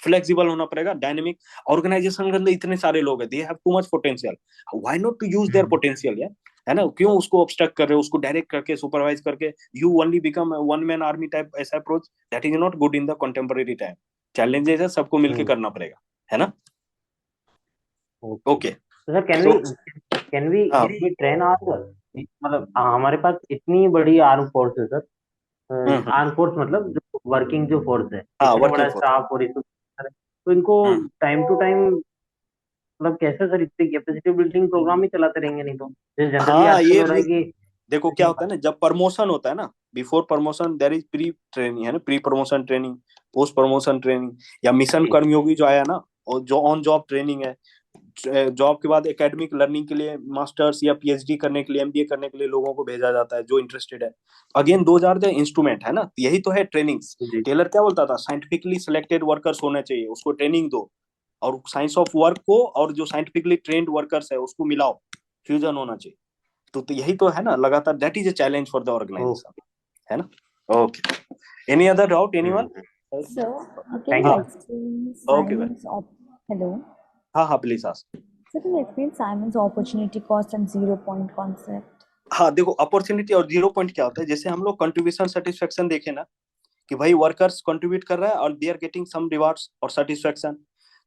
फ्लेक्सिबल होना पड़ेगा, डायनेमिक। ऑर्गेनाइजेशन के अंदर इतने सारे लोग हैं, they have too much potential, why not to use their potential यार, है ना। क्यों उसको ऑब्स्ट्रक्ट कर रहे हो, उसको डायरेक्ट करके सुपरवाइज करके you only become one man army type, ऐसा approach that is not good in the contemporary time. Challenges है, सबको मिलकर करना पड़ेगा, है ना। ओके। ओके। तो सर, तो कैन वी हाँ ट्रेन आवर, मतलब हमारे पास इतनी बड़ी आर्म फोर्स है सर, हम्म, आर्म फोर्स मतलब जो वर्किंग जो फोर्स है, हाँ इतना वर्किंग बड़ा फोर्स, स्टाफ और इतना, तो इनको टाइम टू टाइम, मतलब कैसे सर इतनी कैपेसिटी बिल्डिंग प्रोग्राम ही चलाते रहेंगे, नहीं तो जैसे जनरली हाँ आजकल ये हो रहा है कि देखो क्या होता है ना, जब प्रमोशन होता है ना, before promotion there is pre training, है ना, pre promotion training, post promotion training, या मिशन जी कर्मयोगी जो आया ना, और जो ऑन जॉब ट्रेनिंग है, जॉब के बाद एकेडमिक लर्निंग के लिए, मास्टर्स या पीएचडी करने के लिए, एमबीए करने के लिए लोगों को भेजा जाता है जो इंटरेस्टेड है। अगेन दो आर द इंस्ट्रूमेंट, है ना, यही तो है ट्रेनिंग्स। जी टेलर क्या बोलता था, साइंटिफिकली सिलेक्टेड वर्कर्स होने चाहिए, उसको ट्रेनिंग दो, और साइंस ऑफ वर्क को और जो साइंटिफिकली ट्रेंड वर्कर्स है उसको मिलाओ, फ्यूजन होना चाहिए। तो यही तो है ना लगातार, that is a challenge for the ओ ऑर्गेनाइजेशन, है ना। Okay, any other doubt anyone. So, can thank you you. हाँ explain ओके भाई, Simon's hello? हाँ हाँ please ask. So, can you explain Simon's opportunity cost and 0 point concept? हाँ देखो, opportunity और जीरो पॉइंट क्या होता है, जैसे हम लोग कंट्रीब्यूशन सेटिस्फेक्शन देखे ना, कि भाई वर्कर्स कंट्रीब्यूट कर रहा है और they are getting some rewards और सेटिस्फेक्शन,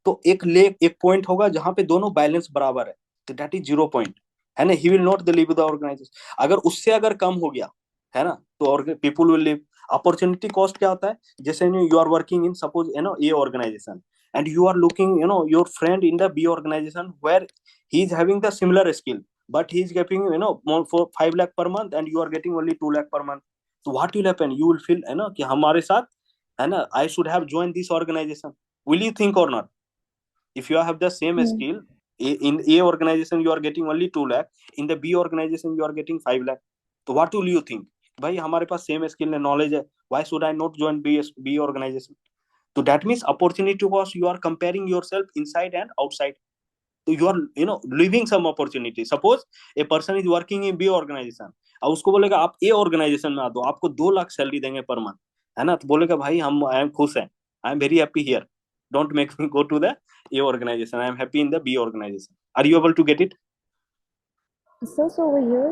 तो एक पॉइंट होगा जहां पे दोनों बैलेंस बराबर है, तो दैट इज जीरो पॉइंट, है ना। He will not the leave the organisation. अगर उससे अगर कम हो गया, है ना, तो और people will leave. Opportunity cost क्या होता है, जैसे you are working in suppose a organisation, and you are looking your friend in the B organisation where he is having the similar skill, but he is getting more for 5 lakh per month and you are getting only 2 lakh per month, so what will happen, you will feel है ना कि हमारे साथ, है ना, I should have joined this organization, will you think or not? If you have the same Hmm. skill, in A organization you are getting only 2 lakh, in the B organization you are getting 5 lakh, तो what will you think, भाई हमारे पास same skill है, knowledge है, why should I not join B organization? तो that means opportunity cost, you are comparing yourself inside and outside, तो you are living some opportunity. Suppose a person is working in B organisation, और उसको बोलेगा आप ए organisation में आ दो, आपको 2 lakh salary देंगे पर मंथ, है ना, तो बोलेगा भाई हम आई एम खुश है, I am very happy here, don't make me go to the A organisation, I am happy in the B organisation. Are you able to get it? So over here,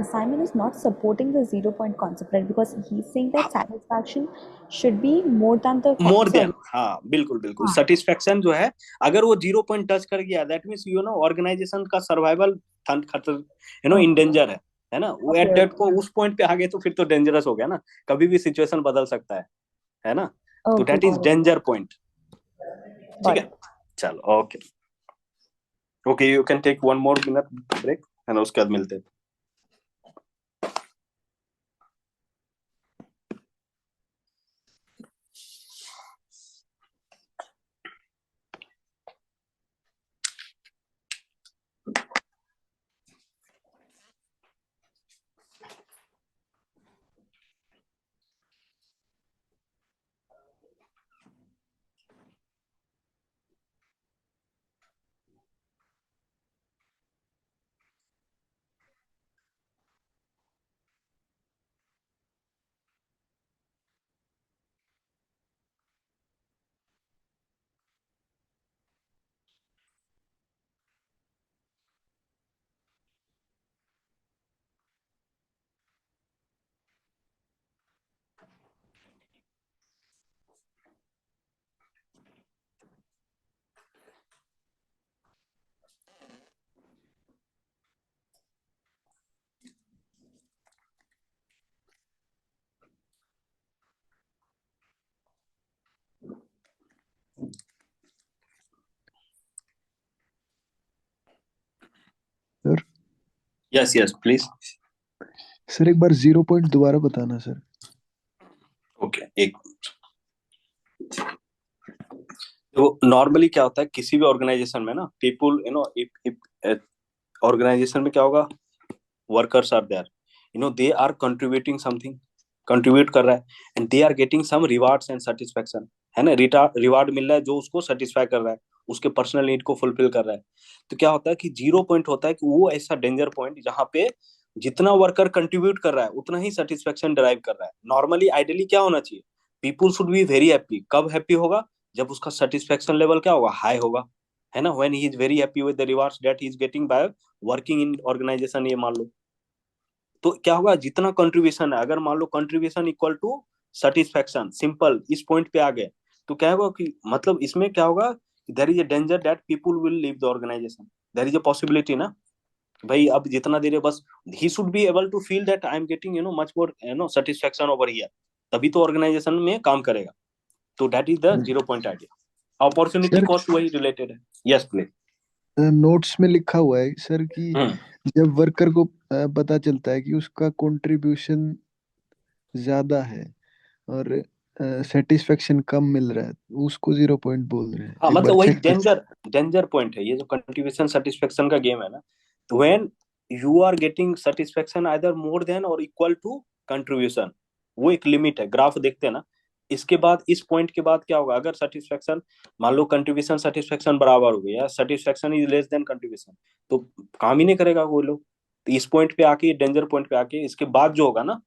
Simon is not supporting the 0 point concept, right? Because he's saying that satisfaction should be more than the more than, sorry. हाँ बिल्कुल बिल्कुल, हाँ. Satisfaction जो है अगर वो 0 point touch कर गया, that means you know organisation का सर्वाइवल खतर, you know, in Okay. Danger है ना. वो एट Okay. दैट को उस पॉइंट पे आ गए तो फिर तो डेंजरस हो गया ना, कभी भी सिचुएशन बदल सकता है ना. तो Okay. That is Got it. Danger point. ठीक Got है, it. चलो okay okay, you can take 1 more minute break, है ना, उसके बाद मिलते हैं. Sir yes yes please. Sir एक बार 0 पॉइंट दोबारा बताना सर. ओके, एक तो नॉर्मली क्या होता है किसी भी ऑर्गेनाइजेशन में ना, people you know, if organisation में क्या होगा, workers are there, you know, they are contributing something, contribute कर रहा है, and they are getting some rewards and satisfaction, है ना, रिवार्ड मिल रहा है जो उसको सेटिस्फाई कर रहा है, उसके पर्सनल नीड को फुलफिल कर रहा है. तो क्या होता है कि 0 पॉइंट होता है कि वो ऐसा डेंजर पॉइंट जहां पे जितना वर्कर कंट्रीब्यूट कर रहा है उतना ही सेटिस्फेक्शन डिराइव कर रहा है. नॉर्मली आइडियली क्या होना चाहिए, people should be very happy. कब हैप्पी होगा, जब उसका सेटिस्फेक्शन लेवल क्या होगा, हाई होगा, है ना, when he is very happy with the rewards that he is getting by working in organisation. ये मान लो, तो क्या होगा, जितना कंट्रीब्यूशन है, अगर मान लो contribution equal to satisfaction, simple इस पॉइंट पे आ गए, तो क्या होगा कि मतलब इसमें क्या होगा, there is a danger that people will leave the organisation. There is a possibility ना, भाई अब जितना देर है बस, he should be able to feel that I am getting you know much more you know satisfaction over here, तभी तो organisation में काम करेगा. तो that is the 0 point idea. Opportunity sir cost वही रिलेटेड है. Yes please. नोट्स में लिखा हुआ है सर कि हम्म, जब वर्कर को पता चलता है कि उसका कंट्रीब्यूशन ज्यादा है और सेटिस्फेक्शन कम मिल रहा है, उसको 0 पॉइंट बोल रहे हैं. हाँ एक बार मतलब वही चेक कर. डेंजर पॉइंट है ये जो कंट्रीब्यूशन सेटिस्फेक्शन का गेम है ना. तो when you are getting satisfaction either more than और इक्वल टू कंट्रीब्यूशन, वो एक लिमिट है, ग्राफ देखते हैं ना. इसके बाद इस पॉइंट के बाद क्या होगा, अगर सेटिस्फेक्शन, मान लो कंट्रीब्यूशन सेटिस्फेक्शन बराबर हो गया, satisfaction is less than contribution, तो काम ही नहीं करेगा वो लोग. तो इस पॉइंट पे आके, डेंजर पॉइंट पे आके, इसके बाद जो होगा ना,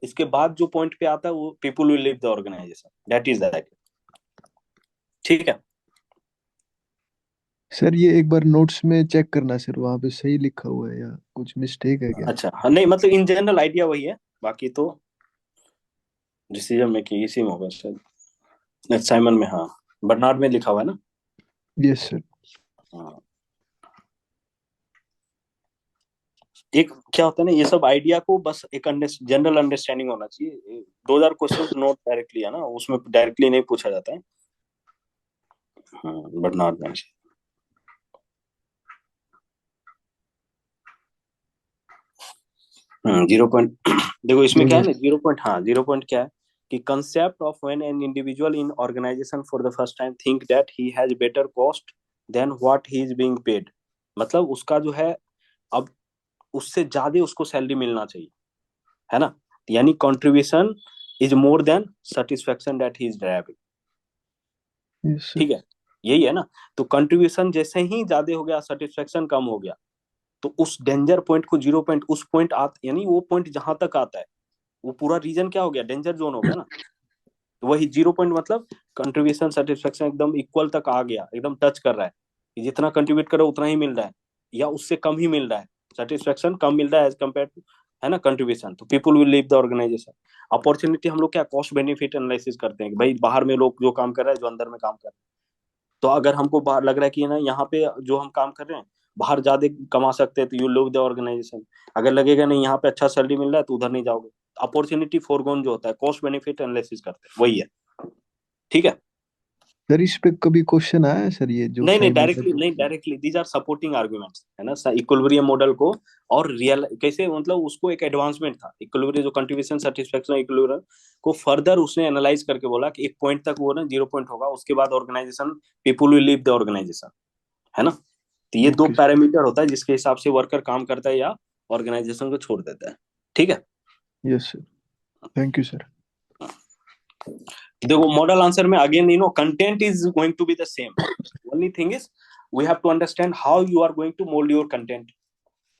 इसके बाद जो पॉइंट पे आता है वो people will leave the organisation. That is that. ठीक है. सर ये एक बार नोट्स में चेक करना सर, वहां पे सही लिखा हुआ है या कुछ मिस्टेक है क्या? अच्छा हाँ, नहीं मतलब इन जनरल आइडिया वही है, बाकी तो डिसीजन मेकिंग इसी में होगा शायद. साइमन में, हाँ, बर्नार्ड में लिखा हुआ है ना. Yes sir. हाँ. एक क्या होता है ना, ये सब आइडिया को बस एक जनरल अंडरस्टैंडिंग होना चाहिए. 2000 क्वेश्चंस नोट डायरेक्टली है ना, उसमें डायरेक्टली नहीं पूछा जाता है. हाँ, बर्नार्ड में. 0 पॉइंट देखो इसमें क्या है ना, 0 पॉइंट, हाँ 0 पॉइंट क्या है कि concept of when an individual in organisation for the first time think that he has better cost than what he is being paid. मतलब उसका जो है, अब उससे ज्यादा उसको सैलरी मिलना चाहिए, है ना, यानी contribution is more than satisfaction that he is driving. Yes sir. ठीक है, यही है ना. तो कंट्रीब्यूशन जैसे ही ज्यादा हो गया, सेटिस्फेक्शन कम हो गया, तो उस डेंजर पॉइंट को 0 पॉइंट, उस पॉइंट यानी वो पॉइंट जहां तक आता है, वो पूरा रीजन क्या हो गया, डेंजर जोन हो गया ना. तो वही 0 पॉइंट मतलब कंट्रीब्यूशन सेटिस्फेक्शन एकदम इक्वल तक आ गया, एकदम टच कर रहा है कि जितना कंट्रीब्यूट करो उतना ही मिल रहा है या उससे कम ही मिल रहा है, सेटिस्फेक्शन कम मिल रहा है एज कम्पेयर टू, है ना, कंट्रीब्यूशन, तो people will leave the organisation. Opportunity हम लोग क्या कॉस्ट बेनिफिट एनालिसिस करते हैं कि भाई बाहर में लोग जो काम कर रहा है, जो अंदर में काम कर रहा है, तो अगर हमको बाहर लग रहा है कि ना यहाँ पे जो हम काम कर रहे हैं बाहर ज्यादा कमा सकते हैं, तो यू लीव द ऑर्गेनाइजेशन। अगर लगेगा नहीं यहाँ पे अच्छा सैलरी मिल रहा है तो उधर नहीं जाओगे। अपॉर्चुनिटी फोरगोन जो होता है, कॉस्ट बेनिफिट एनालिसिस करते हैं, वही है। ठीक है। सर इस पे कभी क्वेश्चन आया है सर, ये जो नहीं साइमन का नहीं directly these are supporting arguments, है ना, इक्विलिब्रियम मॉडल को और रियल कैसे, मतलब उसको एक एडवांसमेंट था इक्विलिब्रियम, जो कंट्रीब्यूशन सेटिस्फेक्शन इक्विलिब्रियम को फर्दर उसने एनालाइज करके बोला कि एक पॉइंट तक वो ना 0 पॉइंट होगा, उसके बाद organisation, people will leave the organisation, है ना। तो ये दो ओके पैरामीटर होता है जिसके हिसाब से वर्कर काम करता है या ऑर्गेनाइजेशन को छोड़ देता है। ठीक है। Yes sir, thank you sir. देखो मॉडल आंसर में again you know content is going to be the same, only thing is we have to understand how you are going to mould your content.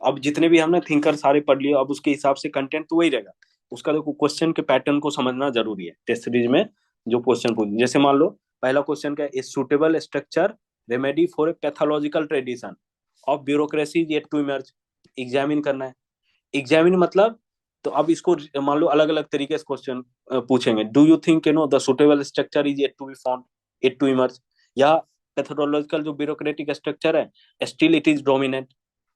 अब जितने भी हमने thinker सारे पढ़ लिए, अब उसके हिसाब से कंटेंट तो वही रहेगा। उसका देखो क्वेश्चन के पैटर्न को समझना जरूरी है टेस्ट सीरीज में। जो क्वेश्चन पूछ, जैसे मान लो पहला क्वेश्चन क्या है, suitable structure remedy for a pathological tradition of bureaucracy yet to emerge, examine करना है। एग्जामिन मतलब, तो अब इसको मान लो अलग अलग तरीके से क्वेश्चन पूछेंगे। Do you think you know the suitable structure is yet to be found, yet to emerge, या पैथोलॉजिकल जो ब्यूरोक्रेटिक स्ट्रक्चर है still it is dominant.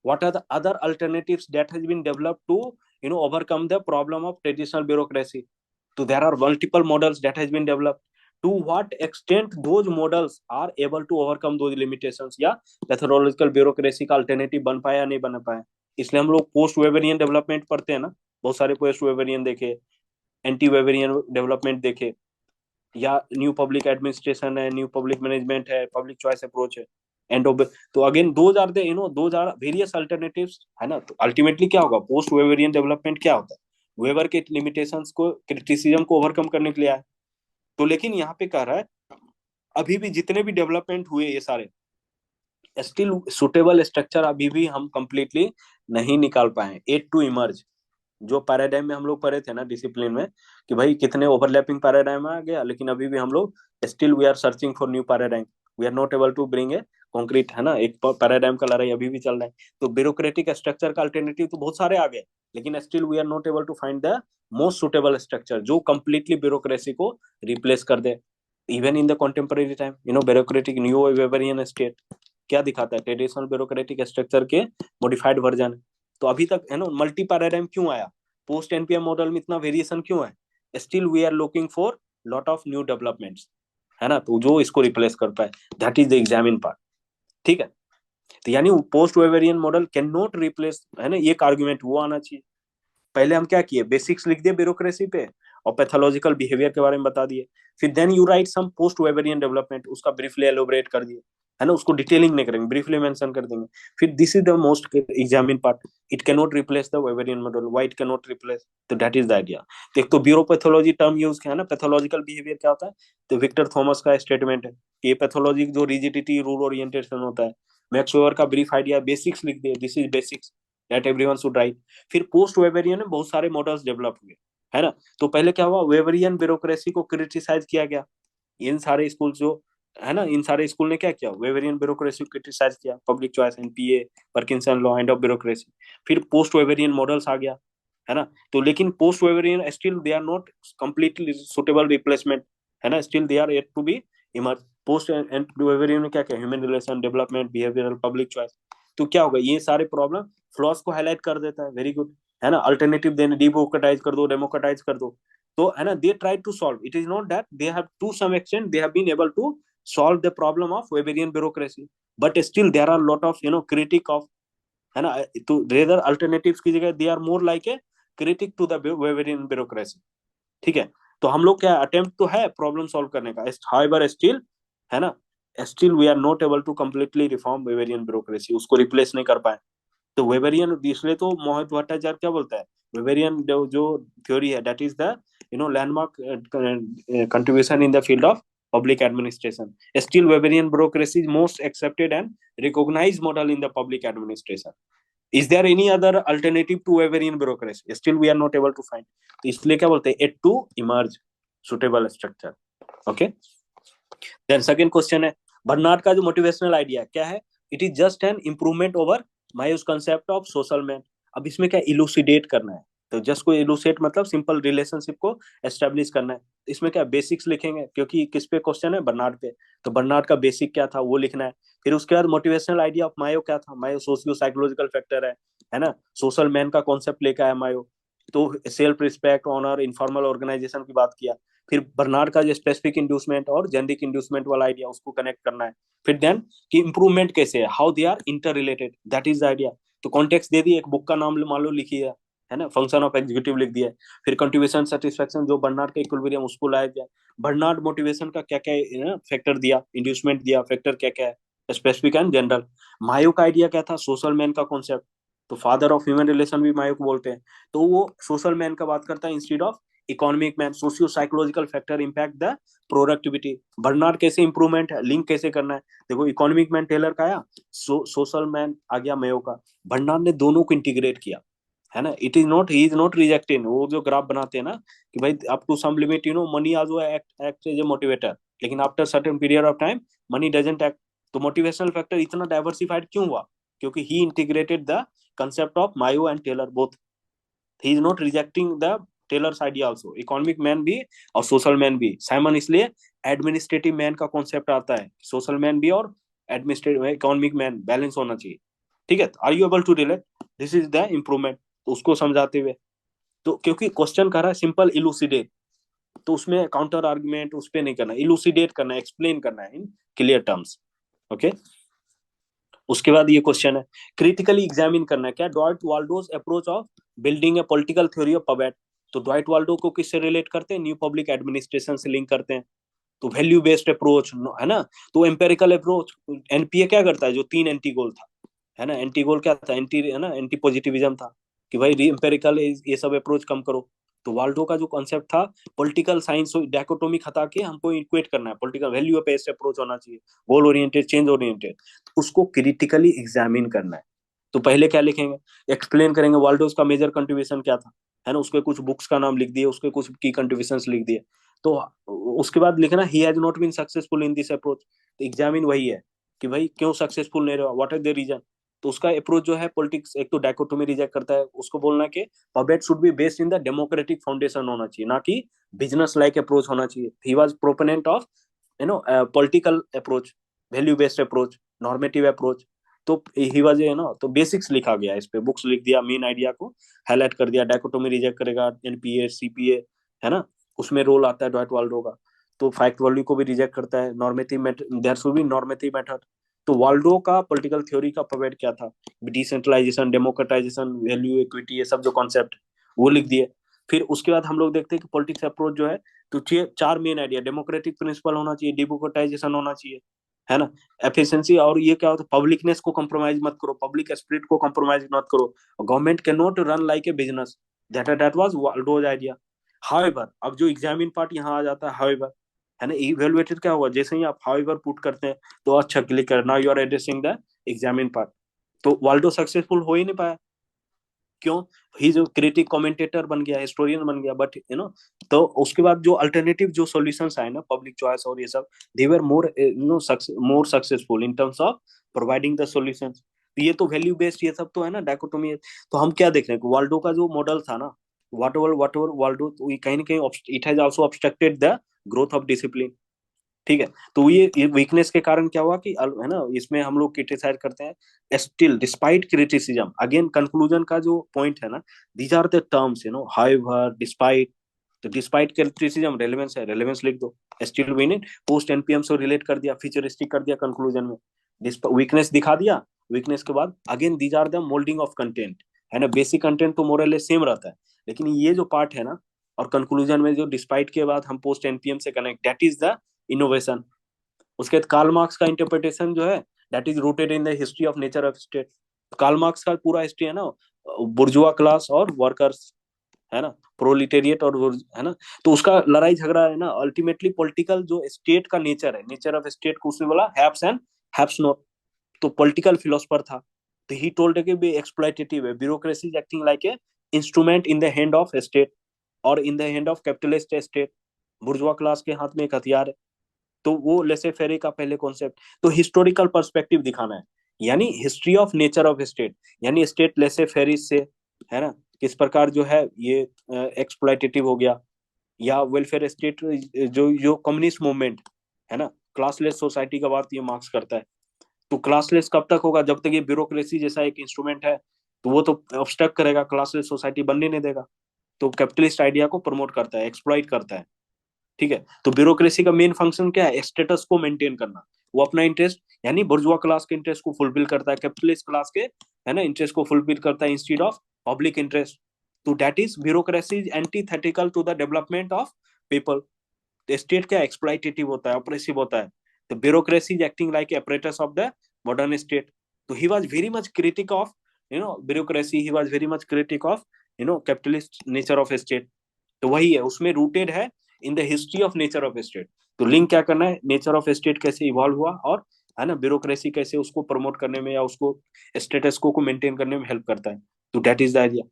what are the other alternatives that has been developed to overcome the problem of traditional bureaucracy? So there are multiple models that has been developed. To what extent those models are able to overcome those limitations, या pathological bureaucracy का alternative बन पाया नहीं बन पाया। इसलिए हम लोग पोस्ट वेबरियन डेवलपमेंट पढ़ते हैं ना, बहुत सारे पोस्ट वेबरियन देखे, एंटी वेबरियन डेवलपमेंट देखे, या न्यू पब्लिक एडमिनिस्ट्रेशन है, न्यू पब्लिक मैनेजमेंट है, पब्लिक चॉइस अप्रोच है, एंड ऑफ, तो again those are the those are various alternatives, है ना। तो अल्टीमेटली क्या होगा, पोस्ट वेबरियन डेवलपमेंट क्या होता है, वेबर के लिमिटेशंस को, क्रिटिसिज्म को ओवरकम करने के लिए आया। तो लेकिन यहाँ पे कह रहा है अभी भी जितने भी डेवलपमेंट हुए ये सारे स्टिल सुटेबल स्ट्रक्चर अभी भी हम कंप्लीटली नहीं निकाल पाए। एट टू इमर्ज जो पैराडाइम में हम लोग पढ़े थे ना डिसिप्लिन में, कि भाई कितने ओवरलैपिंग पैराडाइम आ गया, लेकिन अभी भी हम लोग still we are searching for new paradigm, we are not able to bring a concrete, है ना। एक पैराडाइम का लड़ाई अभी भी चल रहा है। तो ब्यूरोक्रेटिक स्ट्रक्चर का अल्टरनेटिव तो बहुत सारे आ गए, लेकिन still we are not able to find the most suitable structure जो कंप्लीटली ब्यूरोक्रेसी को रिप्लेस कर दे। Even in the contemporary time bureaucratic new Weberian state क्या दिखाता है, ट्रेडिशनल ब्यूरोक्रेटिक स्ट्रक्चर के मॉडिफाइड वर्जन। तो अभी तक है ना मल्टी पैराडाइम क्यों आया, पोस्ट एनपीएम मॉडल में इतना वेरिएशन क्यों है, still we are looking for lot of new developments, है ना। तो जो इसको रिप्लेस कर पाए, that is the examine part. ठीक है। तो यानी post Weberian model can not replace, है ना, एक आर्गुमेंट वो आना चाहिए। पहले हम क्या किए, बेसिक्स लिख दिए ब्यूरोक्रेसी पे और पैथोलॉजिकल बिहेवियर के बारे में बता दिए, फिर then you write some post Weberian development, उसका ब्रीफली एलोबरेट कर दिए, है ना, उसको डिटेलिंग नहीं करेंगे, ब्रीफली मेंशन कर देंगे। फिर this is the most examine part, it can not replace the Weberian model, why it can not replace, तो दैट इज द आइडिया। तो एक तो ब्यूरोपैथोलॉजी टर्म यूज किया है ना, पैथोलॉजिकल बिहेवियर क्या होता है, तो विक्टर थॉमस का स्टेटमेंट है कि ये पैथोलॉजी जो रिजिडिटी रूल ओरिएंटेशन होता है, मैक्स वेबर का ब्रीफ आइडिया, बेसिक्स लिख दिए, this is basics that everyone should write. फिर पोस्ट वेबरियन में बहुत सारे मॉडल्स डेवलप हुए, है ना। तो पहले क्या हुआ, वेबरियन ब्यूरोक्रेसी को क्रिटिसाइज किया गया, इन सारे स्कूल जो, है ना, इन सारे स्कूल ने क्या किया, वेबरियन ब्यूरोक्रेसी को क्रिटिसाइज किया, public choice, NPA, Parkinson law, end of bureaucracy. फिर पोस्ट वेबरियन मॉडल्स आ गया, है ना। तो लेकिन post Weberian still they are not completely suitable replacement, है ना, still they are yet to be emerge. Post and Weberian में क्या क्या, human relation, development, behavioural, public choice. तो क्या होगा, ये सारे प्रॉब्लम फ्लॉस को हाईलाइट कर देता है, वेरी गुड, है ना। अल्टरनेटिव देने, डिमोक्रेटाइज कर दो, डेमोक्रेटाइज कर दो, तो है ना, they try to solve, it is not that they have to some extent they have been able to solve the problem of Weberian bureaucracy, but still there are lot of critic of, है ना, तो rather alternatives की जगह they are more like a critic to the Weberian bureaucracy। ठीक है। तो हम लोग क्या अटेम्प्ट तो है प्रॉब्लम सॉल्व करने का, however still, है ना, still we are not able to completely reform Weberian bureaucracy, उसको रिप्लेस नहीं कर पाए। तो वेबरियन, इसलिए तो मोहित भट्टाचार्य क्या बोलता है, वेबरियन जो थ्योरी है that is the landmark contribution in the field of public administration. Still Weberian bureaucracy is most accepted and recognized model in the public administration. Is there any other alternative to Weberian bureaucracy? Still we are not able to find. तो इसलिए क्या बोलते हैं, yet to emerge, suitable structure. Okay. Then second question है, Bernard का जो motivational idea क्या है? It is just an improvement over Mayo's concept of social man. अब इसमें क्या इलुसिडेट करना है, तो जस्ट को इलुसिडेट मतलब सिंपल रिलेशनशिप को एस्टेब्लिश करना है. इसमें क्या बेसिक्स लिखेंगे, क्योंकि किस पे क्वेश्चन है? बर्नार्ड पे. तो बर्नार्ड का बेसिक क्या था वो लिखना है. फिर उसके बाद मोटिवेशनल आइडिया ऑफ मायो क्या था? मायो सोशियो साइकोलॉजिकल फैक्टर है ना. सोशल मैन का कॉन्सेप्ट लेकर आया मायो. तो self respect, honour, informal organisation की बात किया. फिर बर्नार्ड का जो स्पेसिफिक इंड्यूसमेंट और जेनेरिक इंड्यूसमेंट वाला आइडिया उसको कनेक्ट करना है. फिर देन कि इंप्रूवमेंट कैसे है, how they are inter related, that is the idea. तो कॉन्टेक्स्ट दे दिए, एक बुक का नाम मान लो लिखिए, है ना, फंक्शन ऑफ एग्जीक्यूटिव लिख दिया. फिर कंट्रीब्यूशन सेटिस्फेक्शन जो बर्नार्ड का इक्विलिब्रियम उसको लाया गया. बर्नार्ड मोटिवेशन का क्या क्या फैक्टर दिया, इंड्यूसमेंट दिया, फैक्टर क्या क्या है, स्पेसिफिक एंड जनरल. मायो का आइडिया क्या था? सोशल मैन का कॉन्सेप्ट. तो फादर ऑफ ह्यूमन रिलेशन भी मायो को बोलते हैं. तो वो सोशल मैन का बात करता है instead of economic man. Socio psychological factor impact the productivity. Barnard कैसे इंप्रूवमेंट है, लिंक कैसे करना है. देखो इकोनॉमिक मैन टेलर का आया, सोशल मैन आ गया मेयो का. बर्नार्ड ने दोनों को इंटीग्रेट किया, है ना. It is not, he is not rejecting. वो जो ग्राफ बनाते हैं ना कि भाई up to some limit money as act as a motivator, लेकिन after certain period of time money doesn't act. तो मोटिवेशनल फैक्टर इतना डाइवर्सिफाइड क्यों हुआ? क्योंकि he integrated the concept of Mayo and Taylor both. He is not rejecting the Taylor's idea also. Economic man भी और social man भी. Simon इसलिए administrative man का कॉन्सेप्ट आता है, सोशल मैन भी और एडमिनिस्ट्रेटिव इकोनॉमिक मैन बैलेंस होना चाहिए. ठीक है. Are you able to relate? This is the improvement. तो उसको समझाते हुए, तो क्योंकि क्वेश्चन कर रहा है सिंपल इलुसिडेट, तो उसमें काउंटर आर्गुमेंट उस पर नहीं करना, इलुसिडेट करना, एक्सप्लेन करना है इन क्लियर टर्म्स. ओके. उसके बाद ये क्वेश्चन है, क्रिटिकली एग्जामिन करना है क्या? Dwight Waldo's approach of building a political theory of पवेट. तो डॉयट वाल्डो को किससे रिलेट करते हैं? न्यू पब्लिक एडमिनिस्ट्रेशन से लिंक करते हैं. तो वैल्यू बेस्ड अप्रोच, है ना. तो एम्पेरिकल अप्रोच, एनपीए क्या करता है? जो 3 एंटी गोल था, है ना. एंटी गोल क्या था? एंटी, है ना, एंटी पॉजिटिविज्म था कि भाई एम्पेरिकल ये सब अप्रोच कम करो. तो वाल्डो का जो कॉन्सेप्ट था, पॉलिटिकल साइंस डायकोटोमी हटा के हमको इक्वेट करना है, पॉलिटिकल वैल्यू बेस्ड अप्रोच होना चाहिए, गोल ओरिएंटेड, चेंज ओरिएंटेड. उसको क्रिटिकली एग्जामिन करना है. तो पहले क्या लिखेंगे? एक्सप्लेन करेंगे वाल्डोस का मेजर कंट्रीब्यूशन क्या था, है ना. उसके कुछ बुक्स का नाम लिख दिए, उसके कुछ की कंट्रीब्यूशंस लिख दिए. तो उसके बाद लिखना he has not been successful in this approach. तो एग्जामिन वही है कि भाई क्यों सक्सेसफुल नहीं रहा, व्हाट आर द रीजन. तो उसका अप्रोच जो है पॉलिटिक्स, एक तो डायकोटोमी रिजेक्ट करता है, उसको बोलना कि public should be based in the democratic foundation होना चाहिए, ना कि बिजनेस लाइक अप्रोच होना चाहिए. He was proponent of political approach, value based approach, normative approach. तो ही वाज, ना. तो बेसिक्स लिखा गया इस पे, बुक्स लिख दिया, मेन आइडिया को हाईलाइट कर दिया. डायकोटोमी रिजेक्ट करेगा, एनपीए, सीपीए, है ना, उसमें रोल आता है डॉयट वाल्डो का. तो फैक्ट वैल्यू को भी रिजेक्ट करता है. Normative, there should be normative method. तो वाल्डो का पॉलिटिकल थ्योरी का पवेट क्या था? डिसेंट्रलाइजेशन, डेमोक्रेटाइजेशन, वैल्यू इक्विटी, ये सब जो कॉन्सेप्ट वो लिख दिए. फिर उसके बाद हम लोग देखते हैं कि पॉलिटिक्स अप्रोच जो है, तो 4 मेन आइडिया, डेमोक्रेटिक प्रिंसिपल होना चाहिए, डेमोक्रेटाइजेशन होना चाहिए, है ना, एफिशिएंसी. और ये क्या होता है? पब्लिकनेस को कंप्रोमाइज मत करो, पब्लिक स्पिरिट को कंप्रोमाइज मत करो. Government can not run like a business. That was Waldo's idea. However, अब जो एग्जामिन पार्ट यहाँ आ जाता है, हाउएवर, है ना. इवेलुएटेड क्या हुआ? जैसे ही आप हाउएवर पुट करते हैं तो अच्छा क्लिक कर, now you are addressing the examine part. तो वाल्डो सक्सेसफुल हो ही नहीं पाया. क्यों? ही जो क्रिटिक कमेंटेटर बन गया, हिस्टोरियन बन गया. बट तो उसके बाद जो अल्टरनेटिव जो सॉल्यूशंस आए ना, पब्लिक चॉइस और ये सब, they were more more successful in terms of providing the solutions. ये तो वैल्यू बेस्ड ये सब तो है ना, डायकोटोमी. तो हम क्या देख रहे हैं? वाल्डो का जो मॉडल था ना, whatever वाल्डो, तो कहीं ना कहीं it has also obstructed the growth of discipline. ठीक है. तो ये वीकनेस के कारण क्या हुआ कि, है ना, इसमें हम लोग क्रिटिसाइज करते हैं. Still despite criticism, again conclusion का जो पॉइंट है ना, these are the terms, however, despite. तो डिस्पाइट क्रिटिसिज्म रेलेवेंस है, रेलेवेंस लिख दो. Still we need, post NPM से रिलेट कर दिया, फ्यूचरिस्टिक कर दिया कंक्लूजन में. वीकनेस दिखा दिया. वीकनेस के बाद again these are the moulding of content, है ना. बेसिक कंटेंट तो मोरलेस सेम रहता है, लेकिन ये जो पार्ट है ना, और कंक्लूजन में जो डिस्पाइट के बाद हम पोस्ट एनपीएम से connect, that is the innovation. उसके बाद कार्ल मार्क्स का इंटरप्रिटेशन जो है, that is rooted in the history of nature of state. Karl Marx का पूरा हिस्ट्री है ना, बुर्जुआ क्लास और वर्कर्स, है ना, प्रोलिटेरिएट और, है ना. तो उसका लड़ाई झगड़ा है ना, अल्टीमेटली पॉलिटिकल जो स्टेट का नेचर है, नेचर ऑफ स्टेट को उसने बोला हैव्स एंड हैव्स नॉट. तो पॉलिटिकल फिलोसफर था. तो ही टोल्ड कि बी एक्सप्लॉइटेटिव है, bureaucracy acting like a instrument in the hand of state और in the hand of capitalist state. Bourgeois class के हाथ में एक हथियार है। तो वो लेसे फेरे का पहले कॉन्सेप्ट, तो हिस्टोरिकल पर्सपेक्टिव दिखाना है, यानी history of nature of state, यानी स्टेट लेसे फेरिस से, है ना, किस प्रकार जो है ये एक्सप्लॉइटेटिव हो गया, या वेलफेयर स्टेट, जो जो कम्युनिस्ट मूवमेंट है ना, क्लासलेस सोसाइटी का बात ये मार्क्स करता है। तो क्लासलेस कब तक होगा, जब तक ये ब्यूरोक्रेसी जैसा एक इंस्ट्रूमेंट है, तो वो तो ऑब्स्ट्रक्ट करेगा, क्लासलेस सोसाइटी बनने नहीं देगा। तो कैपिटलिस्ट आइडिया को प्रमोट करता है, एक्सप्लॉइट करता है, ठीक है। तो ब्यूरोक्रेसी का मेन फंक्शन क्या है, स्टेटस को मेंटेन करना, वो अपना इंटरेस्ट, यानी बुर्जुआ क्लास के इंटरेस्ट को फुलफिल करता है, कैपिटलिस्ट क्लास के, है ना, इंटरेस्ट को फुलफिल करता है इंस्टीड ऑफ पब्लिक इंटरेस्ट। तो that is bureaucracy is antithetical to the development of people. State क्या एक्सप्लॉइटेटिव होता है, ऑपरेसिव होता है। तो bureaucracy is acting like apparatus of the modern state. तो he was very much critic of bureaucracy, he was very much critic of capitalist nature of state. तो वही है, उसमें रूटेड है in the history of nature of state. तो link क्या करना है, नेचर ऑफ स्टेट कैसे इवॉल्व हुआ, और है ना ब्यूरोक्रेसी कैसे उसको प्रमोट करने में या उसको स्टेटस को मेंटेन करने में हेल्प करता है। तो that is the idea.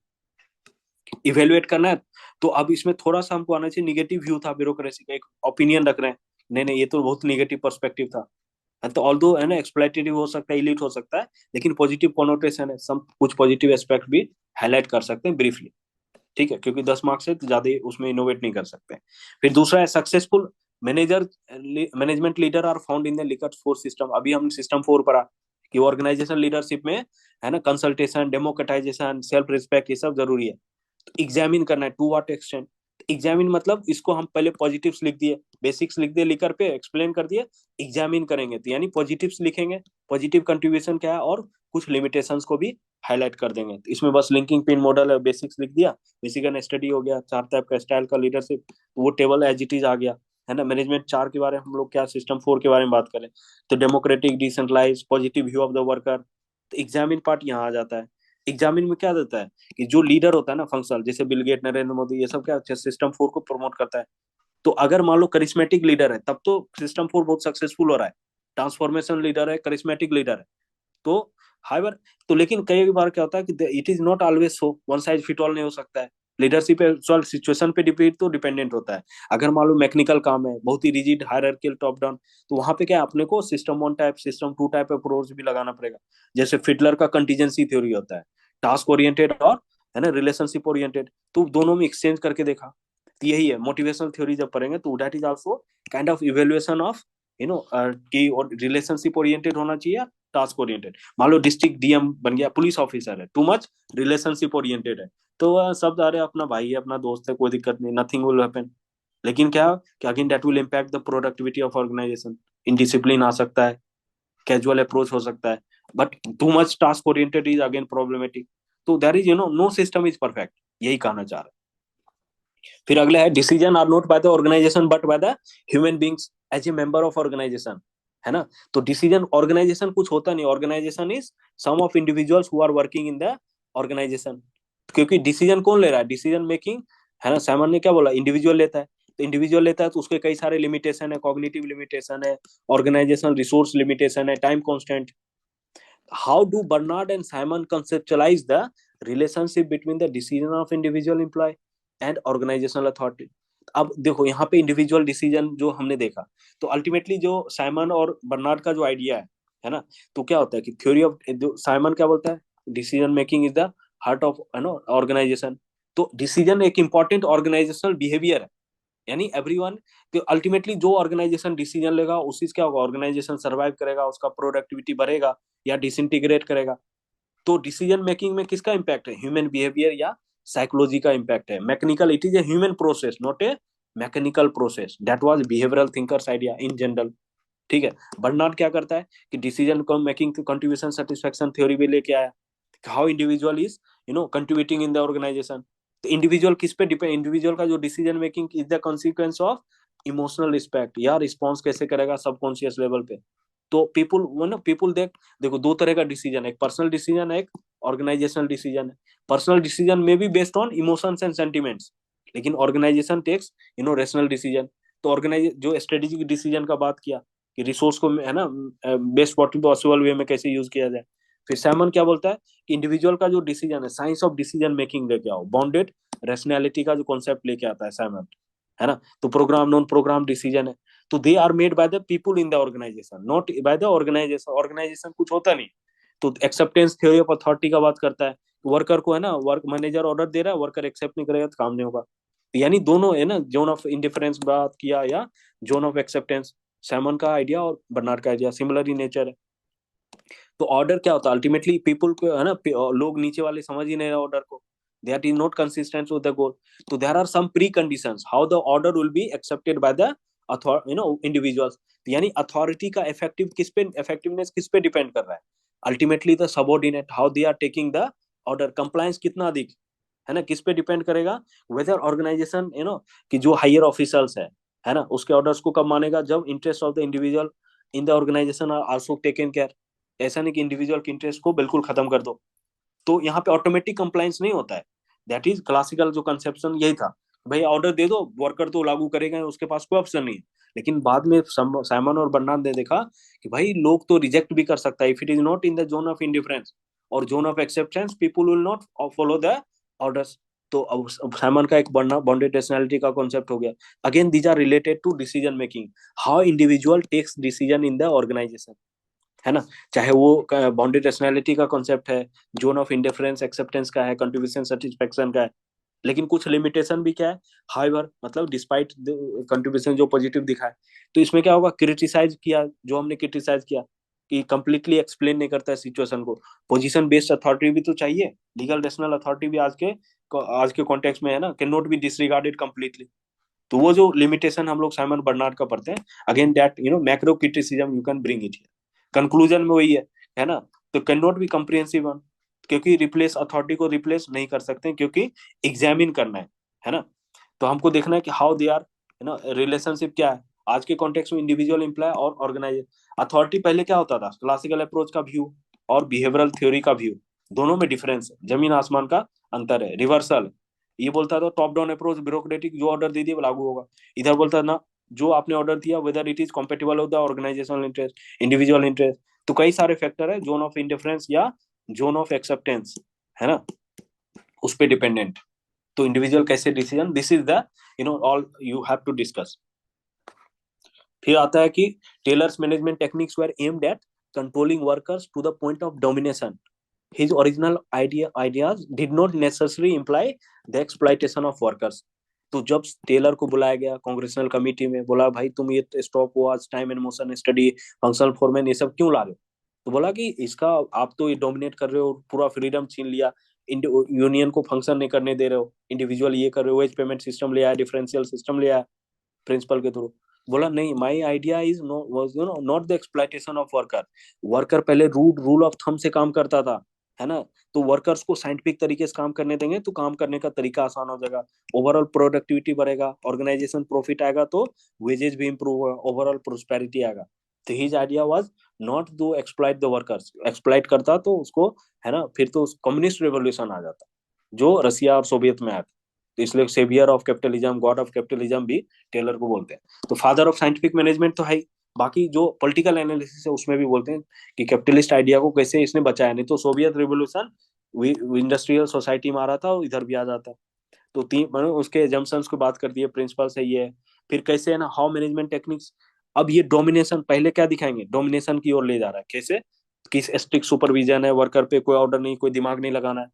Evaluate करना है, तो अब इसमें थोड़ा सा हमको आना चाहिए, निगेटिव व्यू था ब्यूरोक्रेसी का, एक ओपिनियन रख रहे हैं, नहीं नहीं ये तो बहुत निगेटिव पर्सपेक्टिव था। तो ऑल्दो है ना एक्सप्लॉइटेटिव हो सकता है, इलीट हो सकता है, लेकिन पॉजिटिव कॉनोटेशन है, सब कुछ पॉजिटिव एस्पेक्ट भी हाईलाइट कर सकते हैं ब्रीफली, ठीक है, क्योंकि 10 मार्क्स है तो ज्यादा उसमें इनोवेट नहीं कर सकते। फिर दूसरा है successful management leader are found in the Likert 4 system. अभी हम सिस्टम 4 पढ़ा कि ऑर्गेनाइजेशन लीडरशिप में है ना कंसल्टेशन, डेमोक्रेटाइजेशन, सेल्फ रिस्पेक्ट, ये सब जरूरी है। एग्जामिन करना है, टू व्हाट एक्सटेंट। एग्जामिन मतलब इसको हम पहले पॉजिटिव्स लिख दिए, बेसिक्स लिख दिए, लिकर पे एक्सप्लेन कर दिए, एग्जामिन करेंगे तो यानी पॉजिटिव्स लिखेंगे, पॉजिटिव कंट्रीब्यूशन क्या है, और कुछ लिमिटेशंस को भी हाईलाइट कर देंगे। तो इसमें बस लिंकिंग पिन मॉडल है, बेसिक्स लिख दिया, बेसिक एंड स्टडी हो गया, 4 टाइप का स्टाइल का लीडरशिप, तो वो टेबल एज इट इज आ गया, है ना। मैनेजमेंट 4 के बारे में हम लोग क्या सिस्टम 4 के बारे में बात करें, तो democratic, decentralise, positive view of the worker. तो एग्जामिन पार्ट यहाँ आ जाता है। एग्जामिन में क्या देता है कि जो लीडर होता है ना फंक्शनल, जैसे बिल गेट, नरेंद्र मोदी, ये सब क्या सिस्टम 4 को प्रमोट करता है। तो अगर मान लो करिश्मेटिक लीडर है, तब तो सिस्टम 4 बहुत सक्सेसफुल हो रहा है। ट्रांसफॉर्मेशन लीडर है, करिश्मेटिक लीडर है, तो हाइवर। तो लेकिन कई बार क्या होता है कि it is not always so, one size fit all नहीं हो सकता है। लीडरशिप सिचुएशन पे डिपेंडेंट होता है। अगर मान लो मैकेनिकल काम है, बहुत ही रिजिड हायरार्कियल टॉप डाउन, तो वहां पे क्या अपने को system 1 type, system 2 type approach भी लगाना पड़ेगा। जैसे फिडलर का कंटीजेंसी थ्योरी होता है, टास्क ओरिएंटेड और है ना रिलेशनशिप ओरिएंटेड, तो दोनों में एक्सचेंज करके देखा। तो यही है मोटिवेशनल थ्योरी जब पढ़ेंगे, तो that is also kind of evaluation of कि रिलेशनशिप ओरिएंटेड होना चाहिए, टास्क ओरिएंटेड। मान लो डिस्ट्रिक्ट डीएम बन गया, पुलिस ऑफिसर है, टू मच रिलेशनशिप ओरिएंटेड है, तो सब अरे अपना भाई है, अपना दोस्त है, कोई दिक्कत नहीं, नथिंग विल हैपन। लेकिन क्या कि again that will impact the productivity of organisation, indiscipline आ सकता है, कैजुअल अप्रोच हो सकता है, but too much task oriented is again problematic. तो there is no system is perfect, यही कहना चाह रहा है। फिर अगला है decision are not by the organisation but by the human beings as a member of organisation, है ना। तो डिसीजन, ऑर्गेनाइजेशन कुछ होता नहीं, organisation is some of individuals who are working in the organisation. क्योंकि डिसीजन कौन ले रहा है, डिसीजन मेकिंग, है ना, साइमन ने क्या बोला, इंडिविजुअल लेता है। तो इंडिविजुअल लेता है तो उसके कई सारे लिमिटेशन है, कॉग्निटिव लिमिटेशन है, ऑर्गेनाइजेशनल रिसोर्स लिमिटेशन है, time constant. How do Barnard and Simon conceptualise the relationship between the decision of individual employ and organisational authority. अब देखो यहाँ पे इंडिविजुअल डिसीजन जो हमने देखा, तो अल्टीमेटली जो साइमन और बर्नार्ड का जो आइडिया है ना, तो क्या होता है कि थ्योरी ऑफ, साइमन क्या बोलता है, decision making is the heart of organisation. तो डिसीजन एक इंपॉर्टेंट ऑर्गेनाइजेशनल बिहेवियर है, यानी एवरीवन, तो अल्टीमेटली जो ऑर्गेनाइजेशन डिसीजन लेगा उसी से क्या होगा, ऑर्गेनाइजेशन सर्वाइव करेगा, उसका प्रोडक्टिविटी बढ़ेगा या डिसइंटीग्रेट करेगा। तो डिसीजन मेकिंग में किसका इंपैक्ट है, ह्यूमन बिहेवियर या साइकोलॉजी का इंपैक्ट है। Mechanical, it is a human process not a mechanical process, that was behavioural thinkers idea in general, ठीक है। बर्नार्ड क्या करता है कि decision making contribution satisfaction theory भी लेके आया, how individual is contributing in the organisation. तो इंडिविजुअल किस पे डिपेंड, इंडिविजुअल का जो decision making is the consequence of emotional respect, या रिस्पॉन्स कैसे करेगा सबकॉन्शियस लेवल पे। तो पीपुल देखो 2 तरह का डिसीजन है, एक पर्सनल डिसीजन है, एक ऑर्गेनाइजेशनल डिसीजन है। पर्सनल डिसीजन में भी based on emotions and sentiments, लेकिन ऑर्गेनाइजेशन टेक्स रेशनल डिसीजन। तो ऑर्गेनाइज जो स्ट्रेटेजिक डिसीजन का बात किया कि रिसोर्स को है ना बेस्ट पॉसिबल वे में कैसे यूज किया जाए। फिर सैमन क्या बोलता है कि इंडिविजुअल का जो डिसीजन है, साइंस ऑफ डिसीजन मेकिंग लेके आओ, बाउंडेड रैशनैलिटी का जो कॉन्सेप्ट लेके आता है सैमन, है ना। तो प्रोग्राम नॉन प्रोग्राम डिसीजन है, तो they are made by the people in the organisation, not by the organisation. Organisation कुछ होता नहीं। तो एक्सेप्टेंस थ्योरी ऑफ अथॉरिटी का बात करता है, वर्कर को है ना, वर्क मैनेजर ऑर्डर दे रहा है, वर्कर एक्सेप्ट नहीं करेगा तो काम नहीं होगा। यानी दोनों है ना, जोन ऑफ इंडिफरेंस बात किया या जोन ऑफ एक्सेप्टेंस, सैमन का आइडिया और बर्नार्ड का आइडिया सिमिलर ही नेचर है। तो ऑर्डर क्या होता है अल्टीमेटली, पीपल को है ना, लोग नीचे वाले समझ ही नहीं रहे ऑर्डर को, that is not consistent with the goal. तो there are some preconditions how the order will be accepted by the individuals. यानी अथॉरिटी का इफेक्टिवनेस किस पे डिपेंड कर रहा है, ultimately the subordinate how they are taking the order, compliance कितना अधिक है ना, किस पे डिपेंड करेगा, वेदर ऑर्गेनाइजेशन कि जो हायर ऑफिसर्स है ना, उसके ऑर्डर्स को कब मानेगा, जब interest of the individual in the organisation are also taken care. ऐसा नहीं कि इंडिविजुअल के इंटरेस्ट को बिल्कुल खत्म कर दो। तो यहाँ पे ऑटोमेटिक कंप्लायंस नहीं होता है। दैट इज क्लासिकल जो कंसेप्शन यही था, भाई ऑर्डर दे दो, वर्कर तो लागू करेगा, उसके पास कोई ऑप्शन नहीं है। लेकिन बाद में साइमन और बर्नार्ड ने देखा कि भाई लोग तो रिजेक्ट भी कर सकता है, if it is not in the zone of indifference और zone of acceptance, people will not follow the orders. तो अब साइमन का एक बॉन्डेड रेशनैलिटी का कॉन्सेप्ट हो गया। Again these are related to decision making, how individual takes decision in the organisation, है ना। चाहे वो बाउंडेड रेशनैलिटी का कॉन्सेप्ट है, जोन ऑफ इंडिफरेंस एक्सेप्टेंस का है, कंट्रीब्यूशन सेटिस्फेक्शन का है। लेकिन कुछ लिमिटेशन भी क्या है, हाउएवर मतलब डिस्पाइट कंट्रीब्यूशन जो पॉजिटिव दिखा है। तो इसमें क्या होगा, क्रिटिसाइज किया, जो हमने क्रिटिसाइज किया कि कंप्लीटली एक्सप्लेन नहीं करता है सिचुएशन को। पोजीशन बेस्ड अथॉरिटी भी तो चाहिए, लीगल रेशनल अथॉरिटी भी आज के कॉन्टेक्स्ट में है ना, can not B disregarded completely. तो वो जो लिमिटेशन हम लोग साइमन बर्नार्ड का पढ़ते हैं, again that macro criticism you can bring it. Conclusion में वही है ना। तो can not B comprehensive one, क्योंकि रिप्लेस अथॉरिटी को रिप्लेस नहीं कर सकते, क्योंकि एग्जामिन करना है ना। तो हमको देखना है कि हाउ दे आर रिलेशनशिप क्या है आज के कॉन्टेक्स्ट में, इंडिविजुअल एम्प्लॉय और ऑर्गेनाइजेशन। अथॉरिटी पहले क्या होता था, क्लासिकल अप्रोच का व्यू और बिहेवियरल थ्योरी का व्यू, दोनों में डिफरेंस है, जमीन आसमान का अंतर है, रिवर्सल। ये बोलता था टॉप डाउन अप्रोच ब्यूरोक्रेटिक, जो ऑर्डर दे दिया वो लागू होगा। इधर बोलता ना, जो आपने ऑर्डर दिया whether it is compatible with the organisational interest, individual interest. तो कई सारे फैक्टर है, जोन ऑफ इंडिफरेंस या जोन ऑफ एक्सेप्टेंस, है ना, उस पे डिपेंडेंट। तो इंडिविजुअल कैसे decision, this is the all you have to discuss. फिर आता है कि Taylor's management techniques were aimed at controlling workers to the point of domination. His original ideas did not necessarily imply the exploitation of workers. तो जब Taylor को बुलाया गया congressional committee में, बोला भाई तुम ये stopwatch, time and motion study, functional foreman, ये सब क्यों ला रहे हो। तो बोला कि इसका आप तो ये डोमिनेट कर रहे हो, पूरा फ्रीडम छीन लिया, यूनियन को फंक्शन नहीं करने दे रहे हो, इंडिविजुअल ये कर रहे हो, वेज पेमेंट सिस्टम ले आया, डिफरेंशियल सिस्टम ले आया प्रिंसिपल के थ्रू। बोला नहीं, my idea is not the exploitation of worker. Worker पहले रूल ऑफ थंब से काम करता था, है ना। तो वर्कर्स को साइंटिफिक तरीके से काम करने देंगे तो काम करने का तरीका आसान हो जाएगा, ओवरऑल प्रोडक्टिविटी बढ़ेगा, ऑर्गेनाइजेशन प्रॉफिट आएगा, तो वेजेस भी इंप्रूव होगा, ओवरऑल प्रोस्पेरिटी आएगा। तो his idea was not to exploit the workers, exploit करता तो उसको है ना, फिर तो कम्युनिस्ट रेवोल्यूशन आ जाता जो रसिया और सोवियत में आया था। तो इसलिए saviour of capitalism, god of capitalism भी टेलर को बोलते हैं। तो फादर ऑफ साइंटिफिक मैनेजमेंट तो है ही, बाकी जो पॉलिटिकल एनालिसिस है उसमें भी बोलते हैं कि कैपिटलिस्ट आइडिया को कैसे इसने बचाया, नहीं तो सोवियत रिवोल्यूशन इंडस्ट्रियल सोसाइटी में आ रहा था, इधर भी आ जाता। तो तीन उसके एजम्पशंस की बात कर दिए, प्रिंसिपल से ये है। फिर कैसे है ना, हाउ मैनेजमेंट टेक्निक्स, अब ये डोमिनेशन पहले क्या दिखाएंगे, डोमिनेशन की ओर ले जा रहा है, कैसे, किस स्ट्रिक्ट सुपरविजन है, वर्कर पे कोई ऑर्डर नहीं, कोई दिमाग नहीं लगाना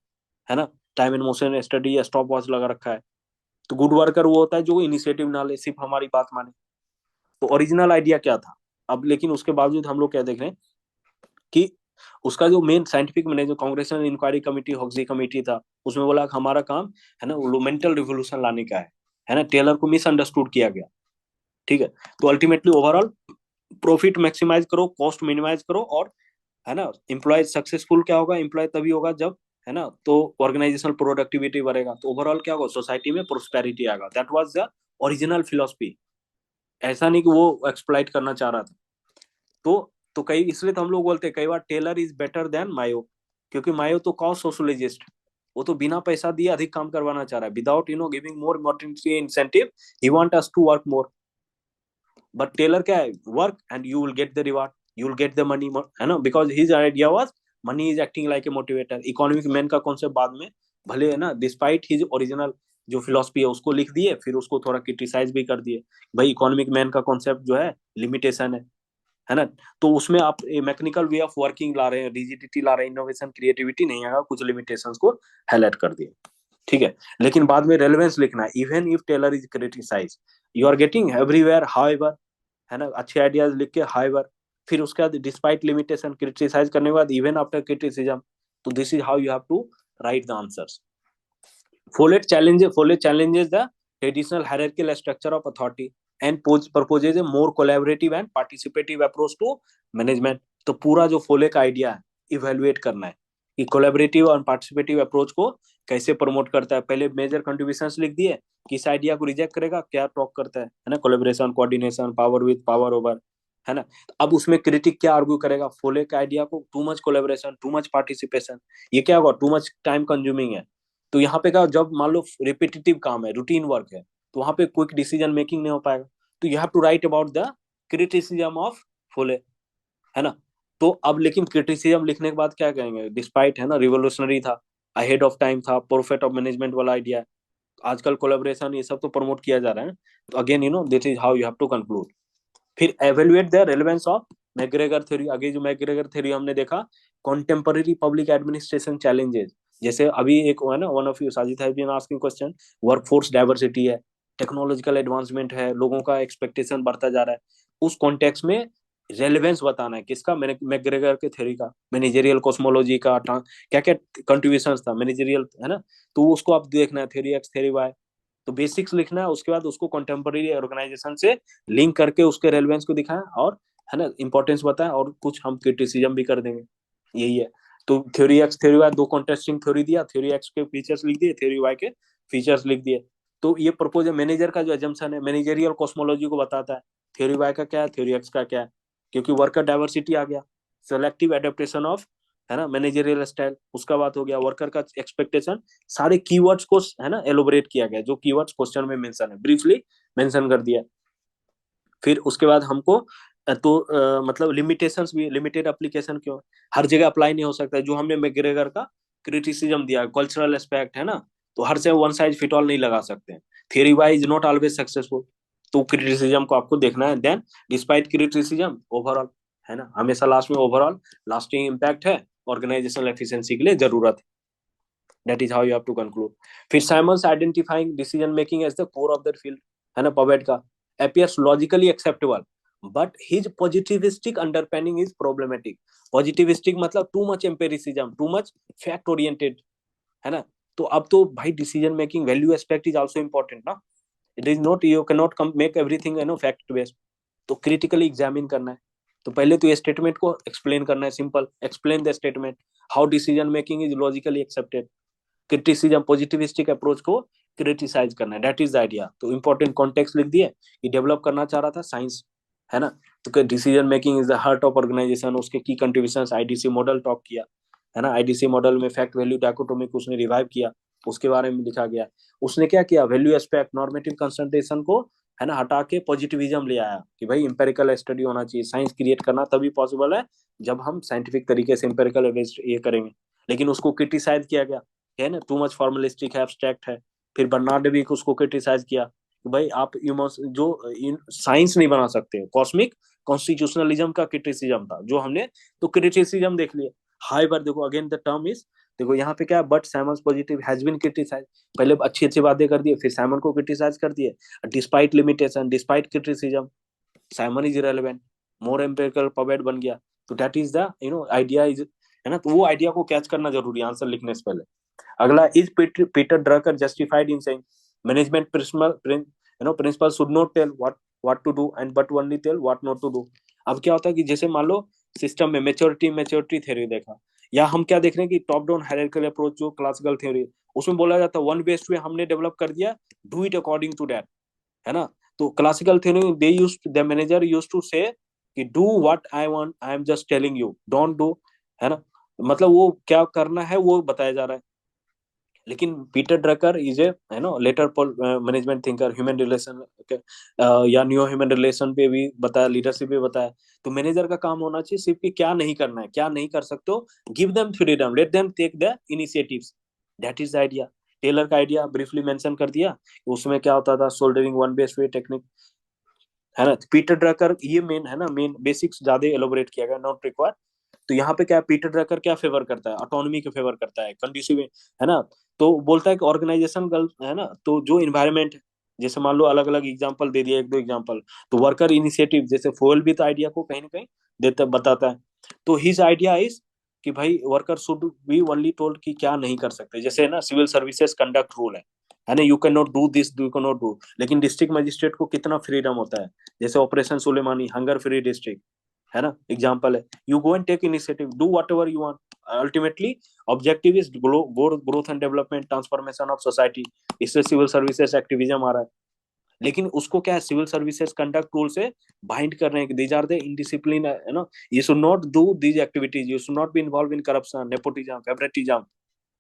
है ना, टाइम एंड मोशन स्टडी या स्टॉप वॉच लगा रखा है। तो गुड वर्कर वो होता है जो इनिशिएटिव ना ले, सिर्फ हमारी बात माने। तो ओरिजिनल आइडिया क्या था अब, लेकिन उसके बावजूद हम लोग क्या देख रहे हैं कि उसका जो main scientific manager congressional inquiry committee, Hoxie committee था, उसमें बोला हमारा काम है ना मेंटल रिवोल्यूशन लाने का है ना। टेलर को मिसअंडरस्टूड किया गया, ठीक है। तो अल्टीमेटली ओवरऑल प्रॉफिट मैक्सिमाइज करो, कॉस्ट मिनिमाइज करो, और है ना एम्प्लॉय सक्सेसफुल क्या होगा, एम्प्लॉय तभी होगा जब है ना, तो ऑर्गेनाइजेशनल प्रोडक्टिविटी बढ़ेगा, तो ओवरऑल क्या होगा, सोसाइटी में प्रोस्पेरिटी आएगा। That was the original philosophy. ऐसा नहीं कि वो एक्सप्लॉइट करना चाह रहा था। तो कई इसलिए तो हम लोग बोलते हैं कई बार टेलर इज बेटर देन मायो, क्योंकि मायो तो कॉस्ट सोशलिस्ट, वो तो बिना पैसा दिए अधिक काम करवाना चाह रहा है, without giving more monetary incentive, he want us to work more. But Taylor क्या है, work and you will get the reward, you will get the money, है ना, because his idea was money is acting like a motivator. Economic man का concept बाद में भले है ना, डिस्पाइट हिज ओरिजिनल जो फिलोसफी है उसको लिख दिए, फिर उसको थोड़ा क्रिटिसाइज भी कर दिए। भाई इकोनॉमिक मैन का कॉन्सेप्ट जो है लिमिटेशन है ना। तो उसमें आप मैकेनिकल वे ऑफ वर्किंग ला रहे हैं, रिजिडिटी ला रहे हैं, इनोवेशन क्रिएटिविटी नहीं आएगा, कुछ लिमिटेशंस को हाईलाइट कर दिए, ठीक है। लेकिन बाद में रेलेवेंस लिखना है, even if Taylor is criticise you are getting everywhere however, है ना, अच्छे आइडियाज लिख के हाउएवर, फिर उसके बाद डिस्पाइट लिमिटेशन क्रिटिसाइज करने के बाद इवन आफ्टर क्रिटिसिज्म, तो this is how you have to write the answers. Follett challenges the traditional hierarchical structure of authority and proposes a more collaborative and participative approach to management। तो पूरा जो फोले का idea है evaluate करना है कि collaborative और पार्टिसिपेटिव अप्रोच को कैसे प्रमोट करता है। पहले मेजर कंट्रीब्यूशंस लिख दिए, किस आइडिया को रिजेक्ट करेगा, क्या टॉक करता है ना, collaboration, coordination, power with power over, है ना। अब उसमें क्रिटिक क्या आर्ग्यू करेगा, फोले का आइडिया को too much collaboration, too much participation, ये क्या होगा, टू मच टाइम कंज्यूमिंग है। तो यहाँ पे क्या, जब मान लो रिपीटेटिव काम है, रूटीन वर्क है, तो वहां पे क्विक डिसीजन मेकिंग नहीं हो पाएगा। तो you have to write about the criticism of Follett, है ना। तो अब लेकिन क्रिटिसिज्म लिखने के बाद क्या कहेंगे, डिस्पाइट, है ना, रिवोल्यूशनरी था, अहेड ऑफ टाइम था, परफेक्ट ऑफ मैनेजमेंट वाला आइडिया है, आजकल कोलैबोरेशन ये सब तो प्रमोट किया जा रहा है। तो again this is how you have to conclude. फिर evaluate the relevance of McGregor theory. आगे जो मैकग्रेगर थ्योरी हमने देखा, कॉन्टेम्पररी पब्लिक एडमिनिस्ट्रेशन चैलेंजेस, जैसे अभी एक है ना, one of you Sajid have been asking question, workforce diversity है, टेक्नोलॉजिकल एडवांसमेंट है, लोगों का एक्सपेक्टेशन बढ़ता जा रहा है, उस कॉन्टेक्स्ट में रेलेवेंस बताना है किसका, मैकग्रेगर के थ्योरी का, मैनेजरियल कॉस्मोलॉजी का, क्या क्या कंट्रीब्यूशन था मैनेजरियल, है ना। तो उसको आप देखना है, थ्योरी एक्स थ्योरी वाई, तो बेसिक्स लिखना है, उसके बाद उसको कंटेम्पररी ऑर्गेनाइजेशन से लिंक करके उसके रेलेवेंस को दिखाएं, और है ना इंपॉर्टेंस बताएं, और कुछ हम क्रिटिसिज्म भी कर देंगे, यही है। तो थ्योरी एक्स थ्योरी वाई दो कॉन्ट्रास्टिंग थ्योरी दिया, थ्योरी एक्स के फीचर्स लिख दिए, थ्योरी वाई के फीचर्स लिख दिए। तो ये प्रपोज मैनेजर का जो एजम्पशन है, मैनेजरियल कॉस्मोलॉजी को बताता है, थ्योरी वाई का क्या है, थ्योरी एक्स का क्या है, क्योंकि वर्कर डाइवर्सिटी आ गया, सेलेक्टिव एडेप्टेशन ऑफ, है ना, मैनेजरियल स्टाइल, उसका बात हो गया, वर्कर का एक्सपेक्टेशन, सारे कीवर्ड्स को, है ना, एलोबरेट किया गया, जो कीवर्ड्स क्वेश्चन में मेंशन है ब्रीफली मेंशन कर दिया। फिर उसके बाद हमको मतलब लिमिटेशंस भी, लिमिटेड एप्लीकेशन क्यों, हर जगह अप्लाई नहीं हो सकता है, जो हमने मैकग्रेगर का क्रिटिसिज्म दिया, कल्चरल एस्पेक्ट, है ना, तो हर से वन साइज फिट ऑल नहीं लगा सकते, theory wise is not always successful, तो क्रिटिसिज्म को आपको देखना है। देन डिस्पाइट क्रिटिसिज्म ओवरऑल, है ना, हमेशा लास्ट में ओवरऑल लास्टिंग इम्पैक्ट है, ऑर्गेनाइजेशनल एफिशिएंसी के लिए जरूरत है, that is how you have to conclude. फिर Simon's identifying decision making as the core of the field, है ना, पवेट का appears logically acceptable but his positivistic underpinning is problematic। positivistic मतलब too much empiricism, too much fact oriented, है ना। तो अब तो भाई decision making value aspect is also important ना, it is not, you can not make everything fact based, तो critically examine करना है। तो पहले तो ये स्टेटमेंट को एक्सप्लेन करना है, simple explain the statement, how decision making is logically accepted, criticism positivistic approach को क्रिटिसाइज करना है, दैट इज द आइडिया। तो इंपॉर्टेंट कॉन्टेक्स्ट लिख दिए, ये डेवलप करना चाह रहा था साइंस, है ना। तो decision making is the heart of organisation, उसके की कंट्रीब्यूशंस, आईडीसी मॉडल टॉक किया, है ना, आईडीसी मॉडल में फैक्ट वैल्यू डायकोटोमी को उसने रिवाइव किया, उसके बारे में लिखा गया। उसने क्या किया, वैल्यू एस्पेक्ट नॉर्मेटिव कंसंट्रेशन को, है ना, हटा के पॉजिटिविज्म ले आया कि भाई इंपेरिकल स्टडी होना चाहिए, साइंस क्रिएट करना तभी पॉसिबल है जब हम साइंटिफिक तरीके से इंपेरिकल ये करेंगे। लेकिन उसको क्रिटिसाइज किया गया, है ना, टू मच फॉर्मलिस्टिक है, एब्स्ट्रैक्ट है। फिर बर्नार्ड भी उसको क्रिटिसाइज किया कि भाई आप जो साइंस नहीं बना सकते, कॉस्मिक कॉन्स्टिट्यूशनलिज्म का क्रिटिसिज्म था जो हमने, तो क्रिटिसिज्म देख लिया। हाउएवर देखो अगेन द टर्म इज, देखो यहाँ पे क्या है, but Simon's positive has been criticise, पहले अच्छी अच्छी बातें कर दिए, फिर साइमन को क्रिटिसाइज कर दिए, despite limitation, despite criticism, Simon is irrelevant, more empirical पवेट बन गया। तो that is the idea is, है ना, तो वो आइडिया को कैच करना जरूरी है आंसर लिखने से पहले। अगला, is Peter Drucker justified in saying management principle should not tell what to do and but only tell what not to do. अब क्या होता है कि जैसे मान लो सिस्टम में मैच्योरिटी थ्योरी देखा, या हम क्या देख रहे हैं कि टॉप डाउन हायरार्किकल अप्रोच जो क्लासिकल थ्योरी, उसमें बोला जाता है वन बेस्ड वे हमने डेवलप कर दिया, do it according to that, है ना। तो classical theory they use, the manager use to say कि do what I want, I am just telling you, don't do, है ना, मतलब वो क्या करना है वो बताया जा रहा है। लेकिन पीटर ड्रकर इज ए, है ना, later management thinker, human relation या न्यू ह्यूमन रिलेशन पे भी बताया, लीडरशिप पे बताया। तो मैनेजर का काम होना चाहिए सिर्फ कि क्या नहीं करना है, क्या नहीं कर सकते हो, give them freedom, let them take the initiatives, that is the idea. Taylor का आइडिया ब्रीफली मेंशन कर दिया, उसमें क्या होता था, soldiering one best way technique, है ना। पीटर ड्रकर, ये मेन है ना, मेन बेसिक्स ज्यादा एलोबरेट किया गया, नॉट रिक्वायर्ड। तो यहाँ पे क्या, पीटर ड्रकर क्या फेवर करता है, ऑटोनॉमी के फेवर करता है, कंडीसिव, है ना। तो बोलता है कि ऑर्गेनाइजेशन है ना, तो जो इन्वायरमेंट, जैसे मान लो अलग अलग एग्जांपल दे दिया, एक दो एग्जांपल, तो वर्कर इनिशिएटिव, जैसे फ्यूल भी तो आइडिया को कहीं ना कहीं देता बताता है। तो हिज आइडिया इज कि भाई worker should be only told कि क्या नहीं कर सकते, जैसे ना सिविल सर्विसेज कंडक्ट रूल है ना, you can not do this, you can not do, लेकिन डिस्ट्रिक्ट मजिस्ट्रेट को कितना फ्रीडम होता है, जैसे operation Sulemani, hunger free district, है ना, एग्जाम्पल है, you go and take initiative, do whatever you want, ultimately objective is growth and development, transformation of society, इससे सिविल सर्विसेज एक्टिविज्म आ रहा है। लेकिन उसको क्या है, सिविल सर्विसेज कंडक्ट रूल से बाइंड कर रहे हैं कि दीज आर द इनडिसिप्लिन, है ना, you should not do these activities, you should not be involve in corruption, nepotism, favouritism,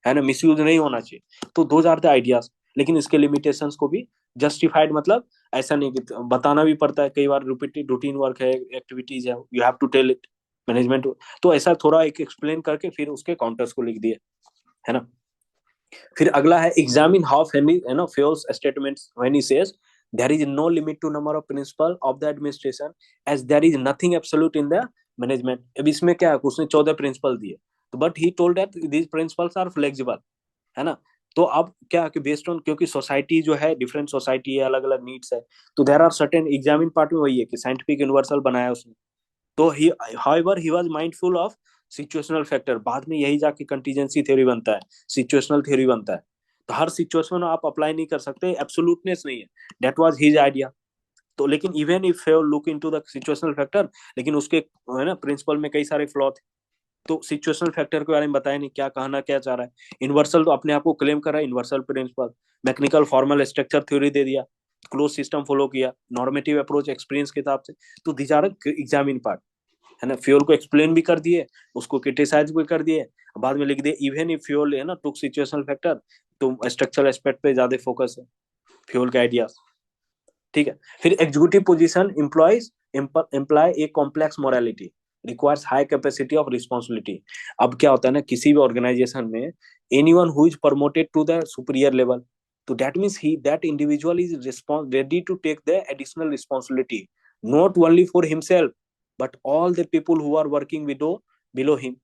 है ना, मिसयूज नहीं होना चाहिए। तो दोज आर द आइडियाज, लेकिन इसके लिमिटेशंस को भी जस्टिफाइड, मतलब ऐसा नहीं कि बताना भी पड़ता है, कई बार रिपीटेड रूटीन वर्क है, एक्टिविटीज है, you have to tell it management. तो ऐसा थोड़ा एक एक्सप्लेन करके फिर उसके काउंटर्स को लिख दिए, है ना। फिर अगला है एग्जामिन हाउ फेनी, है ना, fails statements when he says there is no limit to number of principal of the administration as there is nothing absolute in the management। अब इसमें क्या है, उसने 14 प्रिंसिपल दिए, तो but he told that these principles are flexible, है ना। तो अब क्या कि बेस्ड ऑन, क्योंकि सोसाइटी जो है डिफरेंट सोसाइटी है, अलग अलग नीड्स है, तो there are certain, examine part में वही है कि साइंटिफिक यूनिवर्सल बनाया उसने। तो he however he was mindful of situational factor, बाद में यही जाके कंटीजेंसी थ्योरी बनता है, सिचुएशनल थ्योरी बनता है। तो हर सिचुएशन में आप अप्लाई नहीं कर सकते, एब्सोल्यूटनेस नहीं है, दैट वाज हिज आइडिया। तो लेकिन even if you look into the situational factor, लेकिन उसके, है ना, प्रिंसिपल में कई सारे फ्लॉ थे। तो सिचुएशनल फैक्टर के बारे में बताया नहीं, क्या कहना क्या चाह रहा है। यूनिवर्सल तो अपने आप को क्लेम कर रहा है, universal principle, mechanical formal structure theory दे दिया, क्लोज सिस्टम फॉलो किया, नॉर्मेटिव अप्रोच एक्सपीरियंस के हिसाब से। तो दीज आर एग्जामिन पार्ट, है ना। फ्यूल को एक्सप्लेन भी कर दिए, उसको क्रिटिसाइज भी कर दिए, बाद में लिख दिए इवन इफ फ्यूल, है ना, टुक सिचुएशनल फैक्टर, तो स्ट्रक्चरल एस्पेक्ट पे ज्यादा फोकस है फ्यूल का आइडियाज, ठीक है। फिर executive position employs employ a complex morality, requires high capacity of responsibility. अब क्या होता है ना, किसी भी ऑर्गेनाइजेशन में anyone who is promoted to the superior level, तो that means he that individual is ready to take the additional responsibility, not only for himself but all the people who are working below him.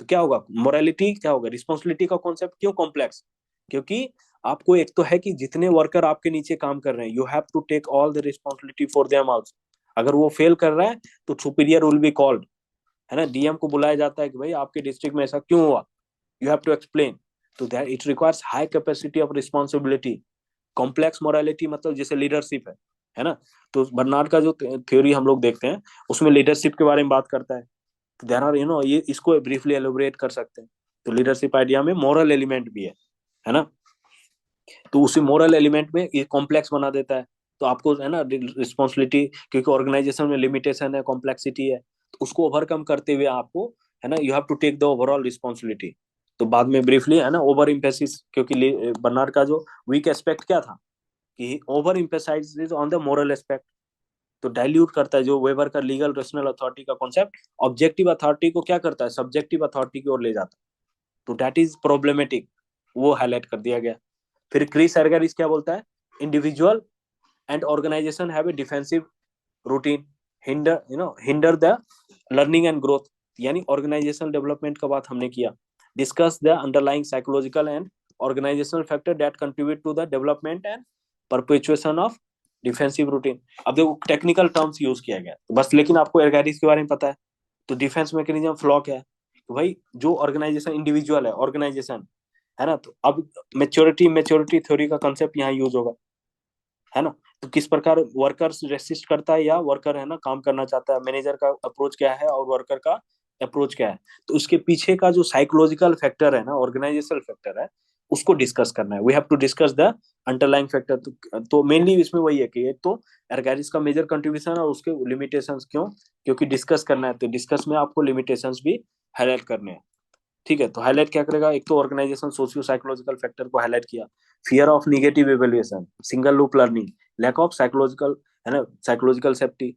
तो क्या होगा, morality क्या होगा, responsibility का concept क्यों complex, क्योंकि आपको एक तो है कि जितने वर्कर आपके नीचे काम कर रहे हैं, you have to take all the responsibility for them also. अगर वो फेल कर रहा है तो सुपीरियर विल बी कॉल्ड, है ना, डीएम को बुलाया जाता है कि भाई आपके डिस्ट्रिक्ट में ऐसा क्यों हुआ, यू हैव टू एक्सप्लेन। तो that it requires high capacity of responsibility. Complex morality मतलब जैसे लीडरशिप है ना। तो बर्नार्ड का जो थ्योरी हम लोग देखते हैं, उसमें लीडरशिप के बारे में बात करता है। देयर आर, यू नो, ये इसको ब्रीफली एलोबरेट कर सकते हैं। तो लीडरशिप आइडिया में मोरल एलिमेंट भी है ना। तो उसी मोरल एलिमेंट में ये कॉम्प्लेक्स बना देता है। तो आपको, है ना, रिस्पॉन्सिबिलिटी, क्योंकि ऑर्गेनाइजेशन में लिमिटेशन है, कॉम्प्लेक्सिटी है, तो उसको ओवरकम करते हुए आपको, है ना, you have to take the overall responsibility. तो बाद में ब्रीफली, है ना, ओवर इम्फेसिस, क्योंकि बर्नार्ड का जो वीक एस्पेक्ट क्या था कि over emphasise on the moral aspect, तो डाइल्यूट करता है जो वेबर का लीगल रेशनल अथॉरिटी का कॉन्सेप्ट, ऑब्जेक्टिव अथॉरिटी को क्या करता है, सब्जेक्टिव अथॉरिटी की ओर ले जाता है। तो दैट इज प्रॉब्लमेटिक, वो हाईलाइट कर दिया गया। फिर क्रिस एरगरिस क्या बोलता है, individual and organization have a defensive routine hinder the learning and growth. यानी ऑर्गेनाइजेशनल डेवलपमेंट का बात हमने किया। Discuss the underlying psychological and organizational factor that contribute to the development and perpetuation of defensive routine. अब देखो technical terms use किया गया तो बस, लेकिन आपको एरगरिस के बारे में पता है। तो डिफेंस मैकेनिज्म फ्लॉ क्या है, तो भाई जो ऑर्गेनाइजेशन इंडिविजुअल है, ऑर्गेनाइजेशन, है ना, तो अब मेच्योरिटी थ्योरी का कंसेप्ट यहाँ यूज होगा, है ना। तो किस प्रकार वर्कर्स रेसिस्ट करता है या वर्कर, है ना, काम करना चाहता है, मैनेजर का अप्रोच क्या है और वर्कर का अप्रोच क्या है। तो उसके पीछे का जो साइकोलॉजिकल फैक्टर है ना, ऑर्गेनाइजेशनल फैक्टर है, उसको डिस्कस करना है। We have to discuss the underlying factor. तो मेनली इसमें वही है कि एक तो एरगरिस का मेजर कंट्रीब्यूशन और उसके लिमिटेशंस, क्यों, क्योंकि डिस्कस करना है। तो डिस्कस में आपको लिमिटेशंस भी हाईलाइट करने हैं, ठीक है। तो हाईलाइट क्या करेगा, एक तो ऑर्गेनाइजेशन सोशियो साइकोलॉजिकल फैक्टर को हाईलाइट किया, fear of negative evaluation, single loop learning, lack of psychological, है ना, साइकोलॉजिकल सेफ्टी,